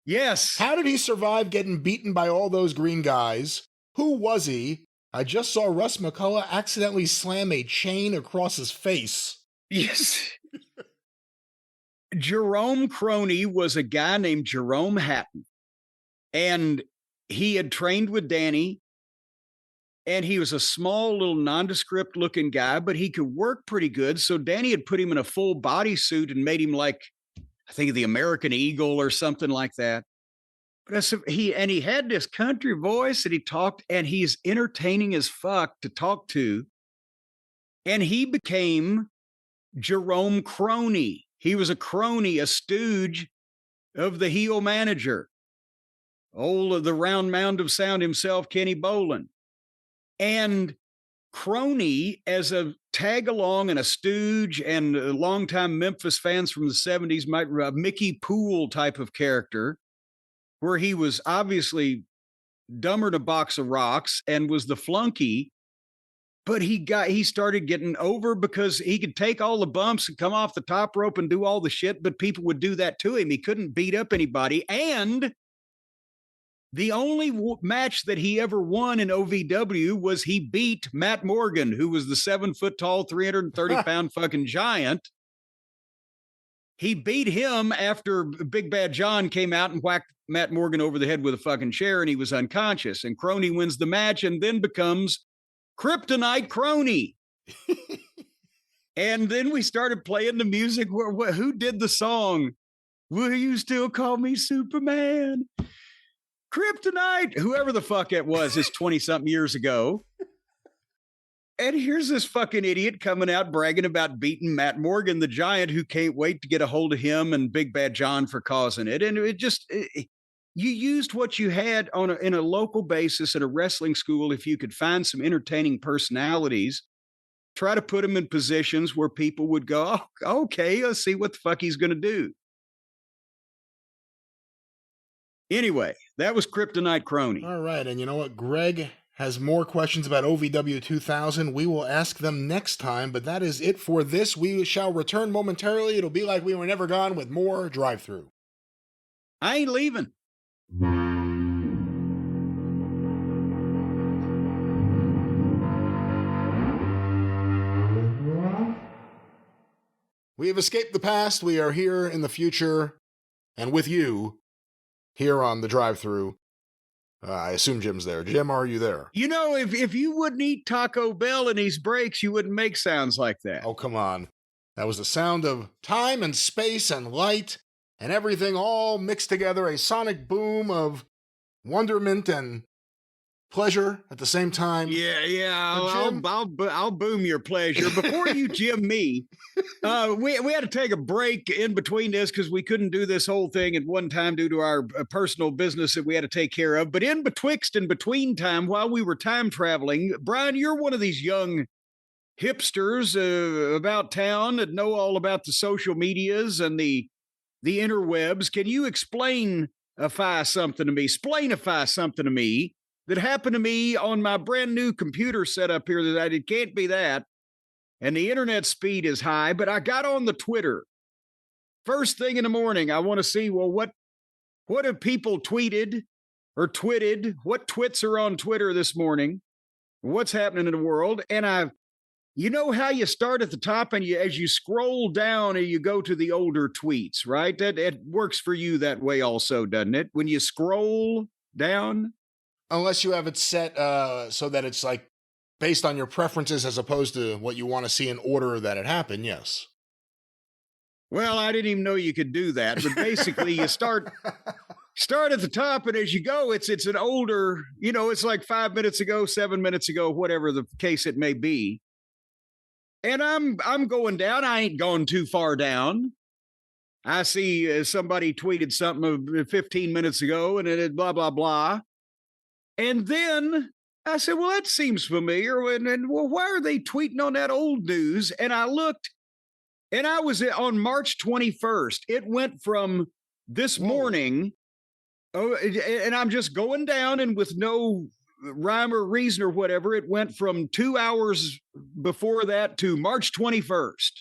Yes. How did he survive getting beaten by all those green guys? Who was he? I just saw Russ McCullough accidentally slam a chain across his face. Yes. Jerome Crony was a guy named Jerome Hatton. And he had trained with Danny. And he was a small, little nondescript looking guy, but he could work pretty good. So Danny had put him in a full bodysuit and made him like, I think, the American Eagle or something like that. But he had this country voice that he talked, and he's entertaining as fuck to talk to. And he became Jerome Crony. He was a crony, a stooge of the heel manager. Old the round mound of sound himself, Kenny Bolin. And Crony, as a tag along and a stooge and a longtime Memphis fans from the 70s, Mickey Poole type of character, where he was obviously dumber than a box of rocks and was the flunky, but he started getting over because he could take all the bumps and come off the top rope and do all the shit, but people would do that to him. He couldn't beat up anybody. And the only match that he ever won in OVW was he beat Matt Morgan, who was the 7 foot tall, 330 pound fucking giant. He beat him after Big Bad John came out and whacked Matt Morgan over the head with a fucking chair and he was unconscious. And Crony wins the match and then becomes Kryptonite Crony. And then we started playing the music. Who did the song? Will you still call me Superman? Kryptonite, whoever the fuck it was, is 20-something years ago. And here's this fucking idiot coming out bragging about beating Matt Morgan, the giant, who can't wait to get a hold of him and Big Bad John for causing it. And you used what you had in a local basis at a wrestling school. If you could find some entertaining personalities, try to put them in positions where people would go, oh, okay, let's see what the fuck he's going to do. Anyway, that was Kryptonite Crony. All right, and you know what? Greg has more questions about OVW 2000. We will ask them next time, but that is it for this. We shall return momentarily. It'll be like we were never gone with more Drive Thru. I ain't leaving. We have escaped the past. We are here in the future, and with you, here on the Drive Thru. I assume Jim's there. Jim, are you there? You know, if you wouldn't eat Taco Bell in these breaks, you wouldn't make sounds like that. Oh, come on. That was the sound of time and space and light and everything all mixed together. A sonic boom of wonderment and pleasure at the same time. Yeah. I'll boom your pleasure. Before you Jim me, we had to take a break in between this because we couldn't do this whole thing at one time due to our personal business that we had to take care of. But in betwixt and between time, while we were time traveling, Brian, you're one of these young hipsters about town that know all about the social medias and the interwebs. Can you explainify something to me that happened to me on my brand new computer setup here that it can't be that. And the internet speed is high, but I got on the Twitter. First thing in the morning, I want to see, well, what have people tweeted or twitted? What twits are on Twitter this morning? What's happening in the world? And you know how you start at the top and as you scroll down and you go to the older tweets, right? That it works for you that way also, doesn't it? When you scroll down? Unless you have it set so that it's like based on your preferences as opposed to what you want to see in order that it happened, yes. Well, I didn't even know you could do that. But basically, you start at the top, and as you go, it's an older, it's like 5 minutes ago, 7 minutes ago, whatever the case it may be. And I'm going down. I ain't going too far down. I see somebody tweeted something 15 minutes ago, and it blah, blah, blah. And then I said, well, that seems familiar. And well, why are they tweeting on that old news? And I looked, and I was on March 21st. It went from this morning, and I'm just going down, and with no rhyme or reason or whatever, it went from 2 hours before that to March 21st.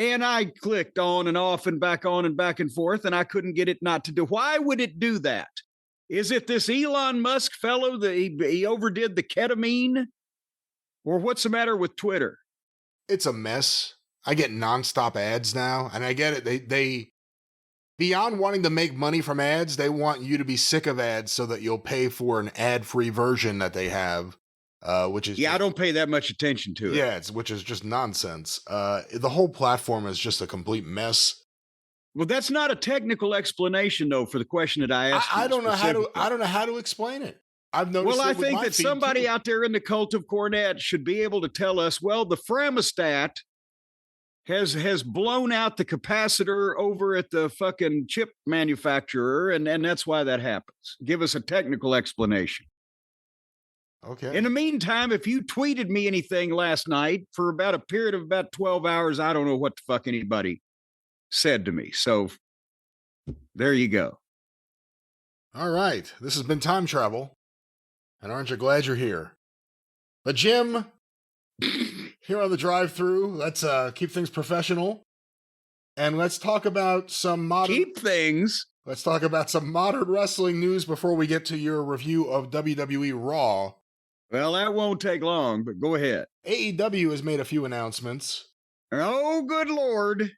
And I clicked on and off and back on and back and forth, and I couldn't get it not to do. Why would it do that? Is it this Elon Musk fellow that he overdid the ketamine? Or what's the matter with Twitter? It's a mess. I get nonstop ads now, and I get it. They beyond wanting to make money from ads, they want you to be sick of ads so that you'll pay for an ad-free version that they have, which is I don't pay that much attention to it. Yeah, which is just nonsense. The whole platform is just a complete mess. Well, that's not a technical explanation, though, for the question that I asked. I don't know how to explain it. I've noticed. Well, I think that somebody out there in the cult of Cornette should be able to tell us. Well, the thermostat has blown out the capacitor over at the fucking chip manufacturer, and that's why that happens. Give us a technical explanation. Okay. In the meantime, if you tweeted me anything last night for about a period of about 12 hours, I don't know what the fuck anybody said to me. So there you go. All right. This has been Time Travel. And aren't you glad you're here? But Jim, here on the Drive Thru, let's keep things professional. And let's talk about some modern... Let's talk about some modern wrestling news before we get to your review of WWE Raw. Well, that won't take long, but go ahead. AEW has made a few announcements. Oh, good Lord.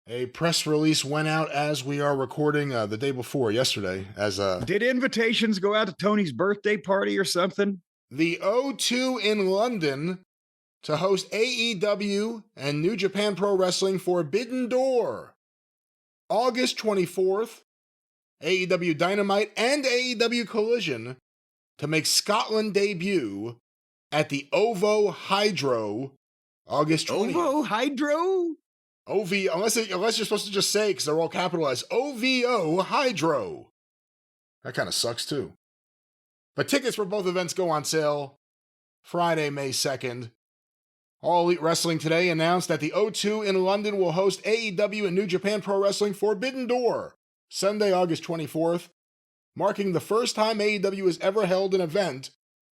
A press release went out as we are recording the day before, yesterday. Did invitations go out to Tony's birthday party or something? The O2 in London to host AEW and New Japan Pro Wrestling Forbidden Door. August 24th, AEW Dynamite and AEW Collision to make Scotland debut at the OVO Hydro, August 20th. OVO Hydro? unless you're supposed to just say, because they're all capitalized, OVO Hydro. That kind of sucks too. But tickets for both events go on sale Friday, May 2nd. All Elite Wrestling Today announced that the O2 in London will host AEW and New Japan Pro Wrestling Forbidden Door, Sunday, August 24th, marking the first time AEW has ever held an event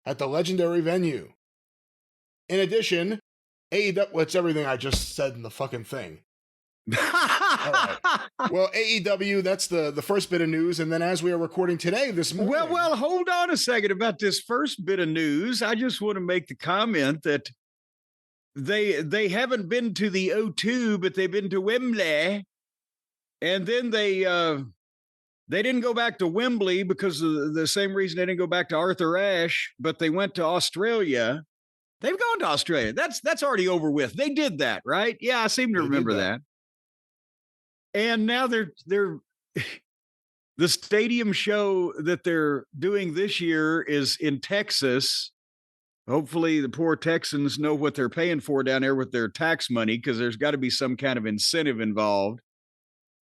at the legendary venue. In addition, AEW, well, it's everything I just said in the fucking thing. All right. Well, AEW, that's the first bit of news, and then as we are recording today, this morning... Well, hold on a second about this first bit of news. I just want to make the comment that they haven't been to the O2, but they've been to Wembley, and then they didn't go back to Wembley because of the same reason they didn't go back to Arthur Ashe, but they went to Australia. They've gone to Australia. That's already over with. They did that, right? Yeah, I seem to remember that. And now they're the stadium show that they're doing this year is in Texas. Hopefully the poor Texans know what they're paying for down there with their tax money, because there's got to be some kind of incentive involved.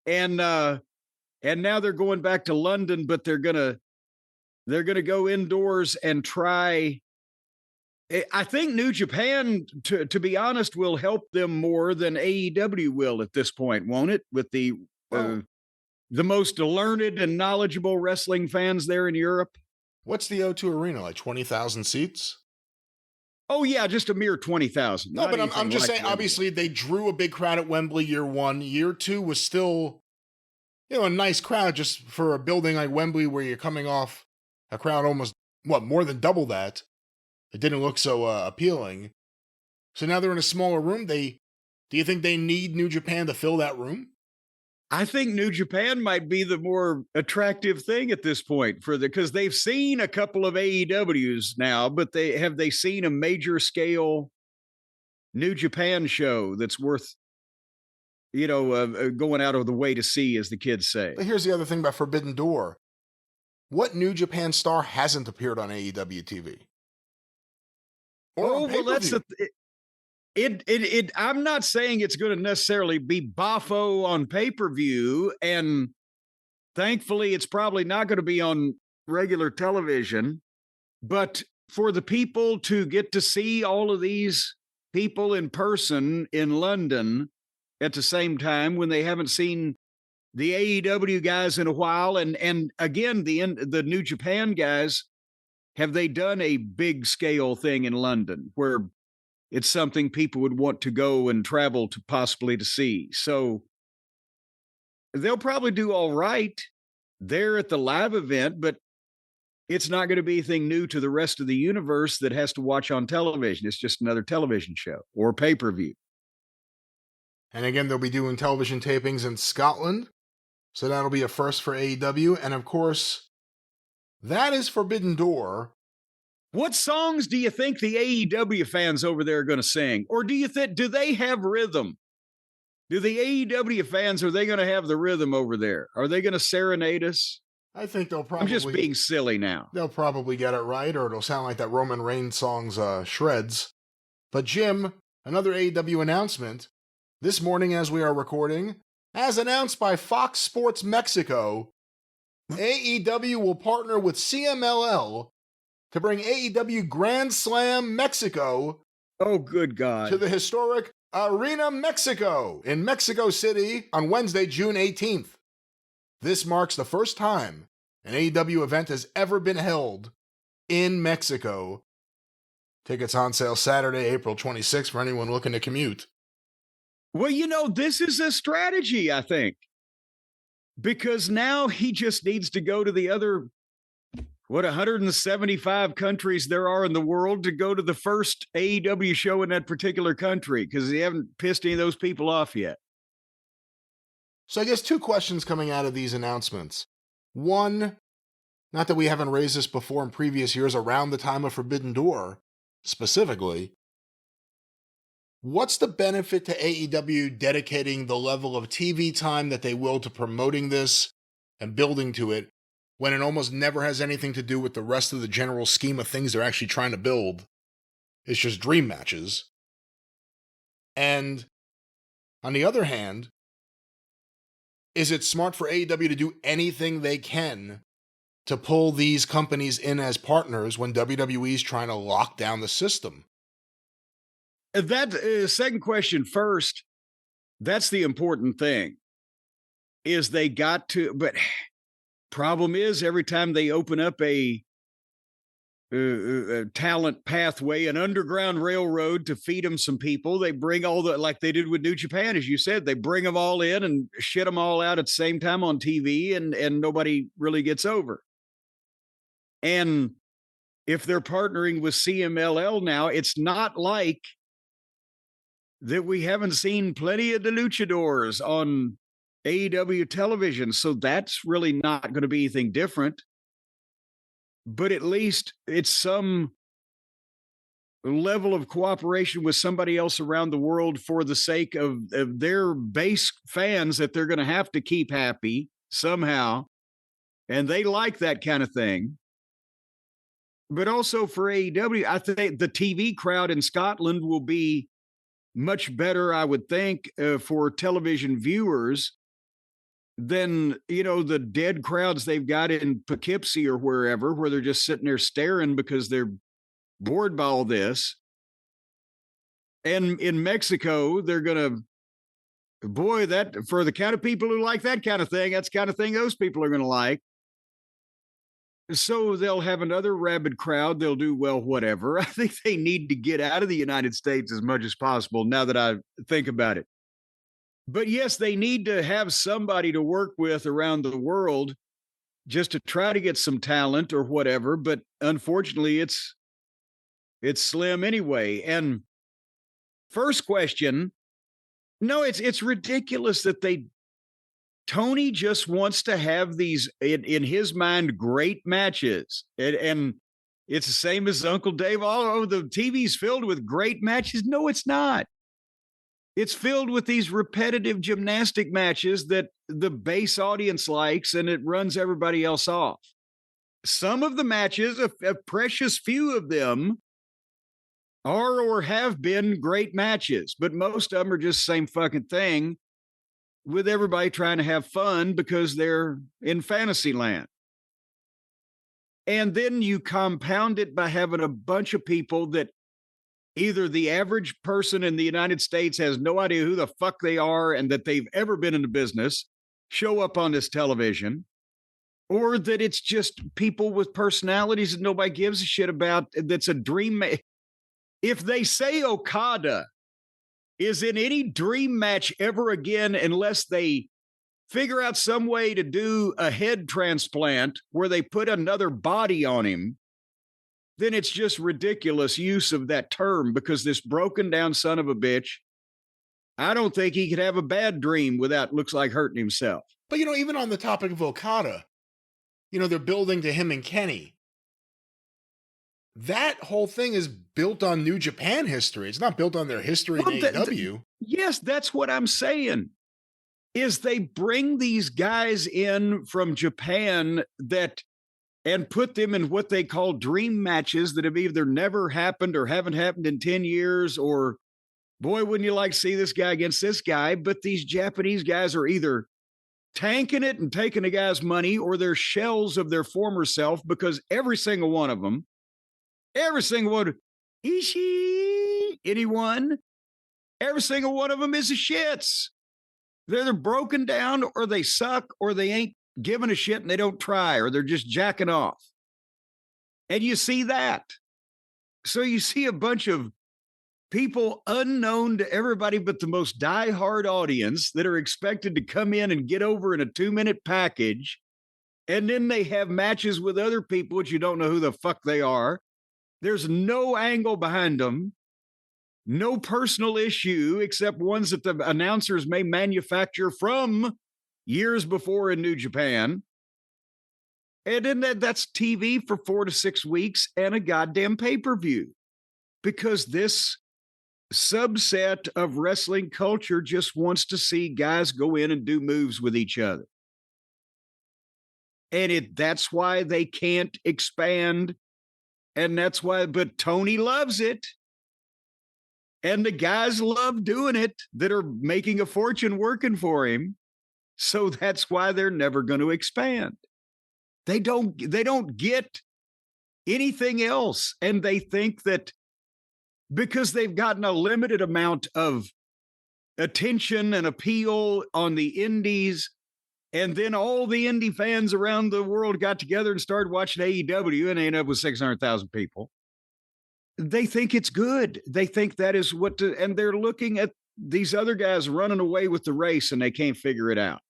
And now they're going back to London, but they're gonna go indoors and try. I think New Japan, to be honest, will help them more than AEW will at this point, won't it? With the most learned and knowledgeable wrestling fans there in Europe. What's the O2 Arena, like 20,000 seats? Oh, yeah, just a mere 20,000. No, but I'm just saying, obviously, they drew a big crowd at Wembley year one. Year two was still, a nice crowd just for a building like Wembley where you're coming off a crowd almost, more than double that. It didn't look so appealing. So now they're in a smaller room. Do you think they need New Japan to fill that room? I think New Japan might be the more attractive thing at this point because they've seen a couple of AEWs now, but have they seen a major scale New Japan show that's worth, going out of the way to see, as the kids say. But here's the other thing about Forbidden Door. What New Japan star hasn't appeared on AEW TV? Well, that's I'm not saying it's going to necessarily be boffo on pay-per-view, and thankfully it's probably not going to be on regular television, but for the people to get to see all of these people in person in London at the same time when they haven't seen the AEW guys in a while, and again, the New Japan guys, have they done a big scale thing in London where it's something people would want to go and travel to possibly to see? So they'll probably do all right there at the live event, but it's not going to be anything new to the rest of the universe that has to watch on television. It's just another television show or pay-per-view. And again, they'll be doing television tapings in Scotland. So that'll be a first for AEW. And of course, that is Forbidden Door. What songs do you think the AEW fans over there are going to sing? Or do they have rhythm? Do the AEW fans, are they going to have the rhythm over there? Are they going to serenade us? I think they'll probably... I'm just being silly now. They'll probably get it right, or it'll sound like that Roman Reigns song's Shreds. But Jim, another AEW announcement. This morning as we are recording, as announced by Fox Sports Mexico, AEW will partner with CMLL to bring AEW Grand Slam Mexico, oh good God, to the historic Arena Mexico in Mexico City on Wednesday, June 18th. This marks the first time an AEW event has ever been held in Mexico. Tickets on sale Saturday, April 26th for anyone looking to commute. Well, this is a strategy, I think, because now he just needs to go to the other 175 countries there are in the world to go to the first AEW show in that particular country, because they haven't pissed any of those people off yet. So I guess two questions coming out of these announcements. One, not that we haven't raised this before in previous years around the time of Forbidden Door, specifically, what's the benefit to AEW dedicating the level of TV time that they will to promoting this and building to it, when it almost never has anything to do with the rest of the general scheme of things they're actually trying to build? It's just dream matches. And on the other hand, is it smart for AEW to do anything they can to pull these companies in as partners when WWE's trying to lock down the system? That second question first, that's the important thing, is they got to, but problem is every time they open up a talent pathway, an underground railroad to feed them some people, they bring like they did with New Japan, as you said, they bring them all in and shit them all out at the same time on TV, and nobody really gets over. And if they're partnering with CMLL now, it's not like that we haven't seen plenty of the luchadors on AEW television, so that's really not going to be anything different. But at least it's some level of cooperation with somebody else around the world for the sake of their base fans that they're going to have to keep happy somehow. And they like that kind of thing. But also for AEW, I think the TV crowd in Scotland will be much better, I would think, for television viewers than, the dead crowds they've got in Poughkeepsie or wherever, where they're just sitting there staring because they're bored by all this. And in Mexico, they're going to, boy, that for the kind of people who like that kind of thing, that's the kind of thing those people are going to like. So they'll have another rabid crowd. They'll do well, whatever. I think they need to get out of the United States as much as possible now that I think about it. But yes, they need to have somebody to work with around the world just to try to get some talent or whatever. But unfortunately, it's slim anyway. And first question, no, it's ridiculous that Tony just wants to have these, in his mind, great matches. And it's the same as Uncle Dave. Oh, the TV's filled with great matches. No, it's not. It's filled with these repetitive gymnastic matches that the base audience likes, and it runs everybody else off. Some of the matches, a precious few of them, are or have been great matches, but most of them are just the same fucking thing with everybody trying to have fun because they're in fantasy land. And then you compound it by having a bunch of people that either the average person in the United States has no idea who the fuck they are and that they've ever been in the business show up on this television, or that it's just people with personalities that nobody gives a shit about. That's a dream. If they say Okada is in any dream match ever again, unless they figure out some way to do a head transplant where they put another body on him, then it's just ridiculous use of that term, because this broken down son of a bitch, I don't think he could have a bad dream without looks like hurting himself. But, even on the topic of Okada, they're building to him and Kenny. That whole thing is built on New Japan history. It's not built on their history in AEW. Yes, that's what I'm saying, is they bring these guys in from Japan and put them in what they call dream matches that have either never happened or haven't happened in 10 years, or boy, wouldn't you like to see this guy against this guy? But these Japanese guys are either tanking it and taking the guy's money, or they're shells of their former self, because every single one, Ishii, anyone, every single one of them is a shits. They're either broken down, or they suck, or they ain't giving a shit and they don't try, or they're just jacking off. And you see that. So you see a bunch of people unknown to everybody but the most diehard audience that are expected to come in and get over in a 2-minute package. And then they have matches with other people, which you don't know who the fuck they are. There's no angle behind them, no personal issue, except ones that the announcers may manufacture from years before in New Japan. And then that's TV for 4 to 6 weeks and a goddamn pay-per-view, because this subset of wrestling culture just wants to see guys go in and do moves with each other. And that's why they can't expand. And that's why, but Tony loves it. And the guys love doing it that are making a fortune working for him. So that's why they're never going to expand. They don't get anything else. And they think that because they've gotten a limited amount of attention and appeal on the indies, and then all the indie fans around the world got together and started watching AEW, and they ended up with 600,000 people. They think it's good. They think that is and they're looking at these other guys running away with the race, and they can't figure it out.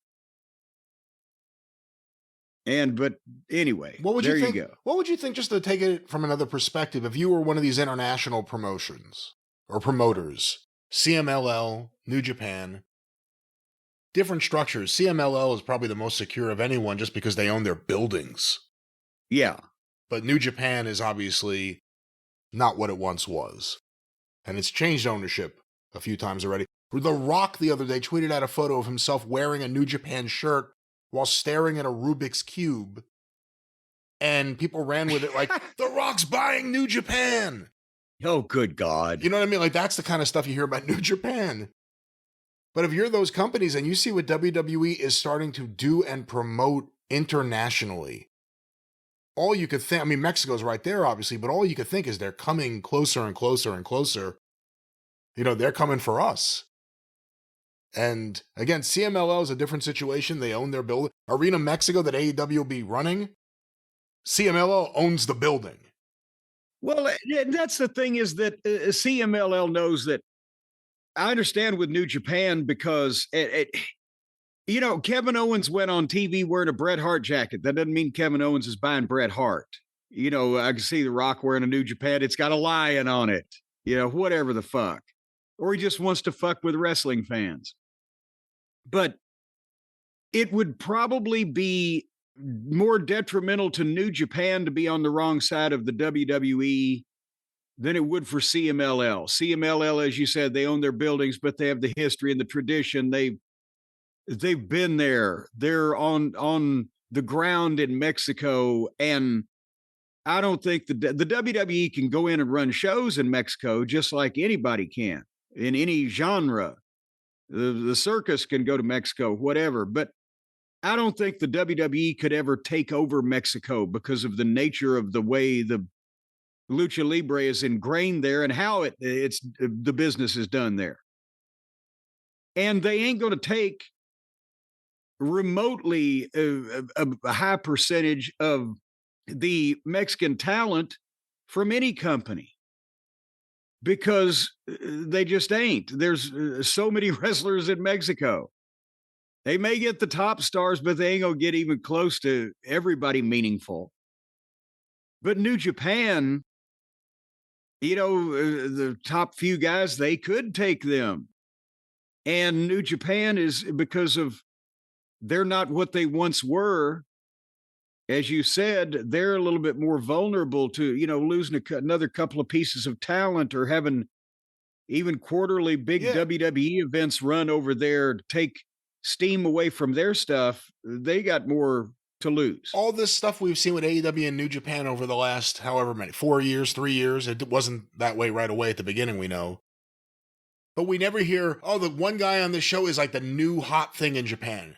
But anyway, what would you think? You go. What would you think, just to take it from another perspective, if you were one of these international promotions or promoters, CMLL, New Japan, different structures. CMLL is probably the most secure of anyone just because they own their buildings. Yeah. But New Japan is obviously not what it once was. And it's changed ownership a few times already. The Rock the other day tweeted out a photo of himself wearing a New Japan shirt while staring at a Rubik's Cube. And people ran with it like, The Rock's buying New Japan! Oh, good God. You know what I mean? Like, that's the kind of stuff you hear about New Japan. But if you're those companies and you see what WWE is starting to do and promote internationally, all you could think, I mean, Mexico's right there, obviously, but all you could think is they're coming closer and closer and closer. They're coming for us. And again, CMLL is a different situation. They own their building. Arena Mexico that AEW will be running, CMLL owns the building. Well, that's the thing is that CMLL knows that. I understand with New Japan because Kevin Owens went on TV wearing a Bret Hart jacket. That doesn't mean Kevin Owens is buying Bret Hart. I can see The Rock wearing a New Japan. It's got a lion on it. Whatever the fuck. Or he just wants to fuck with wrestling fans. But it would probably be more detrimental to New Japan to be on the wrong side of the WWE than it would for CMLL. CMLL, as you said, they own their buildings, but they have the history and the tradition. They've been there. They're on the ground in Mexico, and I don't think the WWE can go in and run shows in Mexico just like anybody can in any genre. The circus can go to Mexico, whatever, but I don't think the WWE could ever take over Mexico because of the nature of the way the Lucha Libre is ingrained there and how it's the business is done there. And they ain't going to take remotely a high percentage of the Mexican talent from any company because they just ain't. There's so many wrestlers in Mexico. They may get the top stars, but they ain't going to get even close to everybody meaningful. But New Japan, the top few guys, they could take them. And New Japan is because of they're not what they once were. As you said, they're a little bit more vulnerable to, losing another couple of pieces of talent or having even quarterly big WWE events run over there to take steam away from their stuff. They got more to lose. All this stuff we've seen with AEW and New Japan over the last however many, 4 years, 3 years, it wasn't that way right away at the beginning, we know. But we never hear, the one guy on this show is like the new hot thing in Japan.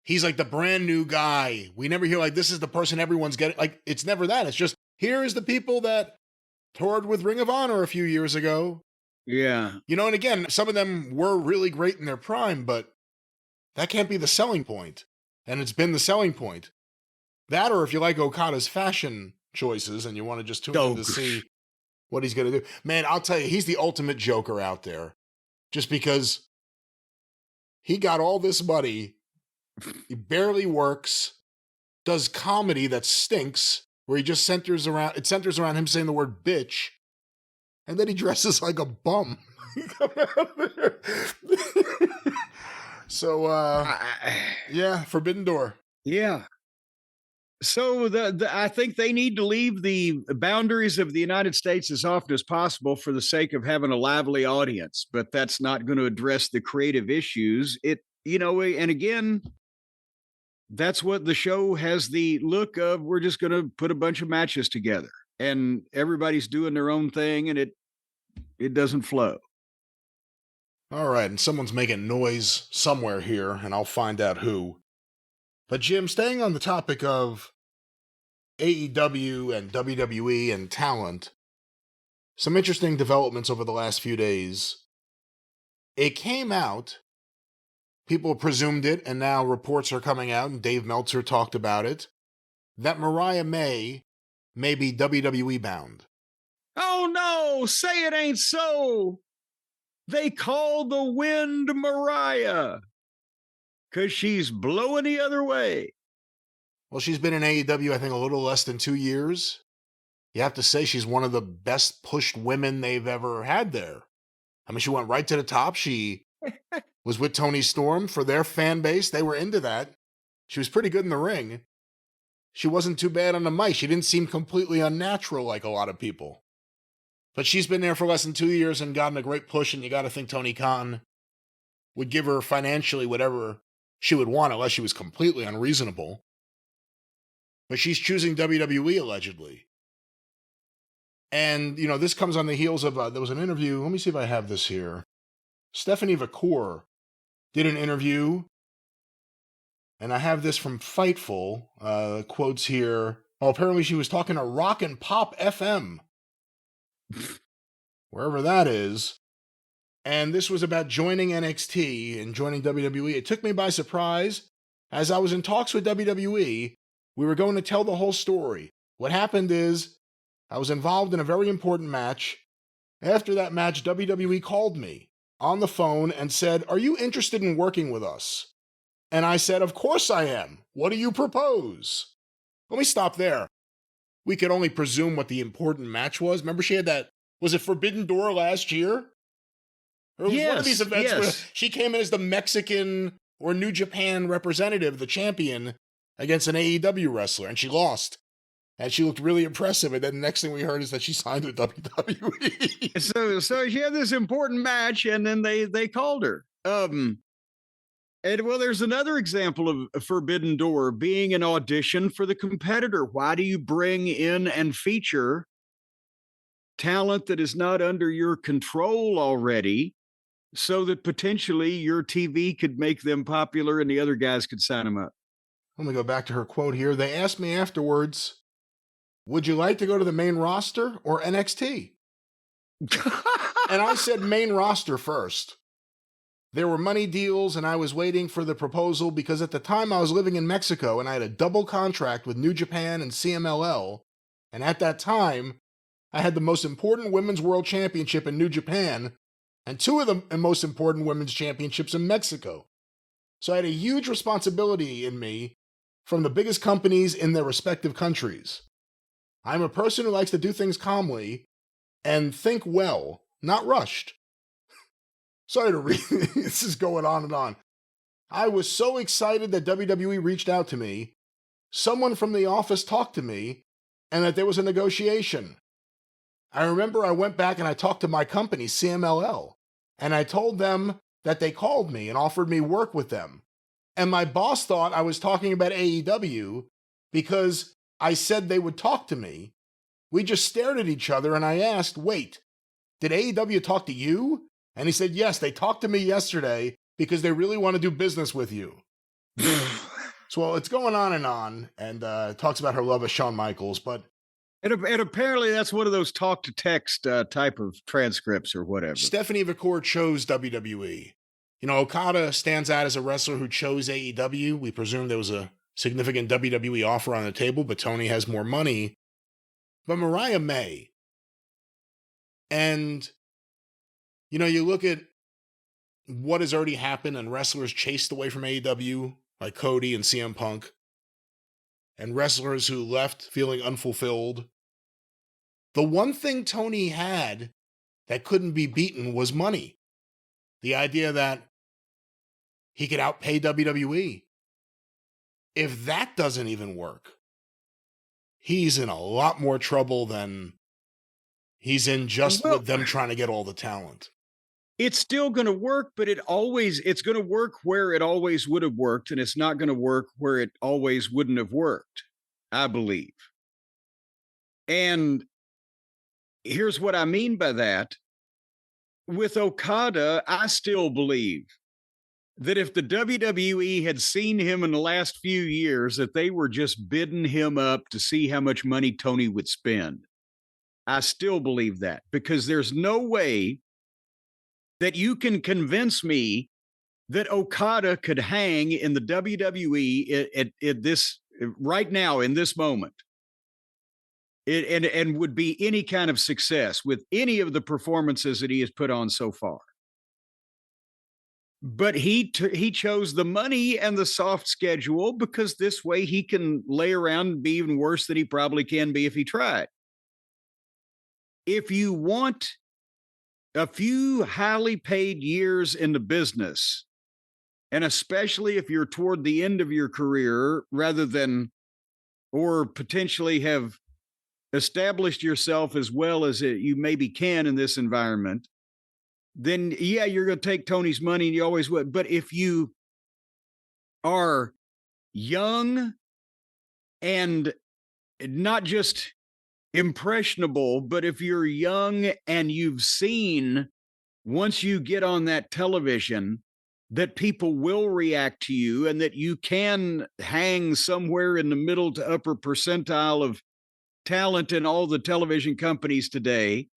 He's like the brand new guy. We never hear like, this is the person everyone's getting. Like, it's never that. It's just, here is the people that toured with Ring of Honor a few years ago. Yeah. And again, some of them were really great in their prime, but that can't be the selling point. And it's been the selling point. That, or if you like Okada's fashion choices and you want to just tune in to see what he's going to do. Man, I'll tell you, he's the ultimate joker out there. Just because he got all this money, he barely works, does comedy that stinks, where he just centers around him saying the word bitch, and then he dresses like a bum. So, Forbidden Door. Yeah. So I think they need to leave the boundaries of the United States as often as possible for the sake of having a lively audience, but that's not going to address the creative issues. And again, that's what the show has the look of. We're just going to put a bunch of matches together and everybody's doing their own thing and it doesn't flow. All right, and someone's making noise somewhere here, and I'll find out who. But Jim, staying on the topic of AEW and WWE and talent, some interesting developments over the last few days. It came out, people presumed it, and now reports are coming out, and Dave Meltzer talked about it, that Mariah May be WWE bound. Oh no, say it ain't so. They call the wind Mariah because she's blowing the other way. Well, she's been in AEW, I think, a little less than 2 years. You have to say she's one of the best pushed women they've ever had there. I mean, she went right to the top. She was with Tony Storm for their fan base. They were into that. She was pretty good in the ring. She wasn't too bad on the mic. She didn't seem completely unnatural like a lot of people. But she's been there for less than 2 years and gotten a great push, and you got to think Tony Khan would give her financially whatever she would want, unless she was completely unreasonable. But she's choosing WWE, allegedly. And, this comes on the heels of, there was an interview, let me see if I have this here. Stephanie Vacour did an interview, and I have this from Fightful, quotes here. Apparently she was talking to Rock and Pop FM. Wherever that is. And this was about joining NXT and joining WWE. It took me by surprise, as I was in talks with WWE, We were going to tell the whole story. What happened is I was involved in a very important match. After that match, WWE called me on the phone and said, "Are you interested in working with us?" And I said, "Of course I am. What do you propose?" Let me stop there. We could only presume what the important match was. Remember she had that, was it Forbidden Door last year? Or it was one of these events where she came in as the Mexican or New Japan representative, the champion, against an AEW wrestler, and she lost. And she looked really impressive. And then the next thing we heard is that she signed with WWE. So she had this important match, and then they called her. And well, there's another example of a Forbidden Door being an audition for the competitor. Why do you bring in and feature talent that is not under your control already, so that potentially your TV could make them popular and the other guys could sign them up? Let me go back to her quote here. They asked me afterwards, "Would you like to go to the main roster or NXT?" And I said main roster first. There were money deals, and I was waiting for the proposal because at the time I was living in Mexico and I had a double contract with New Japan and CMLL. And at that time, I had the most important women's world championship in New Japan and two of the most important women's championships in Mexico. So I had a huge responsibility in me from the biggest companies in their respective countries. I'm a person who likes to do things calmly and think well, not rushed. Sorry to read, this is going on and on. I was so excited that WWE reached out to me. Someone from the office talked to me, and that there was a negotiation. I remember I went back and I talked to my company, CMLL, and I told them that they called me and offered me work with them. And my boss thought I was talking about AEW because I said they would talk to me. We just stared at each other and I asked, "Wait, did AEW talk to you?" And he said, "Yes, they talked to me yesterday because they really want to do business with you." So, well, it's going on, and talks about her love of Shawn Michaels, but... And apparently that's one of those talk-to-text type of transcripts or whatever. Stephanie Vacour chose WWE. You know, Okada stands out as a wrestler who chose AEW. We presume there was a significant WWE offer on the table, but Tony has more money. But Mariah May, and... you know, you look at what has already happened and wrestlers chased away from AEW, like Cody and CM Punk, and wrestlers who left feeling unfulfilled. The one thing Tony had that couldn't be beaten was money. The idea that he could outpay WWE. If that doesn't even work, he's in a lot more trouble than he's in just with them trying to get all the talent. It's still going to work, but it's going to work where it always would have worked, and it's not going to work where it always wouldn't have worked, I believe. And here's what I mean by that. With Okada, I still believe that if the WWE had seen him in the last few years, that they were just bidding him up to see how much money Tony would spend. I still believe that, because there's no way that you can convince me that Okada could hang in the WWE at this right now in this moment, and would be any kind of success with any of the performances that he has put on so far. But he chose the money and the soft schedule because this way he can lay around and be even worse than he probably can be if he tried. If you want a few highly paid years in the business, and especially if you're toward the end of your career rather than, or potentially have established yourself as well as you maybe can in this environment, then yeah, you're going to take Tony's money, and you always would. But if you are young and not just impressionable, but if you're young and you've seen, once you get on that television, that people will react to you and that you can hang somewhere in the middle to upper percentile of talent in all the television companies today,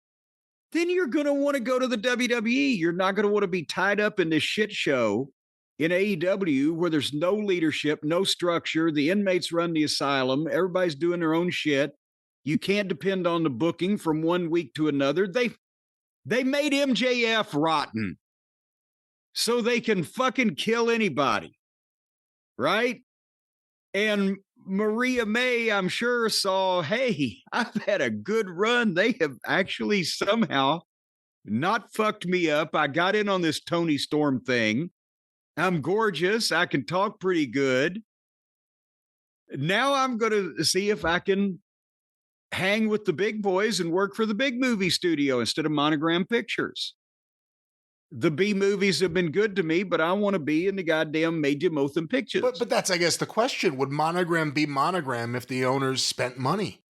then you're going to want to go to the WWE. You're not going to want to be tied up in this shit show in AEW, where there's no leadership, no structure, the inmates run the asylum, everybody's doing their own shit. You can't depend on the booking from one week to another. They made MJF rotten so they can fucking kill anybody, right? And Mariah May, I'm sure, saw, hey, I've had a good run. They have actually somehow not fucked me up. I got in on this Tony Storm thing. I'm gorgeous. I can talk pretty good. Now I'm going to see if I can hang with the big boys and work for the big movie studio instead of Monogram Pictures. The B movies have been good to me, but I want to be in the goddamn Major Motion Pictures. But that's, I guess, the question. Would Monogram be Monogram if the owners spent money?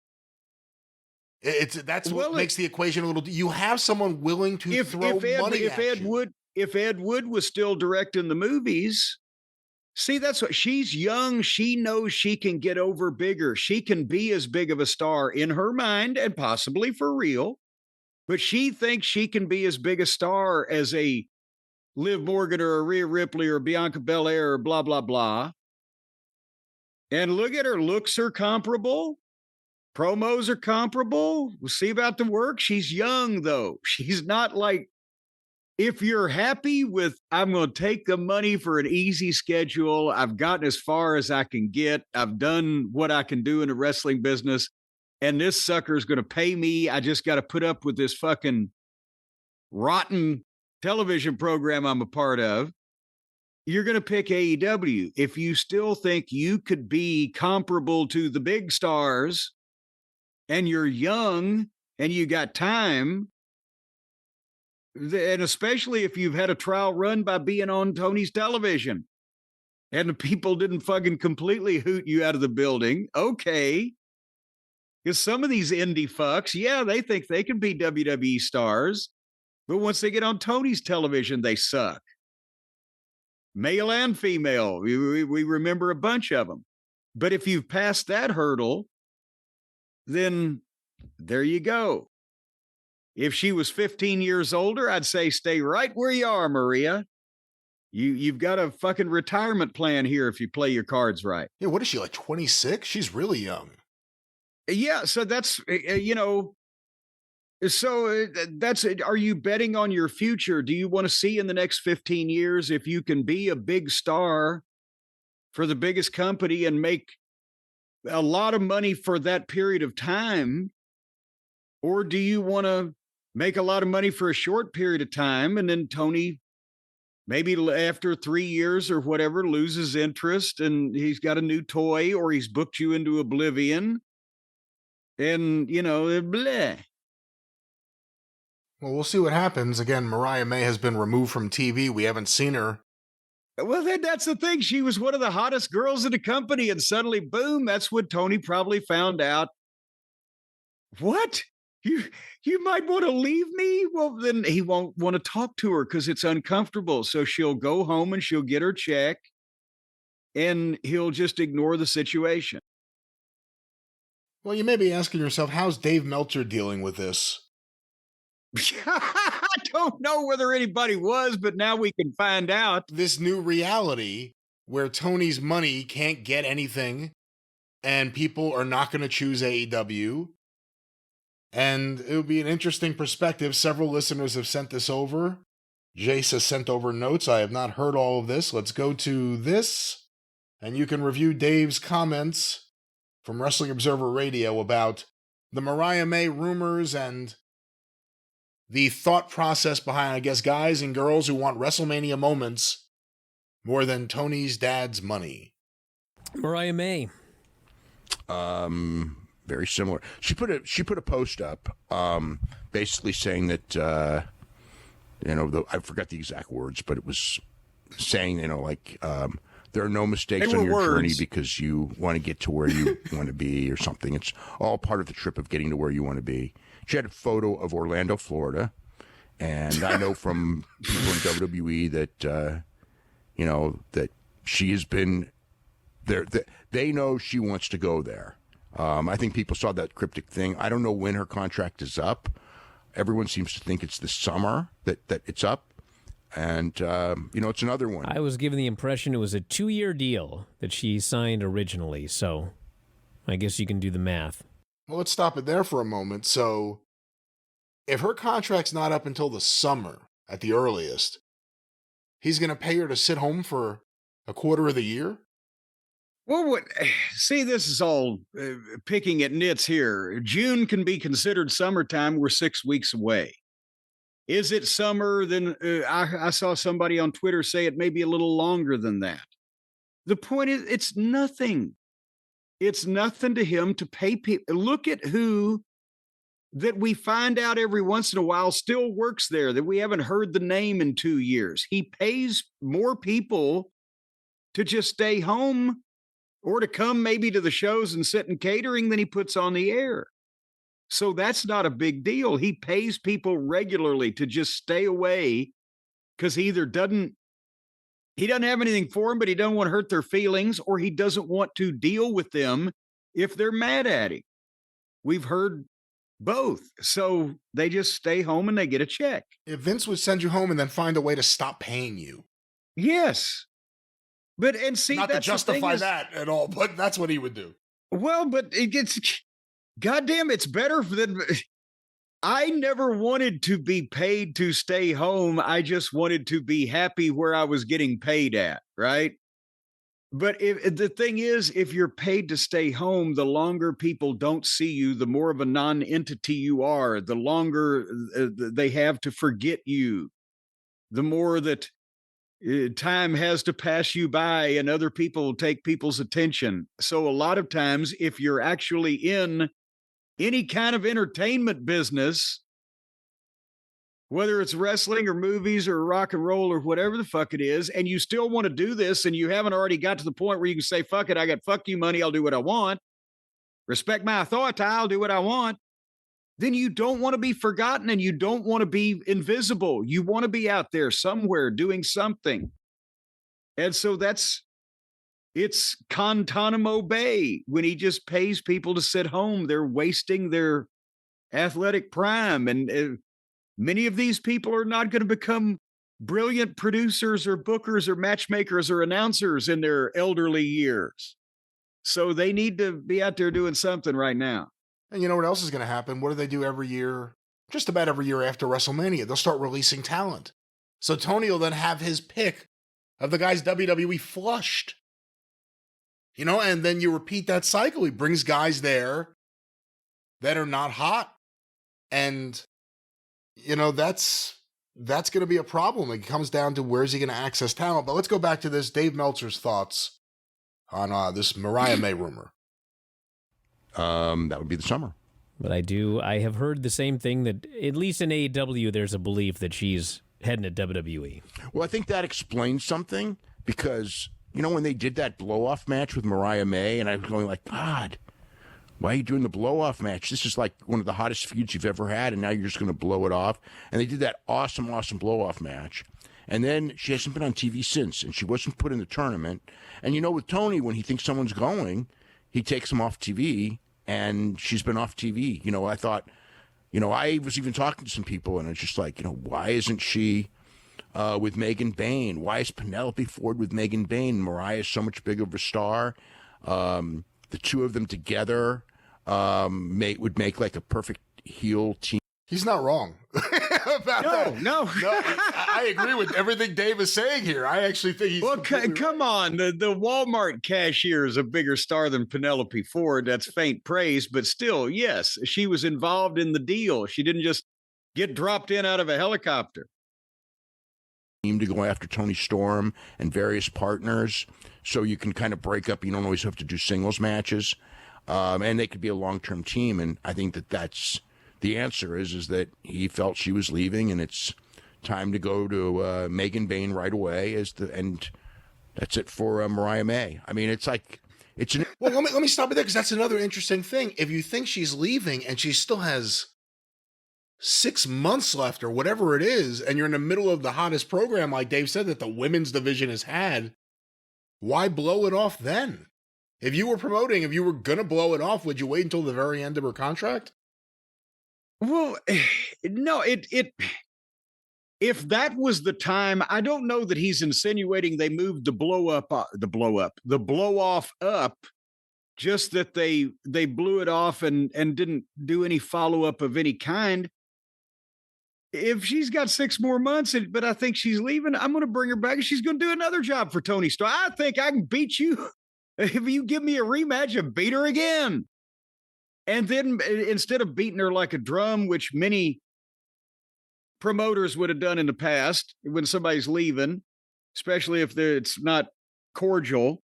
That's what makes the equation a little. You have someone willing to throw money at you. If Ed Wood was still directing the movies, see, that's what she's young. She knows she can get over bigger. She can be as big of a star in her mind and possibly for real. But she thinks she can be as big a star as a Liv Morgan or a Rhea Ripley or Bianca Belair or blah, blah, blah. And look at her. Looks are comparable. Promos are comparable. We'll see about the work. She's young, though. She's not like, if you're happy with, I'm going to take the money for an easy schedule. I've gotten as far as I can get. I've done what I can do in the wrestling business. And this sucker is going to pay me. I just got to put up with this fucking rotten television program I'm a part of. You're going to pick AEW. If you still think you could be comparable to the big stars and you're young and you got time, and especially if you've had a trial run by being on Tony's television and the people didn't fucking completely hoot you out of the building, okay. Because some of these indie fucks, yeah, they think they can be WWE stars, but once they get on Tony's television, they suck. Male and female, we remember a bunch of them. But if you've passed that hurdle, then there you go. If she was 15 years older, I'd say stay right where you are, Maria. You've got a fucking retirement plan here if you play your cards right. Yeah, what is she, like 26? She's really young. Yeah, so that's, that's it. Are you betting on your future? Do you want to see in the next 15 years if you can be a big star for the biggest company and make a lot of money for that period of time? Or do you want to make a lot of money for a short period of time and then Tony, maybe after 3 years or whatever, loses interest and he's got a new toy or he's booked you into oblivion? And, bleh. Well, we'll see what happens. Again, Mariah May has been removed from TV. We haven't seen her. Well, that's the thing. She was one of the hottest girls in the company, and suddenly, boom, that's when Tony probably found out. What? You might want to leave me? Well, then he won't want to talk to her because it's uncomfortable. So she'll go home and she'll get her check, and he'll just ignore the situation. Well, you may be asking yourself, how's Dave Meltzer dealing with this? I don't know whether anybody was, but now we can find out. This new reality where Tony's money can't get anything and people are not going to choose AEW. And it would be an interesting perspective. Several listeners have sent this over. Jace has sent over notes. I have not heard all of this. Let's go to this. And you can review Dave's comments from Wrestling Observer Radio about the Mariah May rumors and the thought process behind, I guess, guys and girls who want WrestleMania moments more than Tony's dad's money. Mariah May. Very similar. She put a post up, basically saying that, I forgot the exact words, but it was saying, there are no mistakes on your journey because you want to get to where you want to be or something. It's all part of the trip of getting to where you want to be. She had a photo of Orlando, Florida, and I know from people in WWE that, that she has been there. They know she wants to go there. I think people saw that cryptic thing. I don't know when her contract is up. Everyone seems to think it's this summer that it's up. And, it's another one. I was given the impression it was a 2-year deal that she signed originally, so I guess you can do the math. Well, let's stop it there for a moment. So, if her contract's not up until the summer at the earliest, he's going to pay her to sit home for a quarter of the year? Well, see, this is all picking at nits here. June can be considered summertime. We're 6 weeks away. Is it summer? Then I saw somebody on Twitter say it may be a little longer than that. The point is, it's nothing. It's nothing to him to pay people. Look at who that we find out every once in a while still works there, that we haven't heard the name in 2 years. He pays more people to just stay home or to come maybe to the shows and sit in catering than he puts on the air. So that's not a big deal. He pays people regularly to just stay away because he either doesn't have anything for them, but he doesn't want to hurt their feelings, or he doesn't want to deal with them if they're mad at him. We've heard both. So they just stay home and they get a check. If Vince would send you home and then find a way to stop paying you. Yes. But, and see, not that's to justify that at all, but that's what he would do. Well, but it gets, goddamn, it's better than, I never wanted to be paid to stay home. I just wanted to be happy where I was getting paid at, right? But if the thing is, if you're paid to stay home, the longer people don't see you, the more of a non-entity you are, the longer they have to forget you, the more that time has to pass you by and other people take people's attention. So a lot of times, if you're actually in any kind of entertainment business, whether it's wrestling or movies or rock and roll or whatever the fuck it is, and you still want to do this and you haven't already got to the point where you can say, fuck it, I got fuck you money, I'll do what I want. Respect my authority, I'll do what I want. Then you don't want to be forgotten and you don't want to be invisible. You want to be out there somewhere doing something. And so it's Guantanamo Bay when he just pays people to sit home. They're wasting their athletic prime. And many of these people are not going to become brilliant producers or bookers or matchmakers or announcers in their elderly years. So they need to be out there doing something right now. And you know what else is going to happen? What do they do every year? Just about every year after WrestleMania, they'll start releasing talent. So Tony will then have his pick of the guys WWE flushed. And then you repeat that cycle. He brings guys there that are not hot. And, that's going to be a problem. It comes down to where's he going to access talent. But let's go back to this. Dave Meltzer's thoughts on this Mariah May rumor. That would be the summer. But I have heard the same thing, that at least in AEW, there's a belief that she's heading to WWE. Well, I think that explains something because, when they did that blow-off match with Mariah May, and I was going like, God, why are you doing the blow-off match? This is like one of the hottest feuds you've ever had, and now you're just going to blow it off. And they did that awesome, awesome blow-off match. And then she hasn't been on TV since, and she wasn't put in the tournament. And, with Tony, when he thinks someone's going, he takes them off TV. And she's been off TV. I thought, I was even talking to some people, and it's just like, why isn't she with Megan Bayne? Why is Penelope Ford with Megan Bayne? Mariah is so much bigger of a star. The two of them together would make like a perfect heel team. He's not wrong about that. No. I agree with everything Dave is saying here. I actually think he's. Well, come on. The Walmart cashier is a bigger star than Penelope Ford. That's faint praise, but still, yes, she was involved in the deal. She didn't just get dropped in out of a helicopter. To go after Tony Storm and various partners, so you can kind of break up. You don't always have to do singles matches, and they could be a long-term team. And I think that's. The answer is that he felt she was leaving, and it's time to go to Megan Bayne right away. And that's it for Mariah May. I mean, it's like well. Let me stop it there because that's another interesting thing. If you think she's leaving and she still has 6 months left or whatever it is, and you're in the middle of the hottest program, like Dave said, that the women's division has had, why blow it off then? If you were going to blow it off, would you wait until the very end of her contract? Well, no, if that was the time, I don't know that he's insinuating they moved the blow off up, just that they blew it off and didn't do any follow up of any kind. If she's got 6 more months, but I think she's leaving, I'm going to bring her back and she's going to do another job for Tony Stark. I think I can beat you. If you give me a rematch and beat her again. And then instead of beating her like a drum, which many promoters would have done in the past when somebody's leaving, especially if it's not cordial,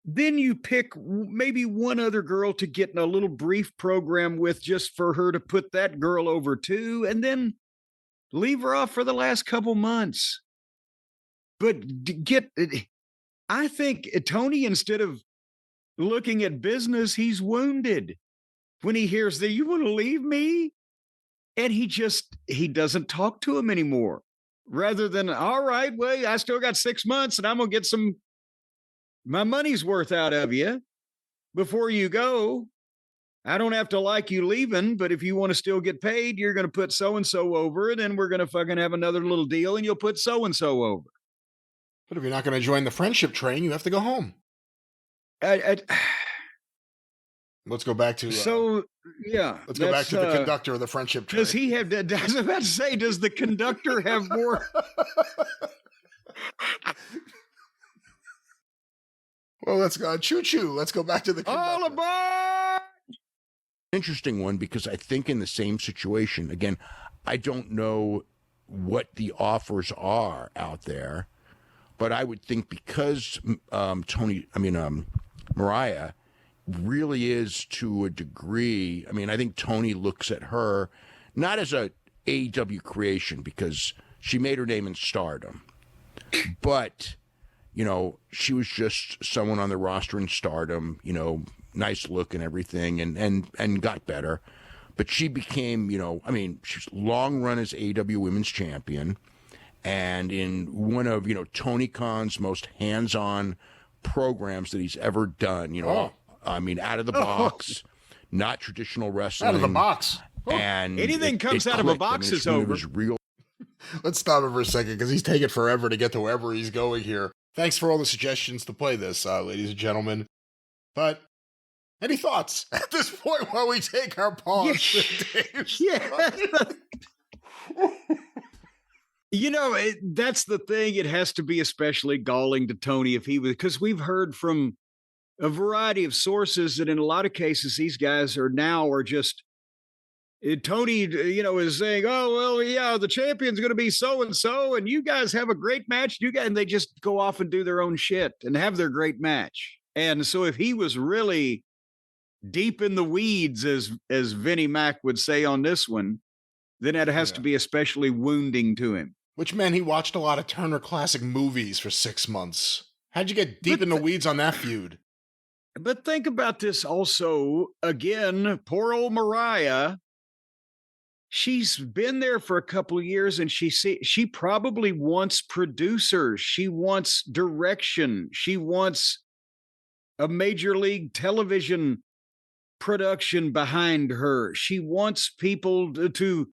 then you pick maybe one other girl to get in a little brief program with just for her to put that girl over too, and then leave her off for the last couple months. But I think Tony, instead of looking at business, he's wounded when he hears that you want to leave me. And he doesn't talk to him anymore. Rather than, all right, well, I still got 6 months and I'm going to get my money's worth out of you before you go. I don't have to like you leaving, but if you want to still get paid, you're going to put so-and-so over, and then we're going to fucking have another little deal and you'll put so-and-so over. But if you're not going to join the friendship train, you have to go home. Let's go back to... yeah. Let's go back to the conductor of the friendship train. Does he have... I was about to say, does the conductor have more... Well, let's go. Choo-choo. Let's go back to the conductor. All aboard! Interesting one, because I think in the same situation, again, I don't know what the offers are out there, but I would think because Mariah really is, to a degree, I mean, I think Tony looks at her not as a AEW creation, because she made her name in Stardom, but, you know, she was just someone on the roster in Stardom, you know, nice look and everything, and got better. But she became, you know, I mean, she's long run as AEW Women's Champion, and in one of, you know, Tony Khan's most hands-on programs that he's ever done, you know, I mean, out of the box, not traditional wrestling. Out of the box. And anything comes out of a box is over. Real. Let's stop it for a second, because he's taking forever to get to wherever he's going here. Thanks for all the suggestions to play this, ladies and gentlemen. But any thoughts at this point while we take our pause? Yeah. You know, that's the thing. It has to be especially galling to Tony if he was, because we've heard from a variety of sources that in a lot of cases, these guys are just, Tony, you know, is saying, oh, well, yeah, the champion's going to be so-and-so, and you guys have a great match. And they just go off and do their own shit and have their great match. And so if he was really deep in the weeds, as Vinnie Mac would say on this one, then that has to be especially wounding to him. Which meant he watched a lot of Turner Classic Movies for 6 months. How'd you get deep in the weeds on that feud? But think about this also. Again, poor old Mariah. She's been there for a couple of years, and she probably wants producers. She wants direction. She wants a major league television production behind her. She wants people to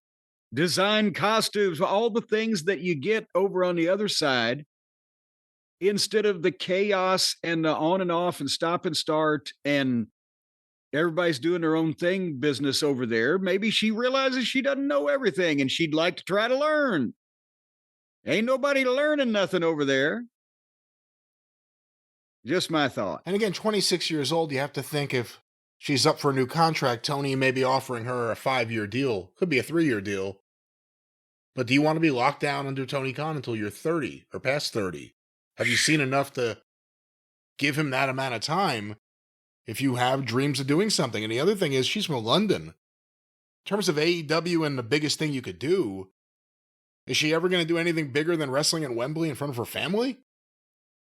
design costumes, all the things that you get over on the other side, instead of the chaos and the on and off and stop and start and everybody's doing their own thing business over there. Maybe she realizes she doesn't know everything and she'd like to try to learn. Ain't nobody learning nothing over there. Just my thought. And again, 26 years old, you have to think if she's up for a new contract, Tony may be offering her a 5-year deal. Could be a 3-year deal. But do you want to be locked down under Tony Khan until you're 30 or past 30? Have you seen enough to give him that amount of time if you have dreams of doing something? And the other thing is, she's from London. In terms of AEW and the biggest thing you could do, is she ever going to do anything bigger than wrestling at Wembley in front of her family?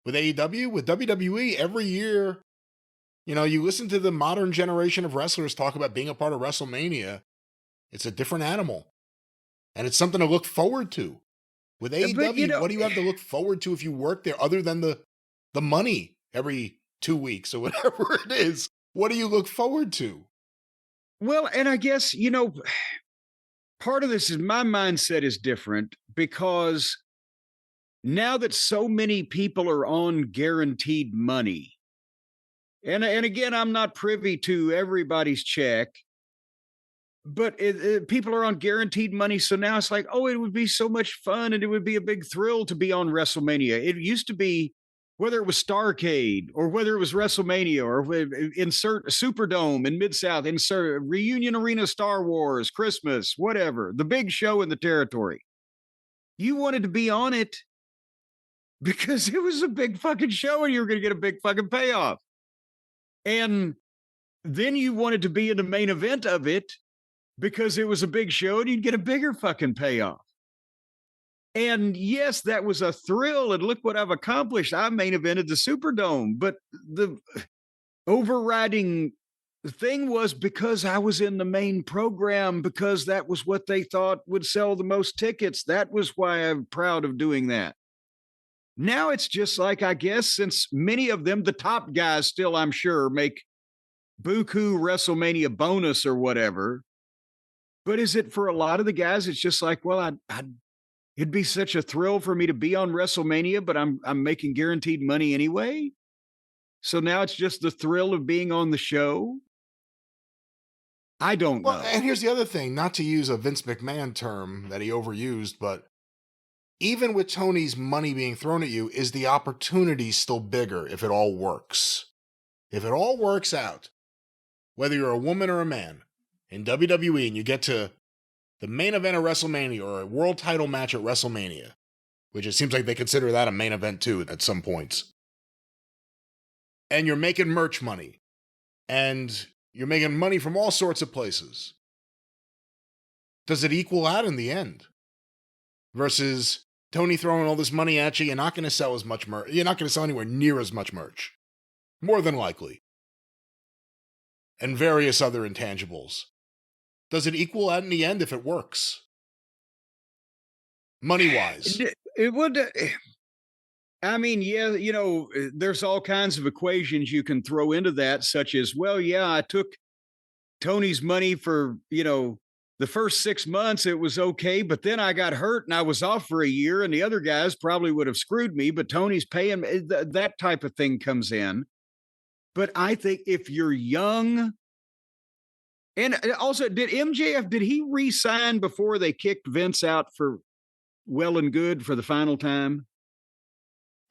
With AEW? With WWE, every year, you know, you listen to the modern generation of wrestlers talk about being a part of WrestleMania. It's a different animal. And it's something to look forward to. With AEW, you know, what do you have to look forward to if you work there other than the money every 2 weeks or whatever it is? What do you look forward to? Well, and I guess, you know, part of this is my mindset is different because now that so many people are on guaranteed money, and again, I'm not privy to everybody's check, but people are on guaranteed money. So now it's like, oh, it would be so much fun and it would be a big thrill to be on WrestleMania. It used to be, whether it was Starrcade or whether it was WrestleMania or insert Superdome in Mid-South, insert Reunion Arena, Star Wars, Christmas, whatever, the big show in the territory. You wanted to be on it because it was a big fucking show and you were going to get a big fucking payoff. And then you wanted to be in the main event of it because it was a big show and you'd get a bigger fucking payoff. And yes, that was a thrill. And look what I've accomplished. I main evented the Superdome. But the overriding thing was because I was in the main program, because that was what they thought would sell the most tickets. That was why I'm proud of doing that. Now it's just like, I guess, since many of them, the top guys still, I'm sure, make buku WrestleMania bonus or whatever. But is it for a lot of the guys? It's just like, well, it'd be such a thrill for me to be on WrestleMania, but I'm making guaranteed money anyway. So now it's just the thrill of being on the show. I don't know. And here's the other thing, not to use a Vince McMahon term that he overused, but even with Tony's money being thrown at you, is the opportunity still bigger if it all works? If it all works out, whether you're a woman or a man in WWE and you get to the main event of WrestleMania or a world title match at WrestleMania, which it seems like they consider that a main event too at some points, and you're making merch money, and you're making money from all sorts of places, does it equal out in the end? Versus Tony throwing all this money at you, you're not going to sell as much merch. You're not going to sell anywhere near as much merch. More than likely. And various other intangibles. Does it equal out in the end if it works? Money-wise. It would. I mean, yeah, you know, there's all kinds of equations you can throw into that, such as, well, yeah, I took Tony's money for, you know, the first 6 months, it was okay, but then I got hurt and I was off for a year and the other guys probably would have screwed me, but Tony's paying, that type of thing comes in. But I think if you're young, and also, did MJF, did he re-sign before they kicked Vince out for well and good for the final time?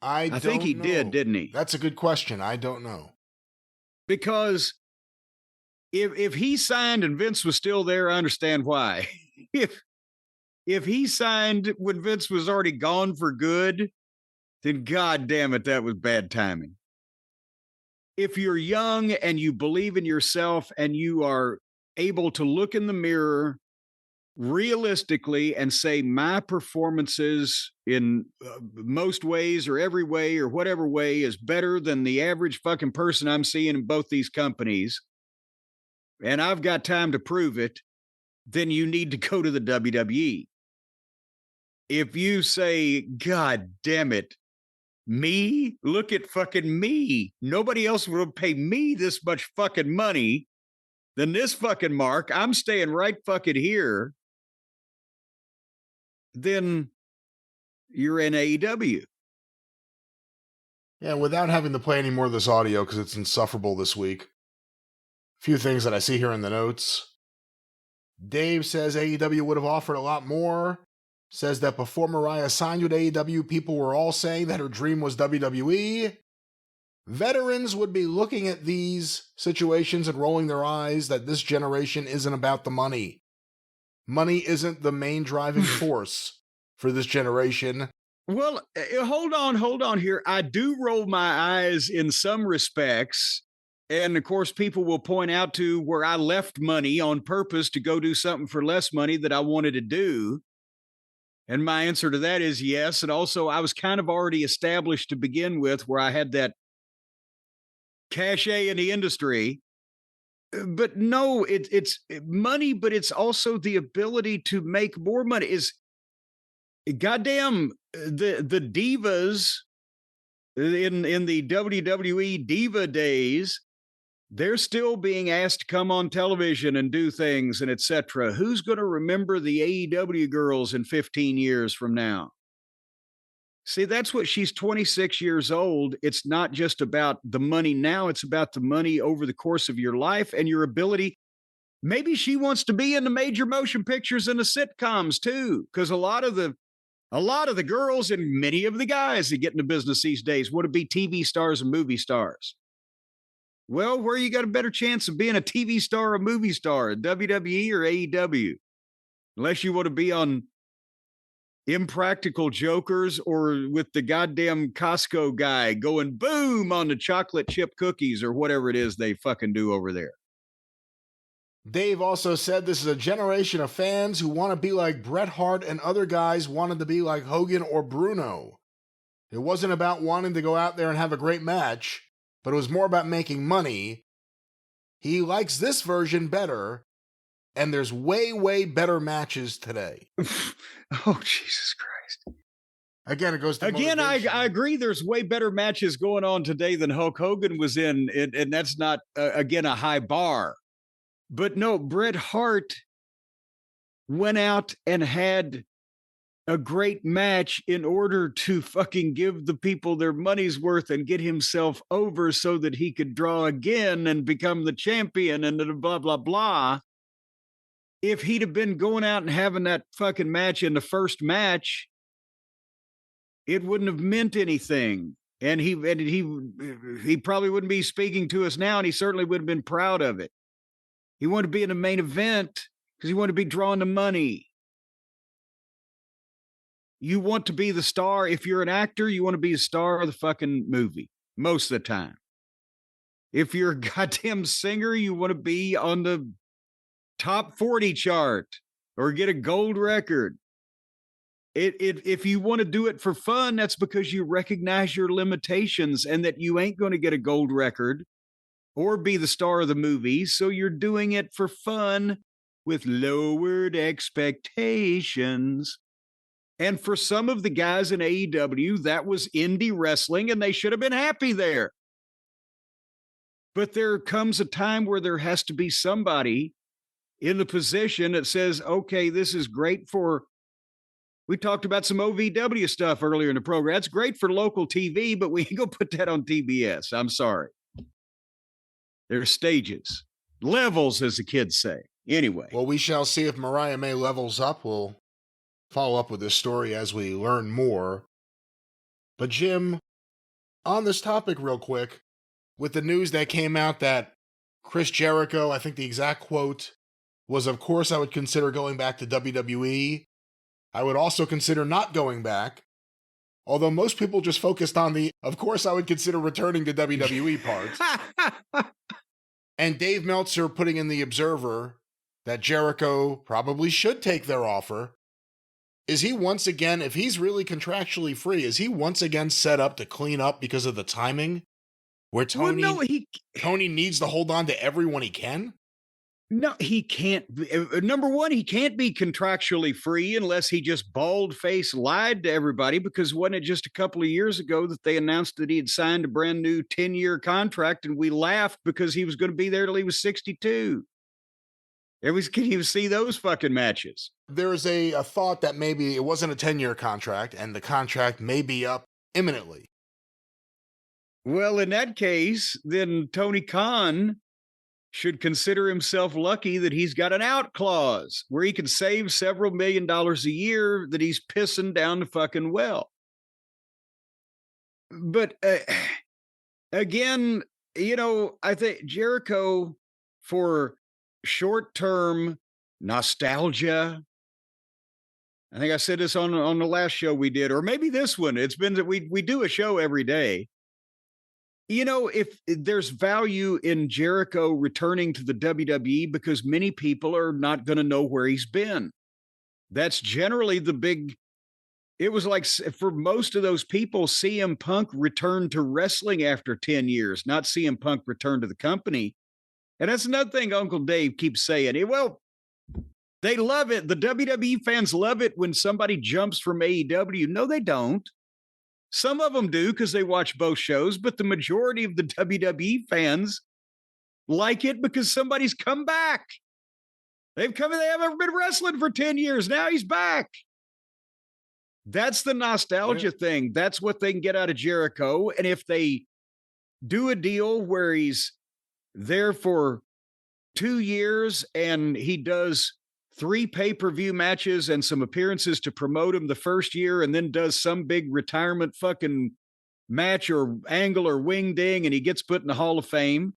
I think he did, didn't he? That's a good question. I don't know. Because if he signed and Vince was still there, I understand why. If he signed when Vince was already gone for good, then God damn it, that was bad timing. If you're young and you believe in yourself and you are able to look in the mirror realistically and say my performances in most ways or every way or whatever way is better than the average fucking person I'm seeing in both these companies, and I've got time to prove it, then you need to go to the WWE. If you say, God damn it, me? Look at fucking me. Nobody else will pay me this much fucking money than this fucking mark. I'm staying right fucking here. Then you're in AEW. Yeah, without having to play any more of this audio because it's insufferable this week. A few things that I see here in the notes. Dave says AEW would have offered a lot more. Says that before Mariah signed with AEW, people were all saying that her dream was WWE. Veterans would be looking at these situations and rolling their eyes that this generation isn't about the money. Money isn't the main driving force for this generation. Well, hold on here. I do roll my eyes in some respects. And of course, people will point out to where I left money on purpose to go do something for less money that I wanted to do. And my answer to that is yes. And also, I was kind of already established to begin with where I had that cachet in the industry. But no, it's money, but it's also the ability to make more money. Is goddamn the divas in the WWE diva days, They're still being asked to come on television and do things and etc. Who's going to remember the AEW girls in 15 years from now? See, that's what she's 26 years old. It's not just about the money now. It's about the money over the course of your life and your ability. Maybe she wants to be in the major motion pictures and the sitcoms too, because a lot of the girls and many of the guys that get into business these days want to be TV stars and movie stars. Well, where you got a better chance of being a TV star or movie star, WWE or AEW? Unless you want to be on Impractical Jokers or with the goddamn Costco guy going boom on the chocolate chip cookies or whatever it is they fucking do over there. Dave also said this is a generation of fans who want to be like Bret Hart and other guys wanted to be like Hogan or Bruno. It wasn't about wanting to go out there and have a great match, but it was more about making money. He likes this version better, and there's way, way better matches today. Oh, Jesus Christ. Again, it goes to Again, I agree there's way better matches going on today than Hulk Hogan was in, and that's not, again, a high bar. But no, Bret Hart went out and had a great match in order to fucking give the people their money's worth and get himself over so that he could draw again and become the champion and blah, blah, blah. If he'd have been going out and having that fucking match in the first match, it wouldn't have meant anything. And he probably wouldn't be speaking to us now, and he certainly would have been proud of it. He wanted to be in the main event because he wanted to be drawing the money. You want to be the star. If you're an actor, you want to be a star of the fucking movie most of the time. If you're a goddamn singer, you want to be on the top 40 chart or get a gold record. If you want to do it for fun, that's because you recognize your limitations and that you ain't going to get a gold record or be the star of the movie. So you're doing it for fun with lowered expectations. And for some of the guys in AEW, that was indie wrestling, and they should have been happy there. But there comes a time where there has to be somebody in the position that says, okay, this is great for, we talked about some OVW stuff earlier in the program. That's great for local TV, but we ain't gonna put that on TBS. I'm sorry. There's stages, levels, as the kids say. Anyway. Well, we shall see if Mariah May levels up. We'll follow up with this story as we learn more. But Jim, on this topic real quick, with the news that came out that Chris Jericho, I think the exact quote was, of course, I would consider going back to WWE. I would also consider not going back. Although most people just focused on the, of course, I would consider returning to WWE part. And Dave Meltzer putting in the Observer that Jericho probably should take their offer. Is he once again, if he's really contractually free, is he once again set up to clean up because of the timing? Where Tony needs to hold on to everyone he can? No, he can't. Number one, he can't be contractually free unless he just bald-faced lied to everybody, because wasn't it just a couple of years ago that they announced that he had signed a brand new 10-year contract, and we laughed because he was going to be there till he was 62. Can you see those fucking matches? There is a thought that maybe it wasn't a 10-year contract, and the contract may be up imminently. Well, in that case, then Tony Khan should consider himself lucky that he's got an out clause where he can save several $1 million a year that he's pissing down the fucking well. But again, I think Jericho, for short-term nostalgia, I think I said this on the last show we did, or maybe this one. It's been that we do a show every day. If there's value in Jericho returning to the WWE, because many people are not going to know where he's been. That's generally the big, it was like for most of those people, CM Punk returned to wrestling after 10 years, not CM Punk returned to the company. And that's another thing Uncle Dave keeps saying. Well, they love it. The WWE fans love it when somebody jumps from AEW. No, they don't. Some of them do because they watch both shows, but the majority of the WWE fans like it because somebody's come back. They haven't been wrestling for 10 years. Now he's back. That's the nostalgia thing. That's what they can get out of Jericho. And if they do a deal where he's there for 2 years and he does 3 pay-per-view matches and some appearances to promote him the first year and then does some big retirement fucking match or angle or wing ding and he gets put in the Hall of Fame,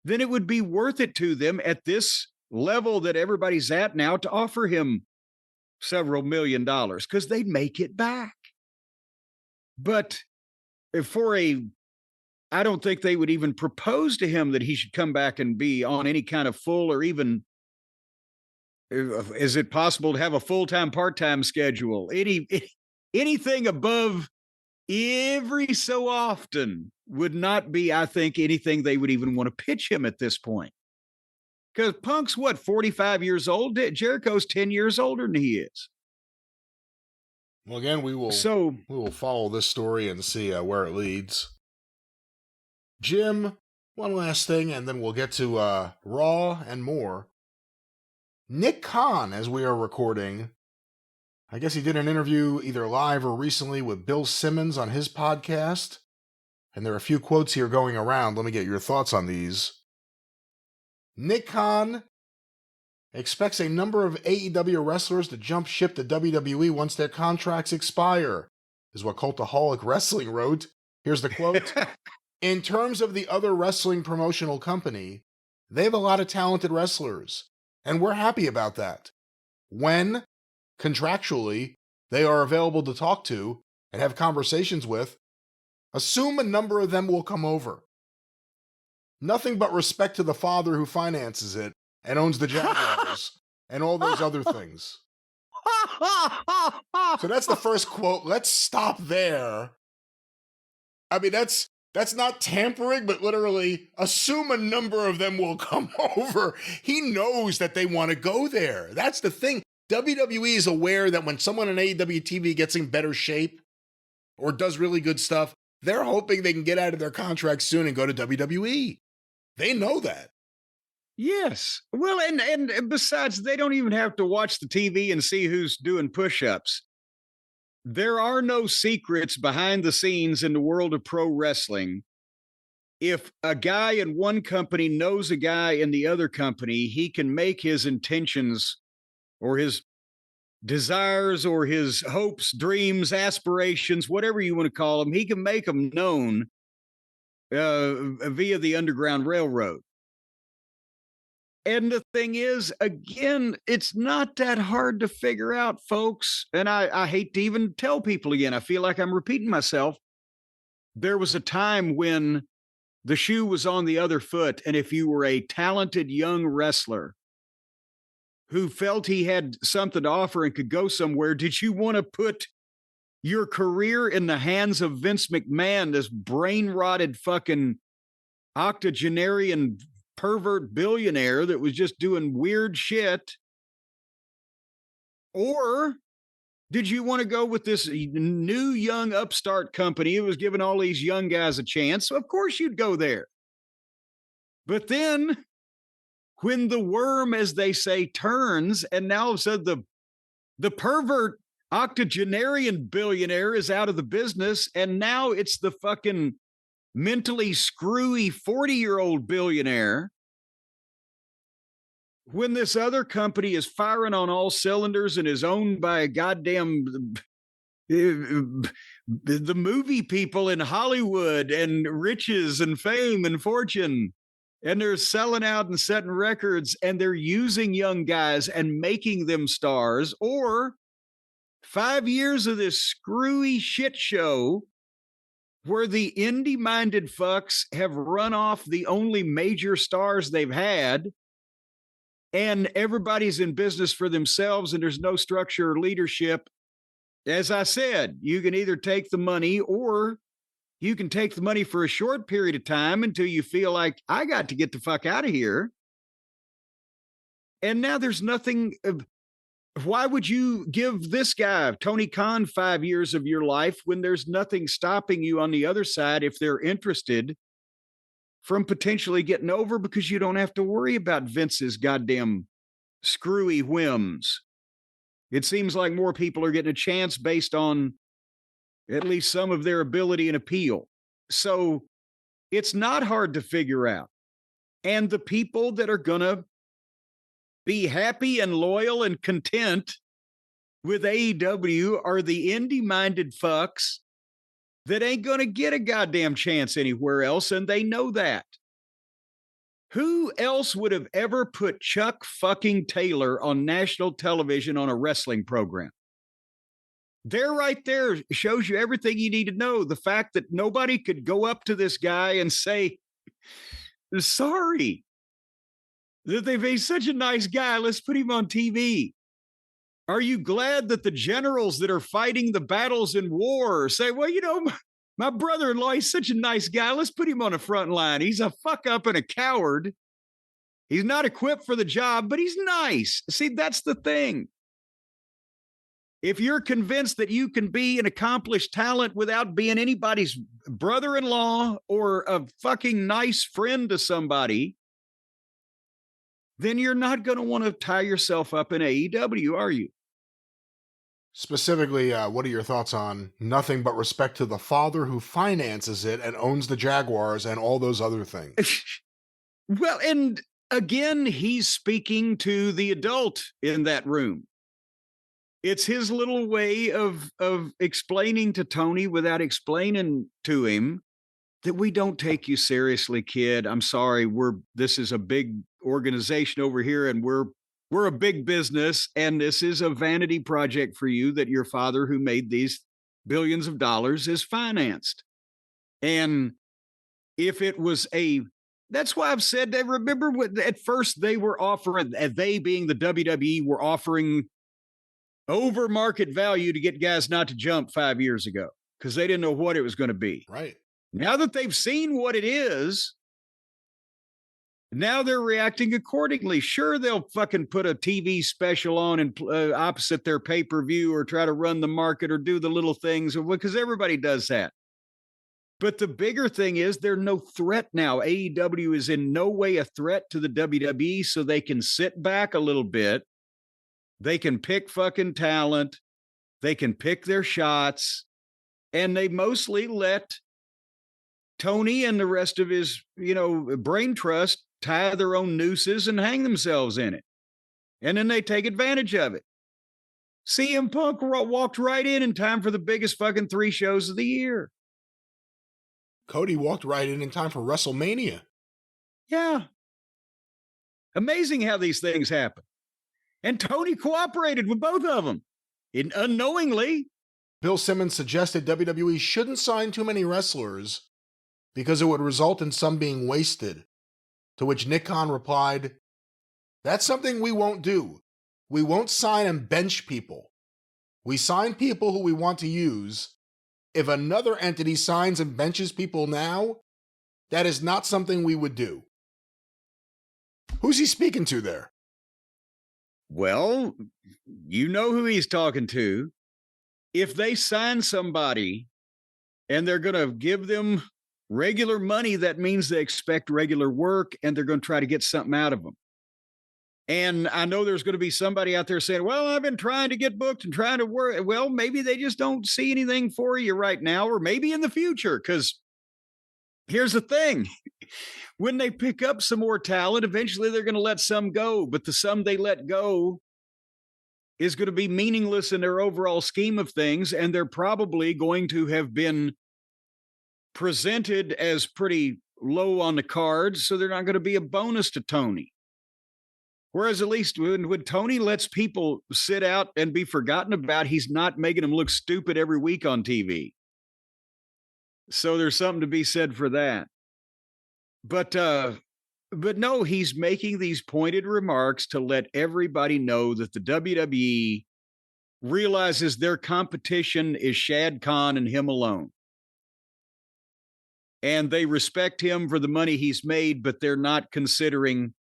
then it would be worth it to them at this level that everybody's at now to offer him several $1 million because they'd make it back. But I don't think they would even propose to him that he should come back and be on any kind of full or even, is it possible to have a full-time, part-time schedule? Anything above every so often would not be, I think, anything they would even want to pitch him at this point. Because Punk's, 45 years old? Jericho's 10 years older than he is. Well, again, we will follow this story and see where it leads. Jim, one last thing, and then we'll get to Raw and more. Nick Khan, as we are recording, I guess he did an interview either live or recently with Bill Simmons on his podcast. And there are a few quotes here going around. Let me get your thoughts on these. Nick Khan expects a number of AEW wrestlers to jump ship to WWE once their contracts expire, is what Cultaholic Wrestling wrote. Here's the quote. In terms of the other wrestling promotional company, they have a lot of talented wrestlers, and we're happy about that. When, contractually, they are available to talk to and have conversations with, assume a number of them will come over. Nothing but respect to the father who finances it and owns the Jaguars and all those other things. So that's the first quote. Let's stop there. I mean, that's not tampering, but literally assume a number of them will come over. He knows that they want to go there. That's the thing. WWE is aware that when someone on AEW TV gets in better shape or does really good stuff, they're hoping they can get out of their contract soon and go to WWE. They know that. Yes. Well, and besides, they don't even have to watch the TV and see who's doing push-ups. There are no secrets behind the scenes in the world of pro wrestling. If a guy in one company knows a guy in the other company, he can make his intentions or his desires or his hopes, dreams, aspirations, whatever you want to call them, he can make them known via the Underground Railroad. And the thing is, again, it's not that hard to figure out, folks. And I hate to even tell people again. I feel like I'm repeating myself. There was a time when the shoe was on the other foot. And if you were a talented young wrestler who felt he had something to offer and could go somewhere, did you want to put your career in the hands of Vince McMahon, this brain-rotted fucking octogenarian pervert billionaire that was just doing weird shit? Or did you want to go with this new young upstart company that was giving all these young guys a chance? Of course you'd go there. But then when the worm, as they say, turns, and now all of a sudden the pervert octogenarian billionaire is out of the business, and now it's the fucking mentally screwy 40-year-old billionaire. When this other company is firing on all cylinders and is owned by a goddamn the movie people in Hollywood and riches and fame and fortune, and they're selling out and setting records, and they're using young guys and making them stars, or 5 years of this screwy shit show where the indie-minded fucks have run off the only major stars they've had, and everybody's in business for themselves, and there's no structure or leadership. As I said, you can either take the money, or you can take the money for a short period of time until you feel like, I got to get the fuck out of here. And now there's nothing. Why would you give this guy, Tony Khan, 5 years of your life when there's nothing stopping you on the other side if they're interested from potentially getting over because you don't have to worry about Vince's goddamn screwy whims. It seems like more people are getting a chance based on at least some of their ability and appeal. So it's not hard to figure out. And the people that are going to be happy and loyal and content with AEW are the indie-minded fucks that ain't going to get a goddamn chance anywhere else, and they know that. Who else would have ever put Chuck fucking Taylor on national television on a wrestling program? There right there shows you everything you need to know. The fact that nobody could go up to this guy and say, sorry, that they've made such a nice guy. Let's put him on TV. Are you glad that the generals that are fighting the battles in war say, well, you know, my brother-in-law, he's such a nice guy. Let's put him on the front line. He's a fuck up and a coward. He's not equipped for the job, but he's nice. See, that's the thing. If you're convinced that you can be an accomplished talent without being anybody's brother-in-law or a fucking nice friend to somebody, then you're not going to want to tie yourself up in AEW, are you? Specifically, what are your thoughts on nothing but respect to the father who finances it and owns the Jaguars and all those other things? Well, and again, he's speaking to the adult in that room. It's his little way of explaining to Tony without explaining to him that we don't take you seriously, kid. I'm sorry. This is a big organization over here, and we're a big business, and this is a vanity project for you that your father, who made these billions of dollars, is financed. And if it was that's why I've said that. Remember what at first they were offering, they being the WWE, were offering over market value to get guys not to jump 5 years ago because they didn't know what it was going to be. Right. Now that they've seen what it is, now they're reacting accordingly. Sure, they'll fucking put a TV special on and opposite their pay-per-view or try to run the market or do the little things because everybody does that. But the bigger thing is they're no threat now. AEW is in no way a threat to the WWE, so they can sit back a little bit. They can pick fucking talent. They can pick their shots. And they mostly let Tony and the rest of his, brain trust tie their own nooses and hang themselves in it. And then they take advantage of it. CM Punk walked right in time for the biggest fucking 3 shows of the year. Cody walked right in time for WrestleMania. Yeah. Amazing how these things happen. And Tony cooperated with both of them unknowingly. Bill Simmons suggested WWE shouldn't sign too many wrestlers because it would result in some being wasted. To which Nick Khan replied, "That's something we won't do. We won't sign and bench people. We sign people who we want to use. If another entity signs and benches people now, that is not something we would do." Who's he speaking to there? Well, you know who he's talking to. If they sign somebody and they're going to give them regular money, that means they expect regular work and they're going to try to get something out of them. And I know there's going to be somebody out there saying, well, I've been trying to get booked and trying to work. Well, maybe they just don't see anything for you right now, or maybe in the future, because here's the thing. When they pick up some more talent, eventually they're going to let some go, but the some they let go is going to be meaningless in their overall scheme of things, and they're probably going to have been presented as pretty low on the cards, so they're not going to be a bonus to Tony. Whereas at least when Tony lets people sit out and be forgotten about, he's not making them look stupid every week on TV. So there's something to be said for that. But no, he's making these pointed remarks to let everybody know that the WWE realizes their competition is Shad Khan and him alone. And they respect him for the money he's made, but they're not considering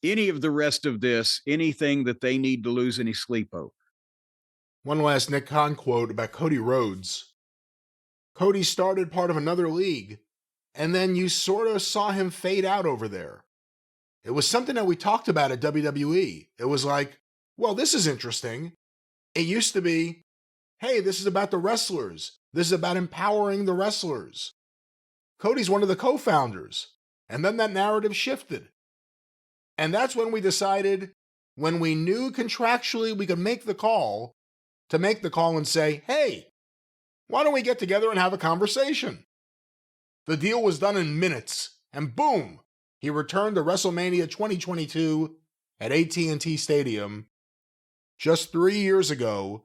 any of the rest of this anything that they need to lose any sleep over. One last Nick Khan quote about Cody Rhodes. Cody started part of another league. and then you sort of saw him fade out over there. It was something that we talked about at WWE. It was like, well, this is interesting. It used to be, hey, this is about the wrestlers. This is about empowering the wrestlers. Cody's one of the co-founders. And then that narrative shifted. And that's when we decided, when we knew contractually we could make the call, to make the call and say, hey, why don't we get together and have a conversation? The deal was done in minutes, and boom, he returned to WrestleMania 2022 at AT&T Stadium. Just 3 years ago,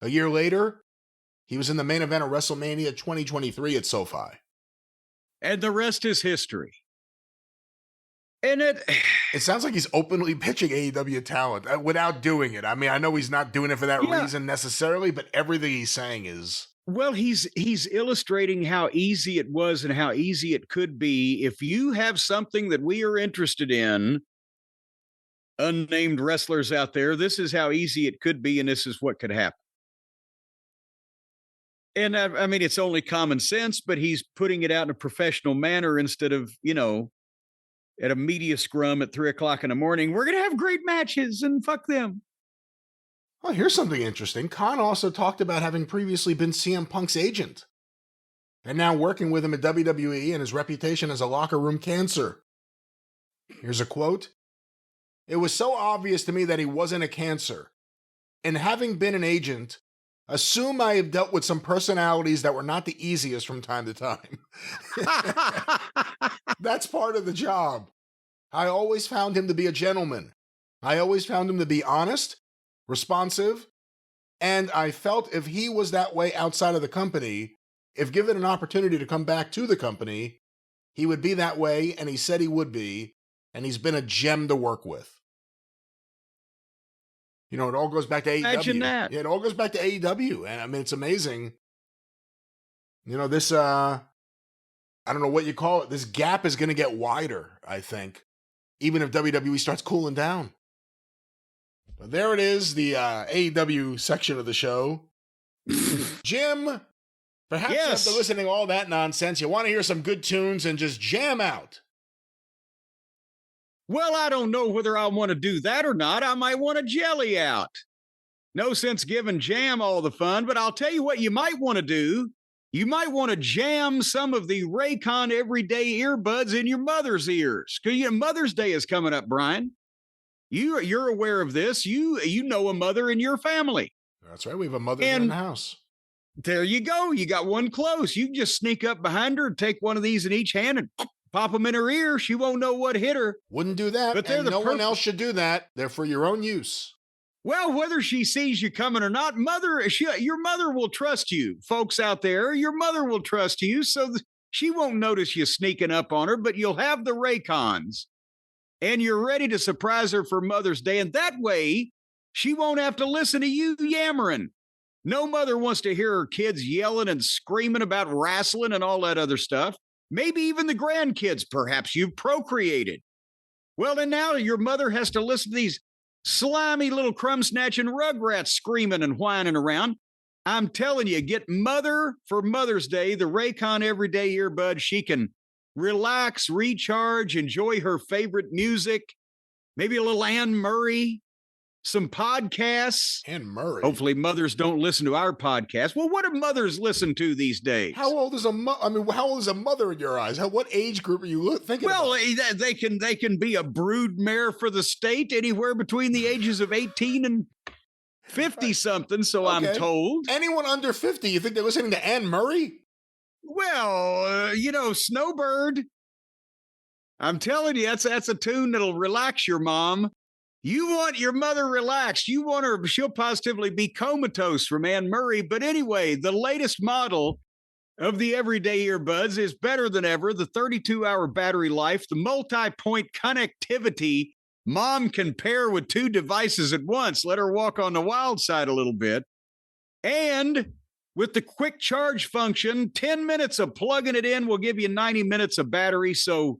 a year later, he was in the main event of WrestleMania 2023 at SoFi. And the rest is history. And it sounds like he's openly pitching AEW talent without doing it. I mean, I know he's not doing it for that reason necessarily, but everything he's saying is... Well, he's illustrating how easy it was and how easy it could be. If you have something that we are interested in, unnamed wrestlers out there, this is how easy it could be, and this is what could happen. And I mean, it's only common sense, but he's putting it out in a professional manner instead of, at a media scrum at 3:00 in the morning. We're going to have great matches and fuck them. Well, here's something interesting. Khan also talked about having previously been CM Punk's agent and now working with him at WWE and his reputation as a locker room cancer. Here's a quote. It was so obvious to me that he wasn't a cancer. And having been an agent, assume I have dealt with some personalities that were not the easiest from time to time. That's part of the job. I always found him to be a gentleman. I always found him to be honest, responsive, and I felt if he was that way outside of the company, if given an opportunity to come back to the company, he would be that way, and he said he would be, and he's been a gem to work with. It all goes back to AEW. Imagine that. Yeah, it all goes back to AEW, and I mean, it's amazing. This, I don't know what you call it, this gap is going to get wider, I think, even if WWE starts cooling down. But there it is, the AEW section of the show. Jim, perhaps after listening to all that nonsense, you want to hear some good tunes and just jam out. Well, I don't know whether I want to do that or not. I might want to jelly out. No sense giving jam all the fun, but I'll tell you what you might want to do. You might want to jam some of the Raycon Everyday earbuds in your mother's ears. Because Mother's Day is coming up, Brian. You're aware of this. You know a mother in your family. That's right. We have a mother in the house. There you go. You got one close. You can just sneak up behind her and take one of these in each hand and pop them in her ear. She won't know what hit her. Wouldn't do that. But no one else should do that. They're for your own use. Well, whether she sees you coming or not, your mother will trust you. Folks out there, your mother will trust you. So she won't notice you sneaking up on her, but you'll have the Raycons. And you're ready to surprise her for Mother's Day. And that way, she won't have to listen to you yammering. No mother wants to hear her kids yelling and screaming about wrestling and all that other stuff. Maybe even the grandkids, perhaps you've procreated. Well, and now your mother has to listen to these slimy little crumb-snatching rugrats screaming and whining around. I'm telling you, get Mother for Mother's Day, the Raycon Everyday Earbud. She can relax, recharge, enjoy her favorite music, maybe a little Anne Murray, some podcasts. Anne Murray. Hopefully mothers don't listen to our podcast. Well, what do mothers listen to these days? How old is a mother in your eyes? What age group are you thinking about? Well, they can be a broodmare for the state anywhere between the ages of 18 and 50-something, so okay. I'm told. Anyone under 50, you think they're listening to Anne Murray? Well, Snowbird. I'm telling you, that's a tune that'll relax your mom. You want your mother relaxed. You want her, she'll positively be comatose from Anne Murray. But anyway, the latest model of the Everyday Earbuds is better than ever. The 32-hour battery life, the multi-point connectivity. Mom can pair with two devices at once. Let her walk on the wild side a little bit. And with the quick charge function, 10 minutes of plugging it in will give you 90 minutes of battery. So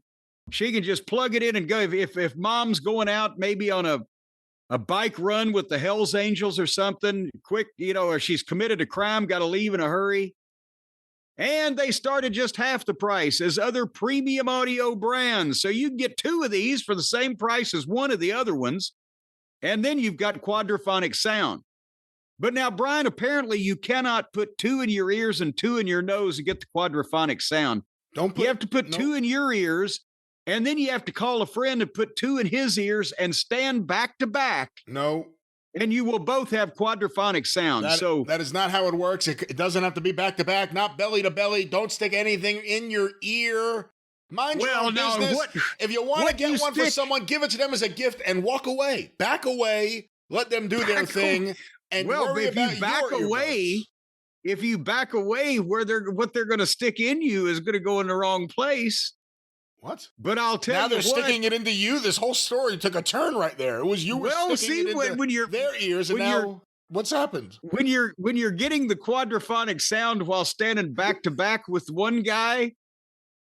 she can just plug it in and go. If mom's going out maybe on a bike run with the Hells Angels or something, quick, or she's committed a crime, got to leave in a hurry. And they start at just half the price as other premium audio brands. So you can get 2 of these for the same price as one of the other ones. And then you've got quadraphonic sound. But now, Brian, apparently you cannot put 2 in your ears and 2 in your nose to get the quadraphonic sound. You have to put 2 in your ears, and then you have to call a friend and put 2 in his ears and stand back to back. No. And you will both have quadraphonic sound. That is not how it works. It doesn't have to be back to back, not belly to belly. Don't stick anything in your ear. Mind your own business. If you want to get one for someone, give it to them as a gift and walk away. Back away. Let them do their thing. And worry about your earbuds. If you back away, what they're going to stick in you is going to go in the wrong place. What? But I'll tell you now they're sticking it into you. This whole story took a turn right there. It was you were sticking it into their ears, and now what's happened? When you're getting the quadraphonic sound while standing back to back with one guy,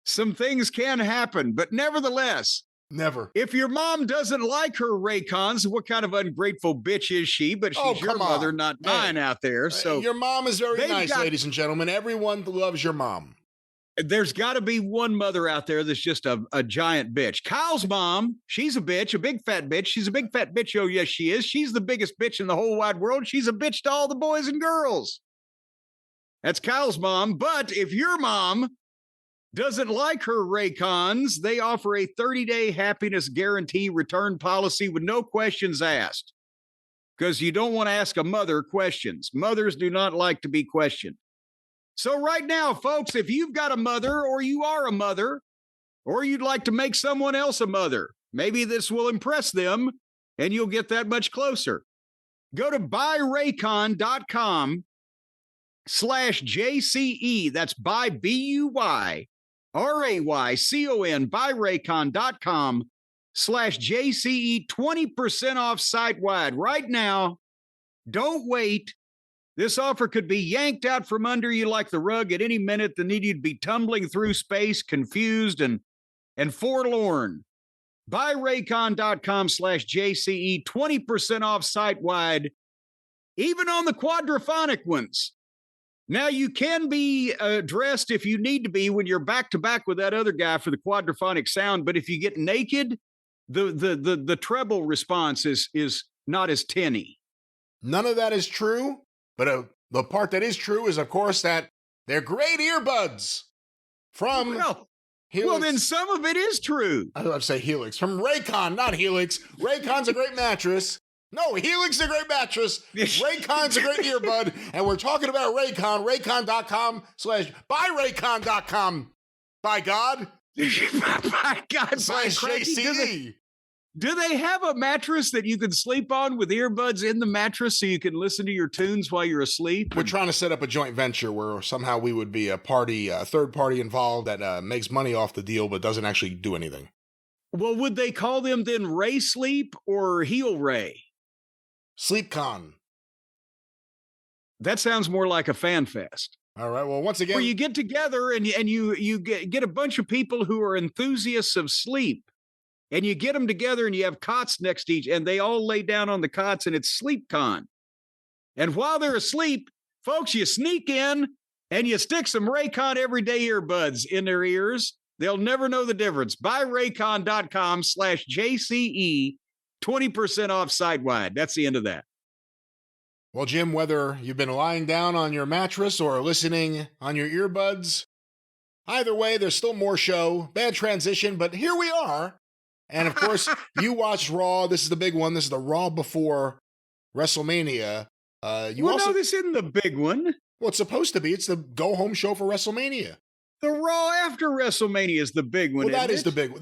some things can happen. But nevertheless, never. If your mom doesn't like her Raycons, what kind of ungrateful bitch is she? But she's your mother, not mine out there. So your mom is very nice, ladies and gentlemen. Everyone loves your mom. There's got to be one mother out there that's just a giant bitch. Kyle's mom, she's a bitch, a big fat bitch. She's a big fat bitch. Oh, yes, she is. She's the biggest bitch in the whole wide world. She's a bitch to all the boys and girls. That's Kyle's mom. But if your mom doesn't like her Raycons, they offer a 30-day happiness guarantee return policy with no questions asked. Because you don't want to ask a mother questions. Mothers do not like to be questioned. So right now, folks, if you've got a mother or you are a mother or you'd like to make someone else a mother, maybe this will impress them and you'll get that much closer. Go to buyraycon.com/JCE. That's buy, BUYRAYCON, buyraycon.com/JCE, 20% off site-wide right now. Don't wait. This offer could be yanked out from under you like the rug at any minute. The need you'd be tumbling through space, confused and forlorn. Buyraycon.com/JCE, 20% off site-wide, even on the quadraphonic ones. Now, you can be dressed if you need to be when you're back-to-back with that other guy for the quadraphonic sound, but if you get naked, the treble response is not as tinny. None of that is true. But the part that is true is, of course, that they're great earbuds from Helix. Well, then some of it is true. I was about to say Helix. From Raycon, not Helix. Raycon's a great mattress. No, Helix is a great mattress. Raycon's a great earbud. And we're talking about Raycon. Raycon.com/buyraycon.com. By God. By God. /JCE. Do they have a mattress that you can sleep on with earbuds in the mattress so you can listen to your tunes while you're asleep? We're trying to set up a joint venture where somehow we would be a third party involved that makes money off the deal but doesn't actually do anything. Well, would they call them then Ray Sleep or Heel Ray? SleepCon. That sounds more like a fan fest. All right. Well, once again, where you get together and you get a bunch of people who are enthusiasts of sleep. And you get them together and you have cots next to each, and they all lay down on the cots, and it's SleepCon. And while they're asleep, folks, you sneak in and you stick some Raycon everyday earbuds in their ears. They'll never know the difference. Buyraycon.com/JCE, 20% off site-wide. That's the end of that. Well, Jim, whether you've been lying down on your mattress or listening on your earbuds, either way, there's still more show. Bad transition, but here we are. And, of course, you watched Raw. This is the big one. This is the Raw before WrestleMania. This isn't the big one. Well, it's supposed to be. It's the go-home show for WrestleMania. The Raw after WrestleMania is the big one, that is the big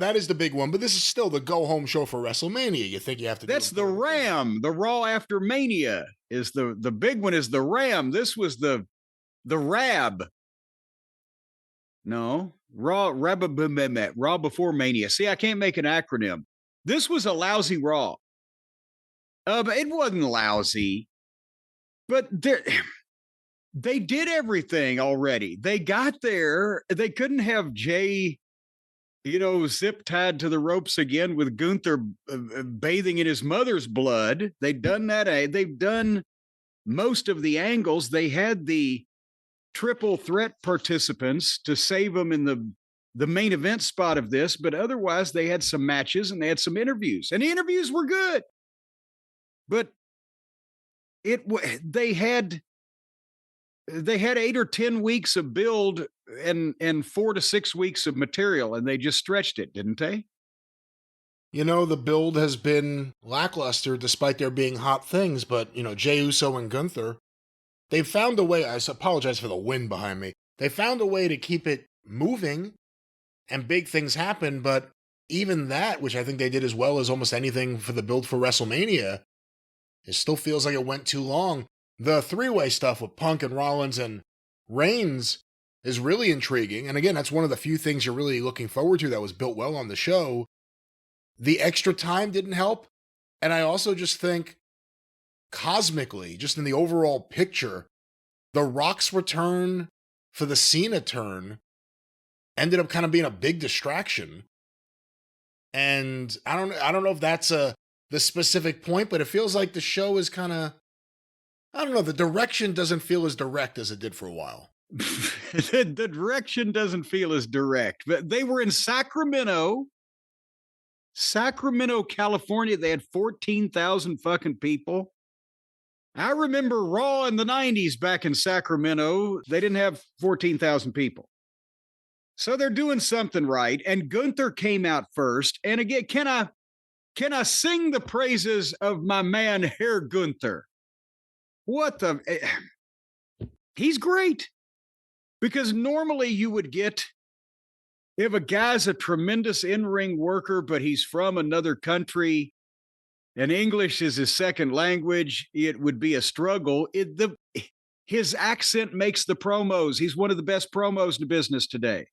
one, but this is still the go-home show for WrestleMania. You think you have to That's the Ram. The Raw after Mania is the big one is the Ram. This was the Rab. No. Raw before Mania. See, I can't make an acronym. This was a lousy Raw. But it wasn't lousy. But they did everything already. They got there. They couldn't have Jay, zip tied to the ropes again with Gunther bathing in his mother's blood. They've done that. They've done most of the angles. They had the triple threat participants to save them in the main event spot of this, but otherwise they had some matches and they had some interviews, and the interviews were good. But they had 8 or 10 weeks of build and 4 to 6 weeks of material, and they just stretched it, didn't they? You know, the build has been lackluster despite there being hot things, but, you know, Jey Uso and Gunther, they've found a way. I apologize for the wind behind me. They found a way to keep it moving and big things happen, but even that, which I think they did as well as almost anything for the build for WrestleMania, it still feels like it went too long. The three-way stuff with Punk and Rollins and Reigns is really intriguing. And again, that's one of the few things you're really looking forward to that was built well on the show. The extra time didn't help. And I also just think, cosmically, just in the overall picture, The Rock's return for the Cena turn ended up kind of being a big distraction. And I don't know if that's the specific point, but it feels like the show is kind of, I don't know, the direction doesn't feel as direct as it did for a while. The direction doesn't feel as direct, but they were in Sacramento, California. They had 14,000 fucking people. I remember Raw in the 90s back in Sacramento. They didn't have 14,000 people. So they're doing something right. And Gunther came out first. And again, can I sing the praises of my man, Herr Gunther? He's great. Because normally you would get, if a guy's a tremendous in-ring worker, but he's from another country and English is his second language, it would be a struggle. His accent makes the promos. He's one of the best promos in the business today.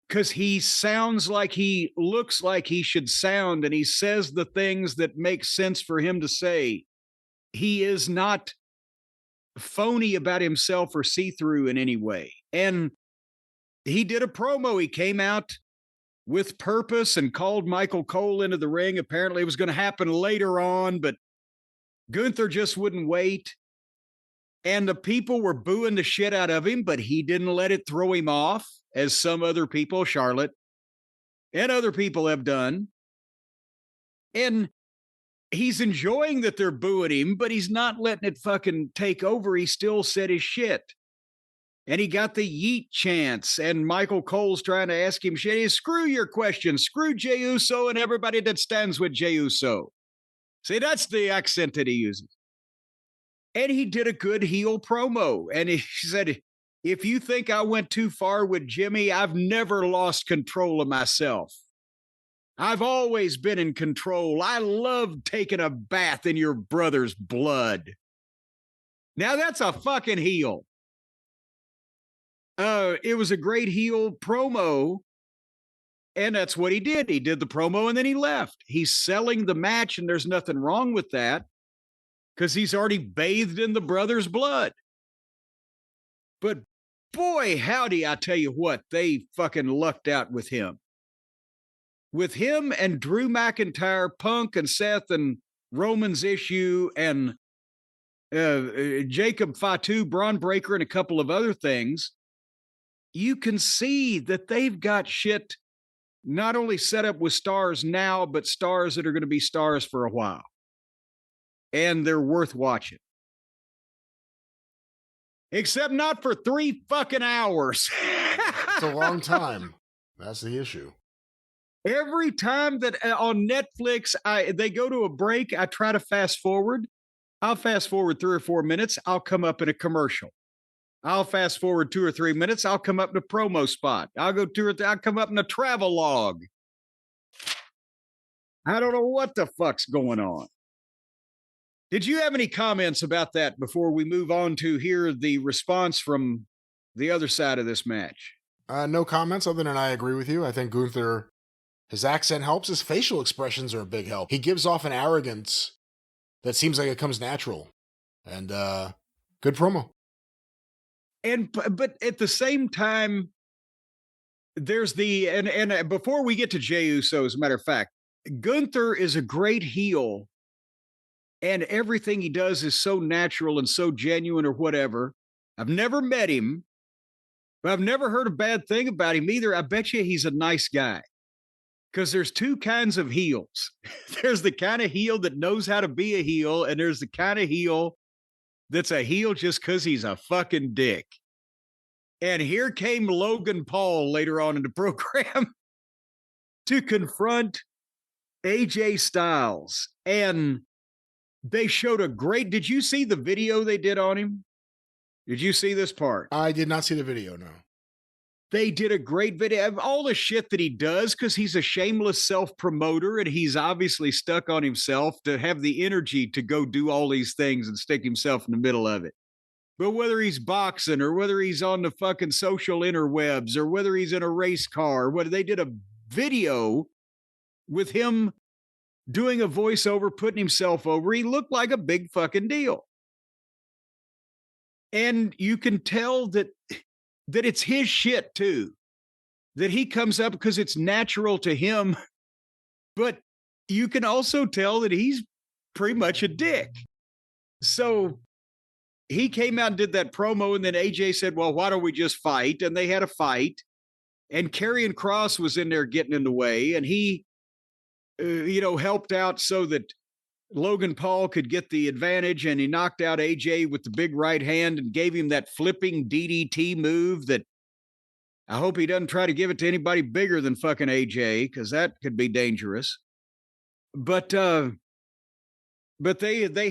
Because he sounds like he looks like he should sound, and he says the things that make sense for him to say. He is not phony about himself or see-through in any way. And he did a promo. He came out with purpose and called Michael Cole into the ring. Apparently it was going to happen later on, but Gunther just wouldn't wait. And the people were booing the shit out of him, but he didn't let it throw him off, as some other people, Charlotte, and other people have done. And he's enjoying that they're booing him, but he's not letting it fucking take over. He still said his shit. And he got the yeet chance, and Michael Cole's trying to ask him shit. Screw your questions. Screw Jey Uso and everybody that stands with Jey Uso. See, that's the accent that he uses. And he did a good heel promo. And he said, if you think I went too far with Jimmy, I've never lost control of myself. I've always been in control. I love taking a bath in your brother's blood. Now that's a fucking heel. It was a great heel promo. And that's what he did. He did the promo and then he left. He's selling the match, and there's nothing wrong with that because he's already bathed in the brother's blood. But boy, howdy, I tell you what, they fucking lucked out with him. With him and Drew McIntyre, Punk and Seth and Roman's issue and Jacob Fatu, Braun Breaker, and a couple of other things, you can see that they've got shit not only set up with stars now, but stars that are going to be stars for a while. And they're worth watching. Except not for 3 fucking hours. It's a long time. That's the issue. Every time that on Netflix, they go to a break, I try to fast forward. I'll fast forward 3 or 4 minutes. I'll come up in a commercial. I'll fast forward 2 or 3 minutes. I'll come up in a promo spot. I'll come up in a travel log. I don't know what the fuck's going on. Did you have any comments about that before we move on to hear the response from the other side of this match? No comments other than I agree with you. I think Gunther, his accent helps. His facial expressions are a big help. He gives off an arrogance that seems like it comes natural. And good promo. But at the same time, there's and before we get to Jey Uso, as a matter of fact, Gunther is a great heel. And everything he does is so natural and so genuine or whatever. I've never met him, but I've never heard a bad thing about him either. I bet you he's a nice guy. Because there's two kinds of heels. There's the kind of heel that knows how to be a heel, and there's the kind of heel that's a heel just because he's a fucking dick. And here came Logan Paul later on in the program to confront AJ Styles. And they showed a great, did you see the video they did on him? Did you see this part? I did not see the video, no. They did a great video of all the shit that he does because he's a shameless self-promoter and he's obviously stuck on himself to have the energy to go do all these things and stick himself in the middle of it. But whether he's boxing or whether he's on the fucking social interwebs or whether he's in a race car, whether they did a video with him doing a voiceover, putting himself over, he looked like a big fucking deal. And you can tell that it's his shit too, that he comes up because it's natural to him. But you can also tell that he's pretty much a dick. So he came out and did that promo, and then AJ said, well, why don't we just fight? And they had a fight, and Karrion Kross was in there getting in the way, and he, helped out so that Logan Paul could get the advantage, and he knocked out AJ with the big right hand and gave him that flipping DDT move that I hope he doesn't try to give it to anybody bigger than fucking AJ, because that could be dangerous. But they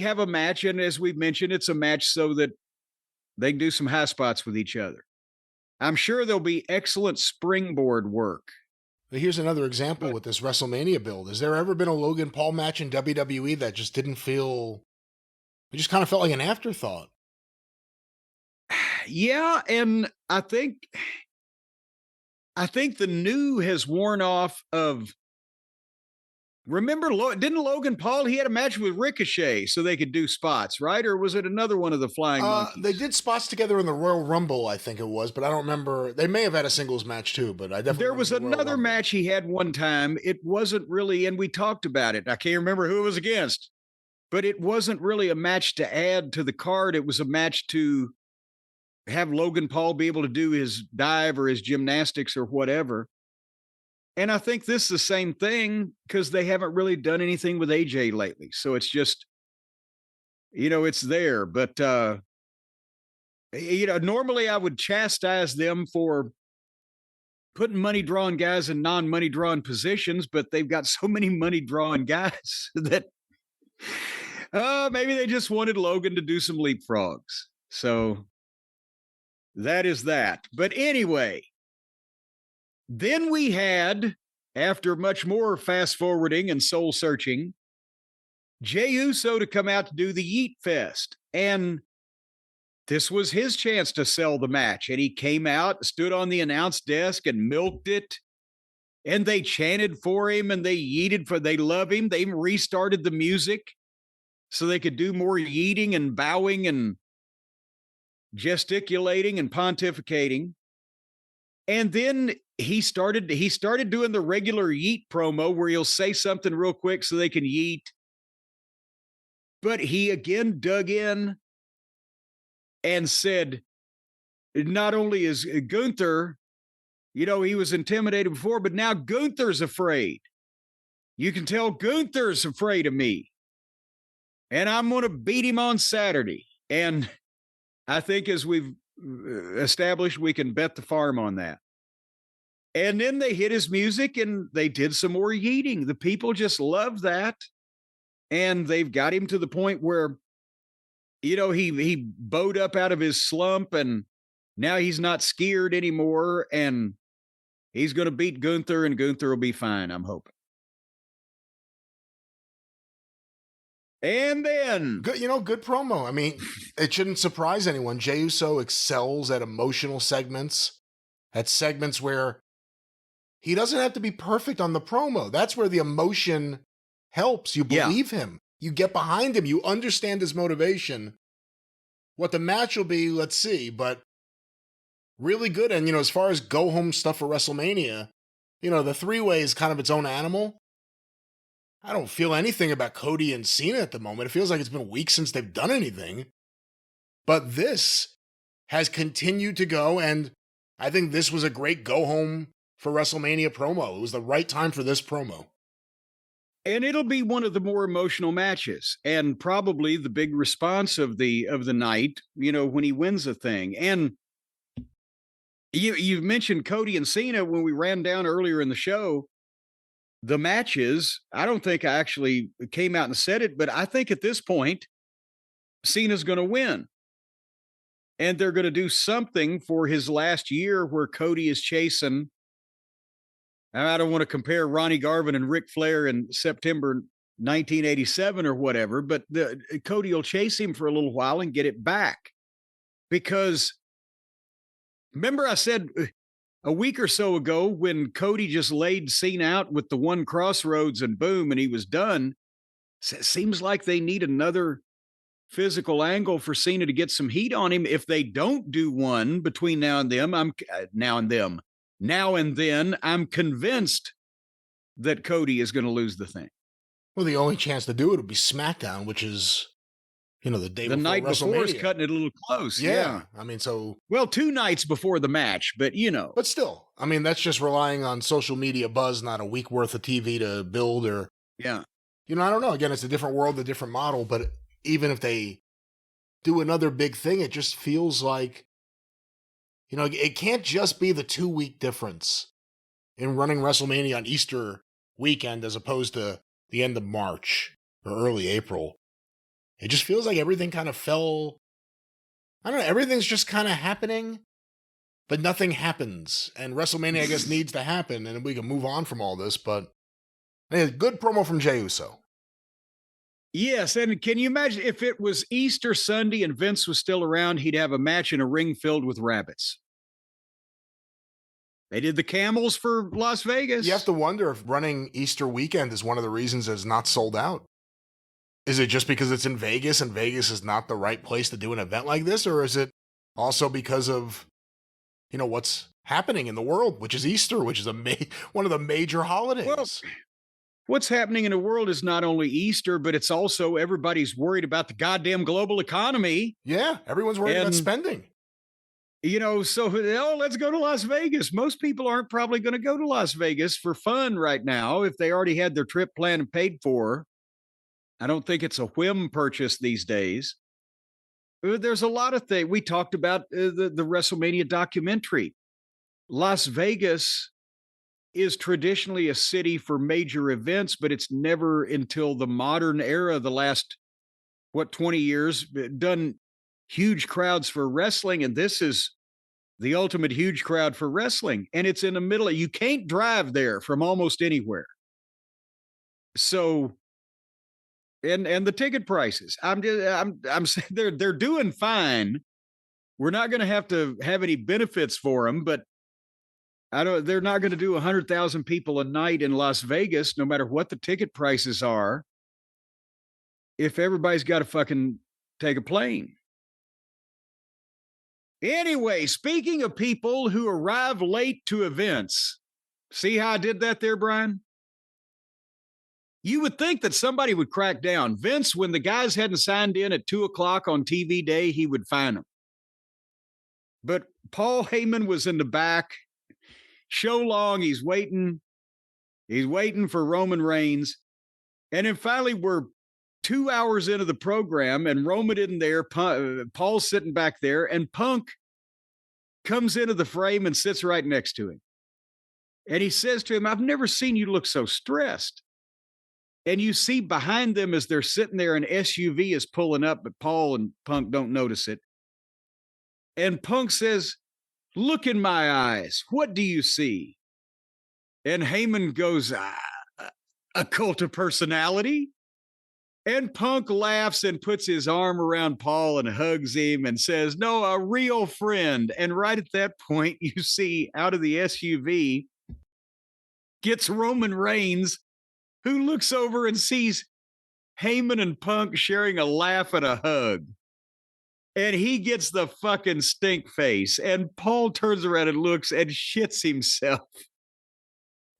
have a match, and as we've mentioned, it's a match so that they can do some high spots with each other. I'm sure there'll be excellent springboard work. But here's another example with this WrestleMania build. Has there ever been a Logan Paul match in WWE that just didn't feel... It just kind of felt like an afterthought? Yeah, and I think the new has worn off of... Remember, didn't Logan Paul, he had a match with Ricochet so they could do spots, right? Or was it another one of the Flying Monkeys? They did spots together in the Royal Rumble, I think it was, but I don't remember. They may have had a singles match too, but I definitely There was another match he had one time. It wasn't really, and we talked about it. I can't remember who it was against, but it wasn't really a match to add to the card. It was a match to have Logan Paul be able to do his dive or his gymnastics or whatever. And I think this is the same thing because they haven't really done anything with AJ lately. So it's just, it's there. But, normally I would chastise them for putting money-drawn guys in non-money-drawn positions, but they've got so many money-drawn guys that maybe they just wanted Logan to do some leapfrogs. So that is that. But anyway... Then we had, after much more fast-forwarding and soul-searching, Jey Uso to come out to do the Yeet Fest. And this was his chance to sell the match. And he came out, stood on the announce desk and milked it. And they chanted for him and they love him. They even restarted the music so they could do more yeeting and bowing and gesticulating and pontificating. And then he started doing the regular yeet promo where he'll say something real quick so they can yeet. But he again dug in and said, not only is Gunther, he was intimidated before, but now Gunther's afraid. You can tell Gunther's afraid of me. And I'm going to beat him on Saturday. And I think as we've established, we can bet the farm on that. And then they hit his music and they did some more yeeting. The people just love that. And they've got him to the point where, he bowed up out of his slump and now he's not scared anymore. And he's going to beat Gunther and Gunther will be fine, I'm hoping. And then... Good, good promo. I mean, it shouldn't surprise anyone. Jey Uso excels at emotional segments, at segments where he doesn't have to be perfect on the promo. That's where the emotion helps. You believe him. You get behind him. You understand his motivation. What the match will be, let's see. But really good. And, as far as go-home stuff for WrestleMania, the three-way is kind of its own animal. I don't feel anything about Cody and Cena at the moment. It feels like it's been weeks since they've done anything. But this has continued to go, and I think this was a great go-home for WrestleMania promo. It was the right time for this promo. And it'll be one of the more emotional matches, and probably the big response of the night, when he wins a thing. And you've mentioned Cody and Cena when we ran down earlier in the show. The matches, I don't think I actually came out and said it, but I think at this point, Cena's going to win. And they're going to do something for his last year where Cody is chasing. I don't want to compare Ronnie Garvin and Ric Flair in September 1987 or whatever, but Cody will chase him for a little while and get it back. Because remember I said a week or so ago when Cody just laid Cena out with the one crossroads and boom, and he was done. It seems like they need another physical angle for Cena to get some heat on him. If they don't do one between now and then, I'm convinced that Cody is going to lose the thing. Well, the only chance to do it would be SmackDown, which is, the day before night WrestleMania. Before is cutting it a little close. Yeah. I mean, so. Well, 2 nights before the match, but But still, I mean, that's just relying on social media buzz, not a week worth of TV to build or. Yeah. I don't know. Again, it's a different world, a different model, but even if they do another big thing, it just feels like, it can't just be the 2-week difference in running WrestleMania on Easter weekend as opposed to the end of March or early April. It just feels like everything kind of fell. I don't know. Everything's just kind of happening, but nothing happens. And WrestleMania, I guess, needs to happen, and we can move on from all this. But good promo from Jey Uso. Yes, and can you imagine if it was Easter Sunday and Vince was still around, he'd have a match in a ring filled with rabbits. They did the camels for Las Vegas. You have to wonder if running Easter weekend is one of the reasons it's not sold out. Is it just because it's in Vegas and Vegas is not the right place to do an event like this? Or is it also because of, what's happening in the world, which is Easter, which is one of the major holidays? Well, what's happening in the world is not only Easter, but it's also everybody's worried about the goddamn global economy. Yeah, everyone's worried about spending. Let's go to Las Vegas. Most people aren't probably going to go to Las Vegas for fun right now if they already had their trip planned and paid for. I don't think it's a whim purchase these days. There's a lot of things. We talked about the WrestleMania documentary. Las Vegas is traditionally a city for major events, but it's never until the modern era, the last, 20 years, done huge crowds for wrestling. And this is the ultimate huge crowd for wrestling. And it's in the middle. You can't drive there from almost anywhere. So, and the ticket prices, I'm saying they're doing fine. We're not going to have any benefits for them, but they're not going to do 100,000 people a night in Las Vegas, no matter what the ticket prices are, if everybody's got to fucking take a plane. Anyway, speaking of people who arrive late to events, see how I did that there, Brian? You would think that somebody would crack down. Vince, when the guys hadn't signed in at 2:00 on TV day, he would fine them. But Paul Heyman was in the back. Show long, he's waiting. He's waiting for Roman Reigns. And then finally, we're 2 hours into the program, and Roman isn't there. Paul's sitting back there, and Punk comes into the frame and sits right next to him. And he says to him, "I've never seen you look so stressed." And you see behind them as they're sitting there, an SUV is pulling up, but Paul and Punk don't notice it. And Punk says, "Look in my eyes. What do you see?" And Heyman goes, "A cult of personality?" And Punk laughs and puts his arm around Paul and hugs him and says, "No, a real friend." And right at that point, you see out of the SUV gets Roman Reigns, who looks over and sees Heyman and Punk sharing a laugh and a hug. And he gets the fucking stink face. And Paul turns around and looks and shits himself.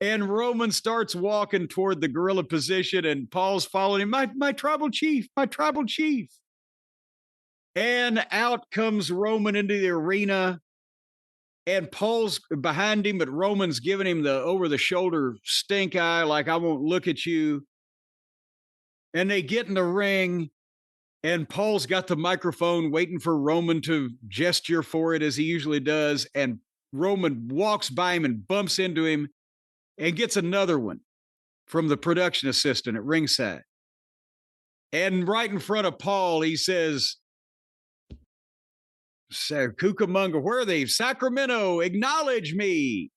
And Roman starts walking toward the gorilla position, and Paul's following him. My tribal chief, my tribal chief. And out comes Roman into the arena. And Paul's behind him, but Roman's giving him the over-the-shoulder stink eye, like, I won't look at you. And they get in the ring, and Paul's got the microphone waiting for Roman to gesture for it as he usually does. And Roman walks by him and bumps into him and gets another one from the production assistant at ringside. And right in front of Paul, he says, Cucamonga, where are they? Sacramento, acknowledge me.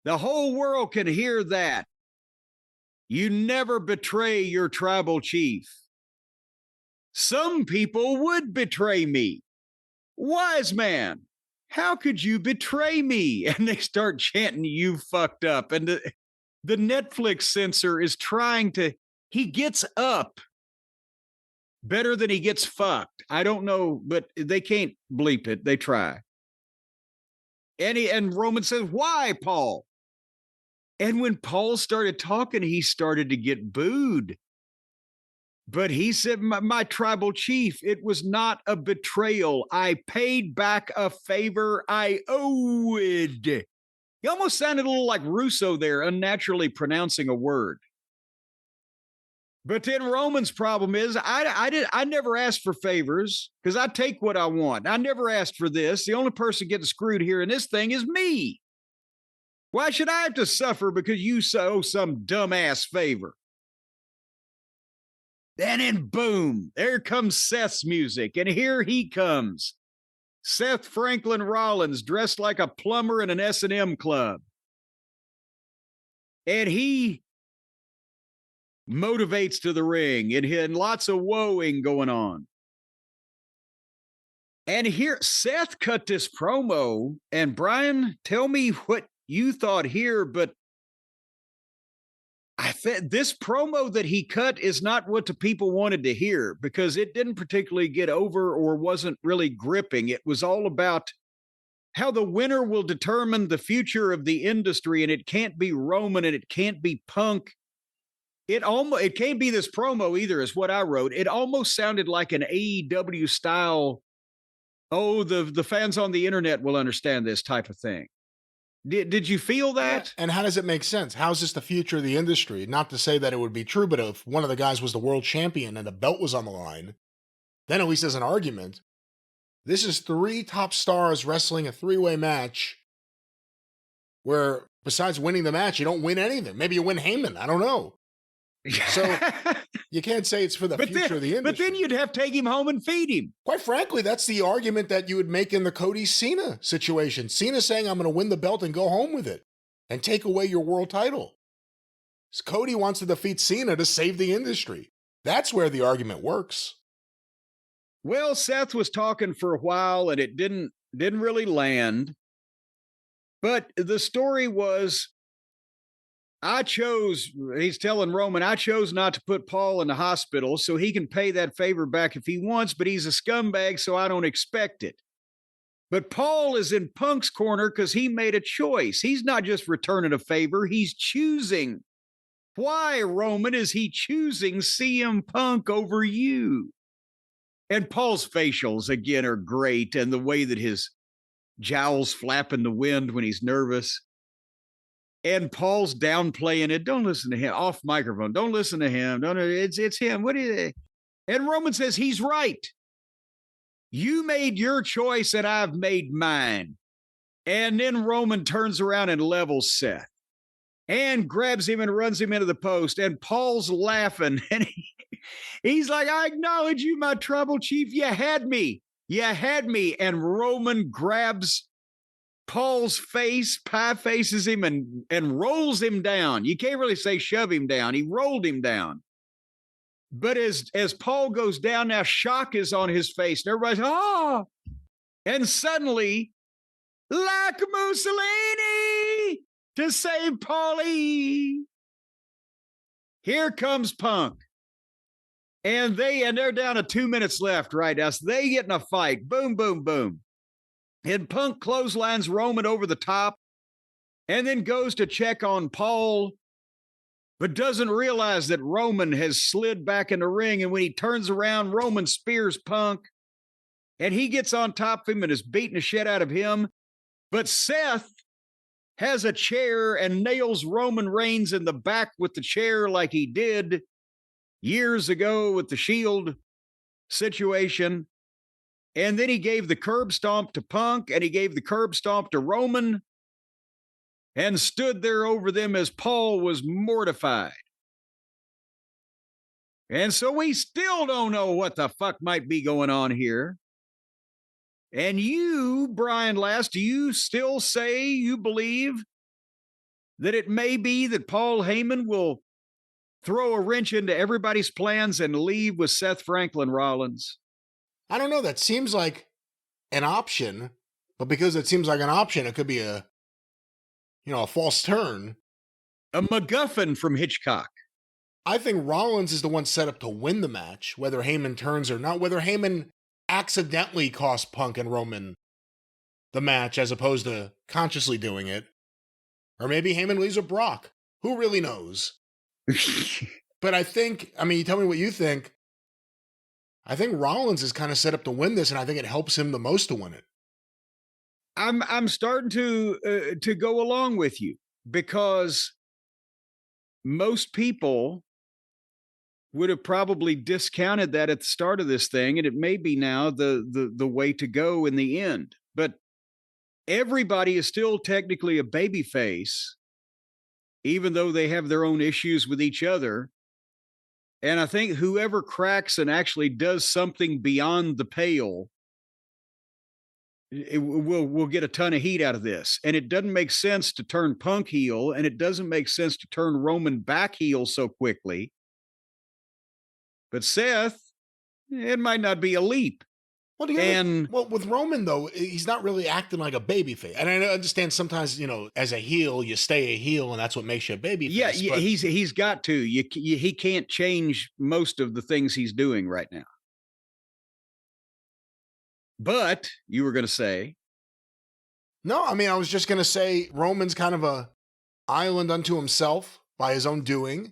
The whole world can hear that. You never betray your tribal chief. Some people would betray me. Wise man, how could you betray me? And they start chanting, you fucked up. And the Netflix censor is trying to, he gets up better than he gets fucked. I don't know, but they can't bleep it. They try. And Roman says, why, Paul? And when Paul started talking, he started to get booed. But he said, my tribal chief, it was not a betrayal. I paid back a favor I owed. He almost sounded a little like Russo there, unnaturally pronouncing a word. But then Roman's problem is, I never asked for favors because I take what I want. I never asked for this. The only person getting screwed here in this thing is me. Why should I have to suffer because you owe some dumbass favor? And then boom, there comes Seth's music. And here he comes. Seth Franklin Rollins dressed like a plumber in an S&M club. And he motivates to the ring and lots of woeing going on. And here, Seth cut this promo, and Brian, tell me what you thought here, but I think this promo that he cut is not what the people wanted to hear because it didn't particularly get over or wasn't really gripping. It was all about how the winner will determine the future of the industry, and it can't be Roman and it can't be Punk. It can't be this promo either, is what I wrote. It almost sounded like an AEW style, the fans on the internet will understand this type of thing. Did you feel that? Yeah. And how does it make sense? How is this the future of the industry? Not to say that it would be true, but if one of the guys was the world champion and the belt was on the line, then at least as an argument, this is 3 top stars wrestling a 3-way match where besides winning the match, you don't win anything. Maybe you win Heyman. I don't know. So you can't say it's for the future of the industry. But then you'd have to take him home and feed him. Quite frankly, that's the argument that you would make in the Cody Cena situation. Cena saying, I'm going to win the belt and go home with it and take away your world title. So Cody wants to defeat Cena to save the industry. That's where the argument works. Well, Seth was talking for a while and it didn't really But the story was, he's telling Roman, I chose not to put Paul in the hospital so he can pay that favor back if he wants, but he's a scumbag, so I don't expect it. But Paul is in Punk's corner because he made a choice. He's not just returning a favor, he's choosing. Why, Roman, is he choosing CM Punk over you? And Paul's facials, again, are great, and the way that his jowls flap in the wind when he's nervous. And Paul's downplaying it. Don't listen to him. Off microphone. Don't listen to him. It's him. What is it? And Roman says, he's right. You made your choice and I've made mine. And then Roman turns around and levels Seth and grabs him and runs him into the post. And Paul's laughing. And he's like, I acknowledge you, my tribal chief. You had me. You had me. And Roman grabs Paul's face, pie faces him and rolls him down. You can't really say shove him down. He rolled him down. But as Paul goes down, now shock is on his face. And everybody's, oh! And suddenly, like Mussolini to save Paulie, here comes Punk. And they're down to 2 minutes left right now. So they get in a fight. Boom, boom, boom. And Punk clotheslines Roman over the top and then goes to check on Paul. but doesn't realize that Roman has slid back in the ring. And when he turns around, Roman spears Punk, and he gets on top of him and is beating the shit out of him. But Seth has a chair and nails Roman Reigns in the back with the chair like he did years ago with the Shield situation. And then he gave the curb stomp to Punk, and he gave the curb stomp to Roman, and stood there over them as Paul was mortified. And so we still don't know what the fuck might be going on here. And you, Brian Last, do you still say you believe that it may be that Paul Heyman will throw a wrench into everybody's plans and leave with Seth Franklin Rollins? I don't know. That seems like an option, but because it seems like an option, it could be a false turn. A MacGuffin from Hitchcock. I think Rollins is the one set up to win the match, whether Heyman turns or not, whether Heyman accidentally cost Punk and Roman the match as opposed to consciously doing it. Or maybe Heyman leaves with Brock. Who really knows? But I think, you tell me what you think. I think Rollins is kind of set up to win this, and I think it helps him the most to win it. I'm starting to go along with you, because most people would have probably discounted that at the start of this thing, and it may be now the way to go in the end. But everybody is still technically a babyface, even though they have their own issues with each other. And I think whoever cracks and actually does something beyond the pale will get a ton of heat out of this. And it doesn't make sense to turn Punk heel, and it doesn't make sense to turn Roman back heel so quickly. But Seth, it might not be a leap. Well, with Roman, though, he's not really acting like a babyface. And I understand sometimes, as a heel, you stay a heel, and that's what makes you a babyface. Yeah, he's got to. He can't change most of the things he's doing right now. But you were going to say? No, I was just going to say Roman's kind of a island unto himself by his own doing.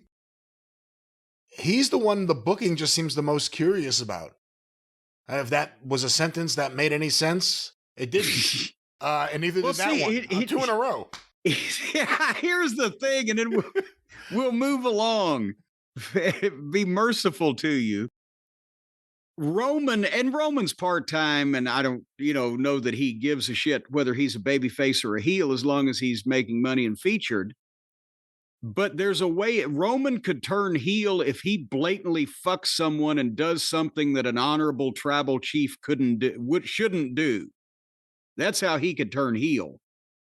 He's the one the booking just seems the most curious about. If that was a sentence that made any sense, it didn't. And neither did that one. Two in a row. Yeah, here's the thing, and then we'll move along. Be merciful to you. Roman's part-time, and I don't, know that he gives a shit whether he's a babyface or a heel as long as he's making money and featured. But there's a way Roman could turn heel if he blatantly fucks someone and does something that an honorable tribal chief shouldn't do. That's how he could turn heel.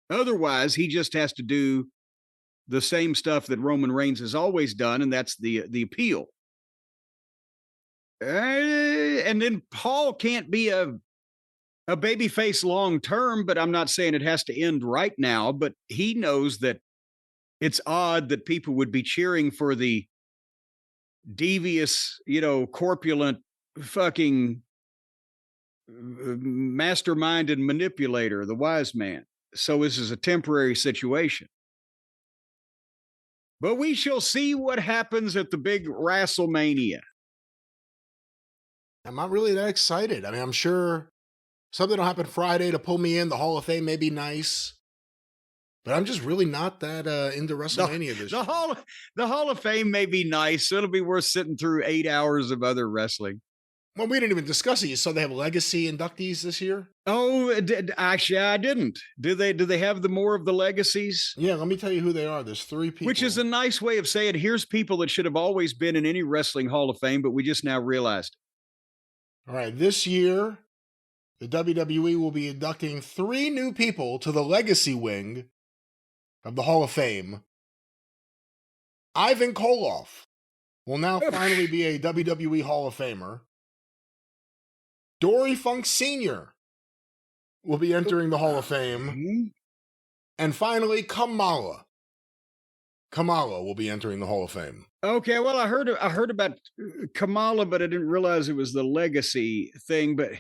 Otherwise, he just has to do the same stuff that Roman Reigns has always done, and that's the appeal. And then Paul can't be a babyface long term, but I'm not saying it has to end right now, but he knows that it's odd that people would be cheering for the devious, corpulent fucking mastermind and manipulator, the wise man. So this is a temporary situation. But we shall see what happens at the big WrestleMania. I'm not really that excited. I'm sure something will happen Friday to pull me in. The Hall of Fame may be nice. But I'm just really not that into WrestleMania this year. The Hall of Fame may be nice. It'll be worth sitting through 8 hours of other wrestling. Well, we didn't even discuss it. You saw they have legacy inductees this year? Oh, actually, I didn't. Do they have the more of the legacies? Yeah, let me tell you who they are. There's 3 people. Which is a nice way of saying, here's people that should have always been in any wrestling Hall of Fame, but we just now realized. All right, this year, the WWE will be inducting 3 new people to the legacy wing of the Hall of Fame. Ivan Koloff will now finally be a WWE Hall of Famer. Dory Funk Sr. will be entering the Hall of Fame. And finally, Kamala. Kamala will be entering the Hall of Fame. Okay, well, I heard about Kamala, but I didn't realize it was the legacy thing. But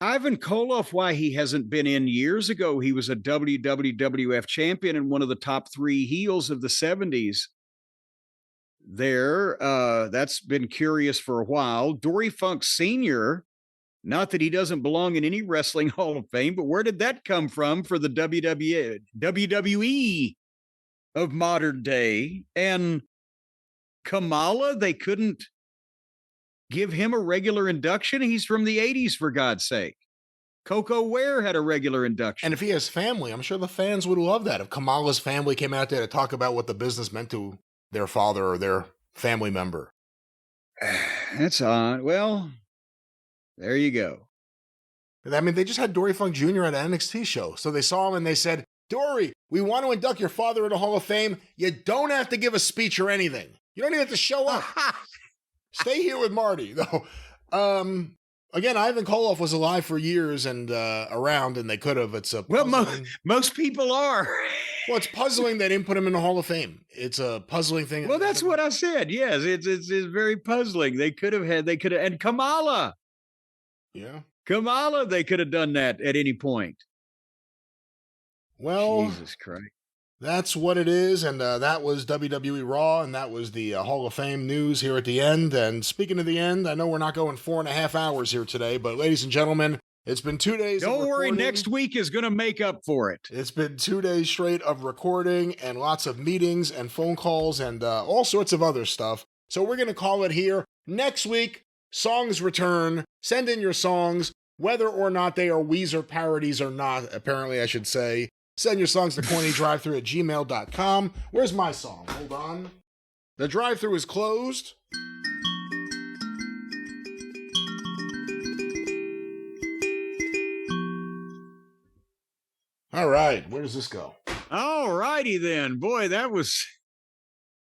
Ivan Koloff, why he hasn't been in years ago? He was a WWF champion and one of the top 3 heels of the 70s. there. That's been curious for a while. Dory Funk Sr., not that he doesn't belong in any wrestling Hall of Fame, but where did that come from for the WWE of modern day? And Kamala, they couldn't give him a regular induction. He's from the 80s, for God's sake. Coco Ware had a regular induction. And if he has family, I'm sure the fans would love that. If Kamala's family came out there to talk about what the business meant to their father or their family member. That's odd. Well, there you go. I mean, they just had Dory Funk Jr. at an NXT show. So they saw him and they said, Dory, we want to induct your father in the Hall of Fame. You don't have to give a speech or anything. You don't even have to show up. Stay here with Marty, though. Again, Ivan Koloff was alive for years and around, and they could have. It's a most people are. Well, it's puzzling they didn't put him in the Hall of Fame. It's a puzzling thing. Well, that's what I said. Yes, it's very puzzling. They could have, and Kamala. Yeah, Kamala. They could have done that at any point. Well, Jesus Christ. That's what it is, and that was WWE Raw, and that was the Hall of Fame news here at the end. And speaking of the end, I know we're not going 4.5 hours here today, but ladies and gentlemen, it's been 2 days. Don't worry, next week is going to make up for it. It's been 2 days straight of recording and lots of meetings and phone calls and all sorts of other stuff. So we're going to call it here. Next week, songs return. Send in your songs, whether or not they are Weezer parodies or not, apparently I should say. Send your songs to CornyDriveThru@gmail.com. Where's my song? Hold on. The drive-thru is closed. All right, where does this go? All righty then. Boy, that was...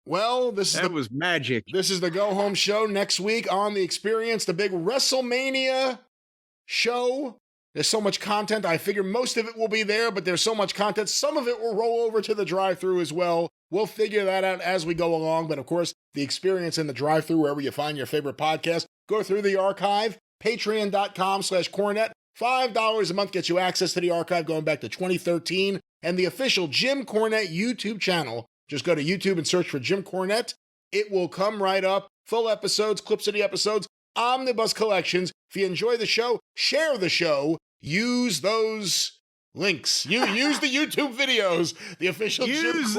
Well, that was magic. This is the go-home show next week on The Experience, the big WrestleMania show. There's so much content. I figure most of it will be there, but there's so much content. Some of it will roll over to the drive-thru as well. We'll figure that out as we go along. But of course, The Experience in the drive-thru, wherever you find your favorite podcast, go through the archive, patreon.com/Cornet. $5 a month gets you access to the archive going back to 2013 and the official Jim Cornette YouTube channel. Just go to YouTube and search for Jim Cornette. It will come right up. Full episodes, clips of the episodes, omnibus collections. If you enjoy the show, share the show. Use those links. You use the YouTube videos. The official use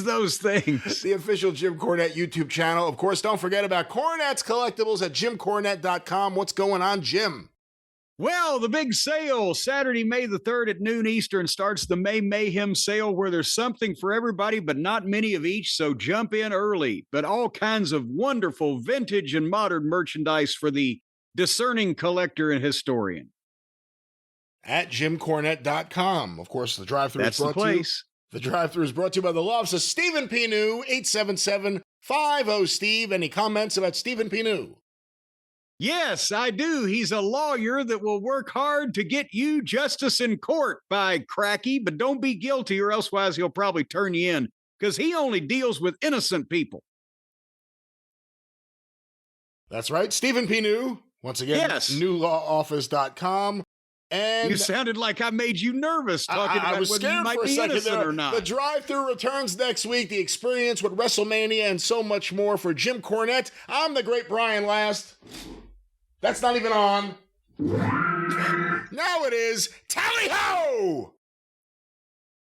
those things. The official Jim Cornette YouTube channel. Of course, don't forget about Cornette's Collectibles at JimCornette.com. What's going on, Jim? Well, the big sale, Saturday, May the 3rd at noon Eastern, starts the May Mayhem sale where there's something for everybody, but not many of each, so jump in early. But all kinds of wonderful vintage and modern merchandise for the discerning collector and historian. At JimCornette.com. Of course, the drive-thru That's the place. The drive-thru is brought to you by the loves of Stephen Pinu, 877-50-STEVE. Any comments about Stephen Pinu? Yes, I do. He's a lawyer that will work hard to get you justice in court, by cracky, but don't be guilty or elsewise he'll probably turn you in because he only deals with innocent people. That's right. Stephen Pinu. Once again, yes. newlawoffice.com. And you sounded like I made you nervous talking about whether you might be innocent or not. The drive-thru returns next week. The Experience with WrestleMania and so much more for Jim Cornette. I'm the great Brian Last. That's not even on. Now it is. Tally-ho!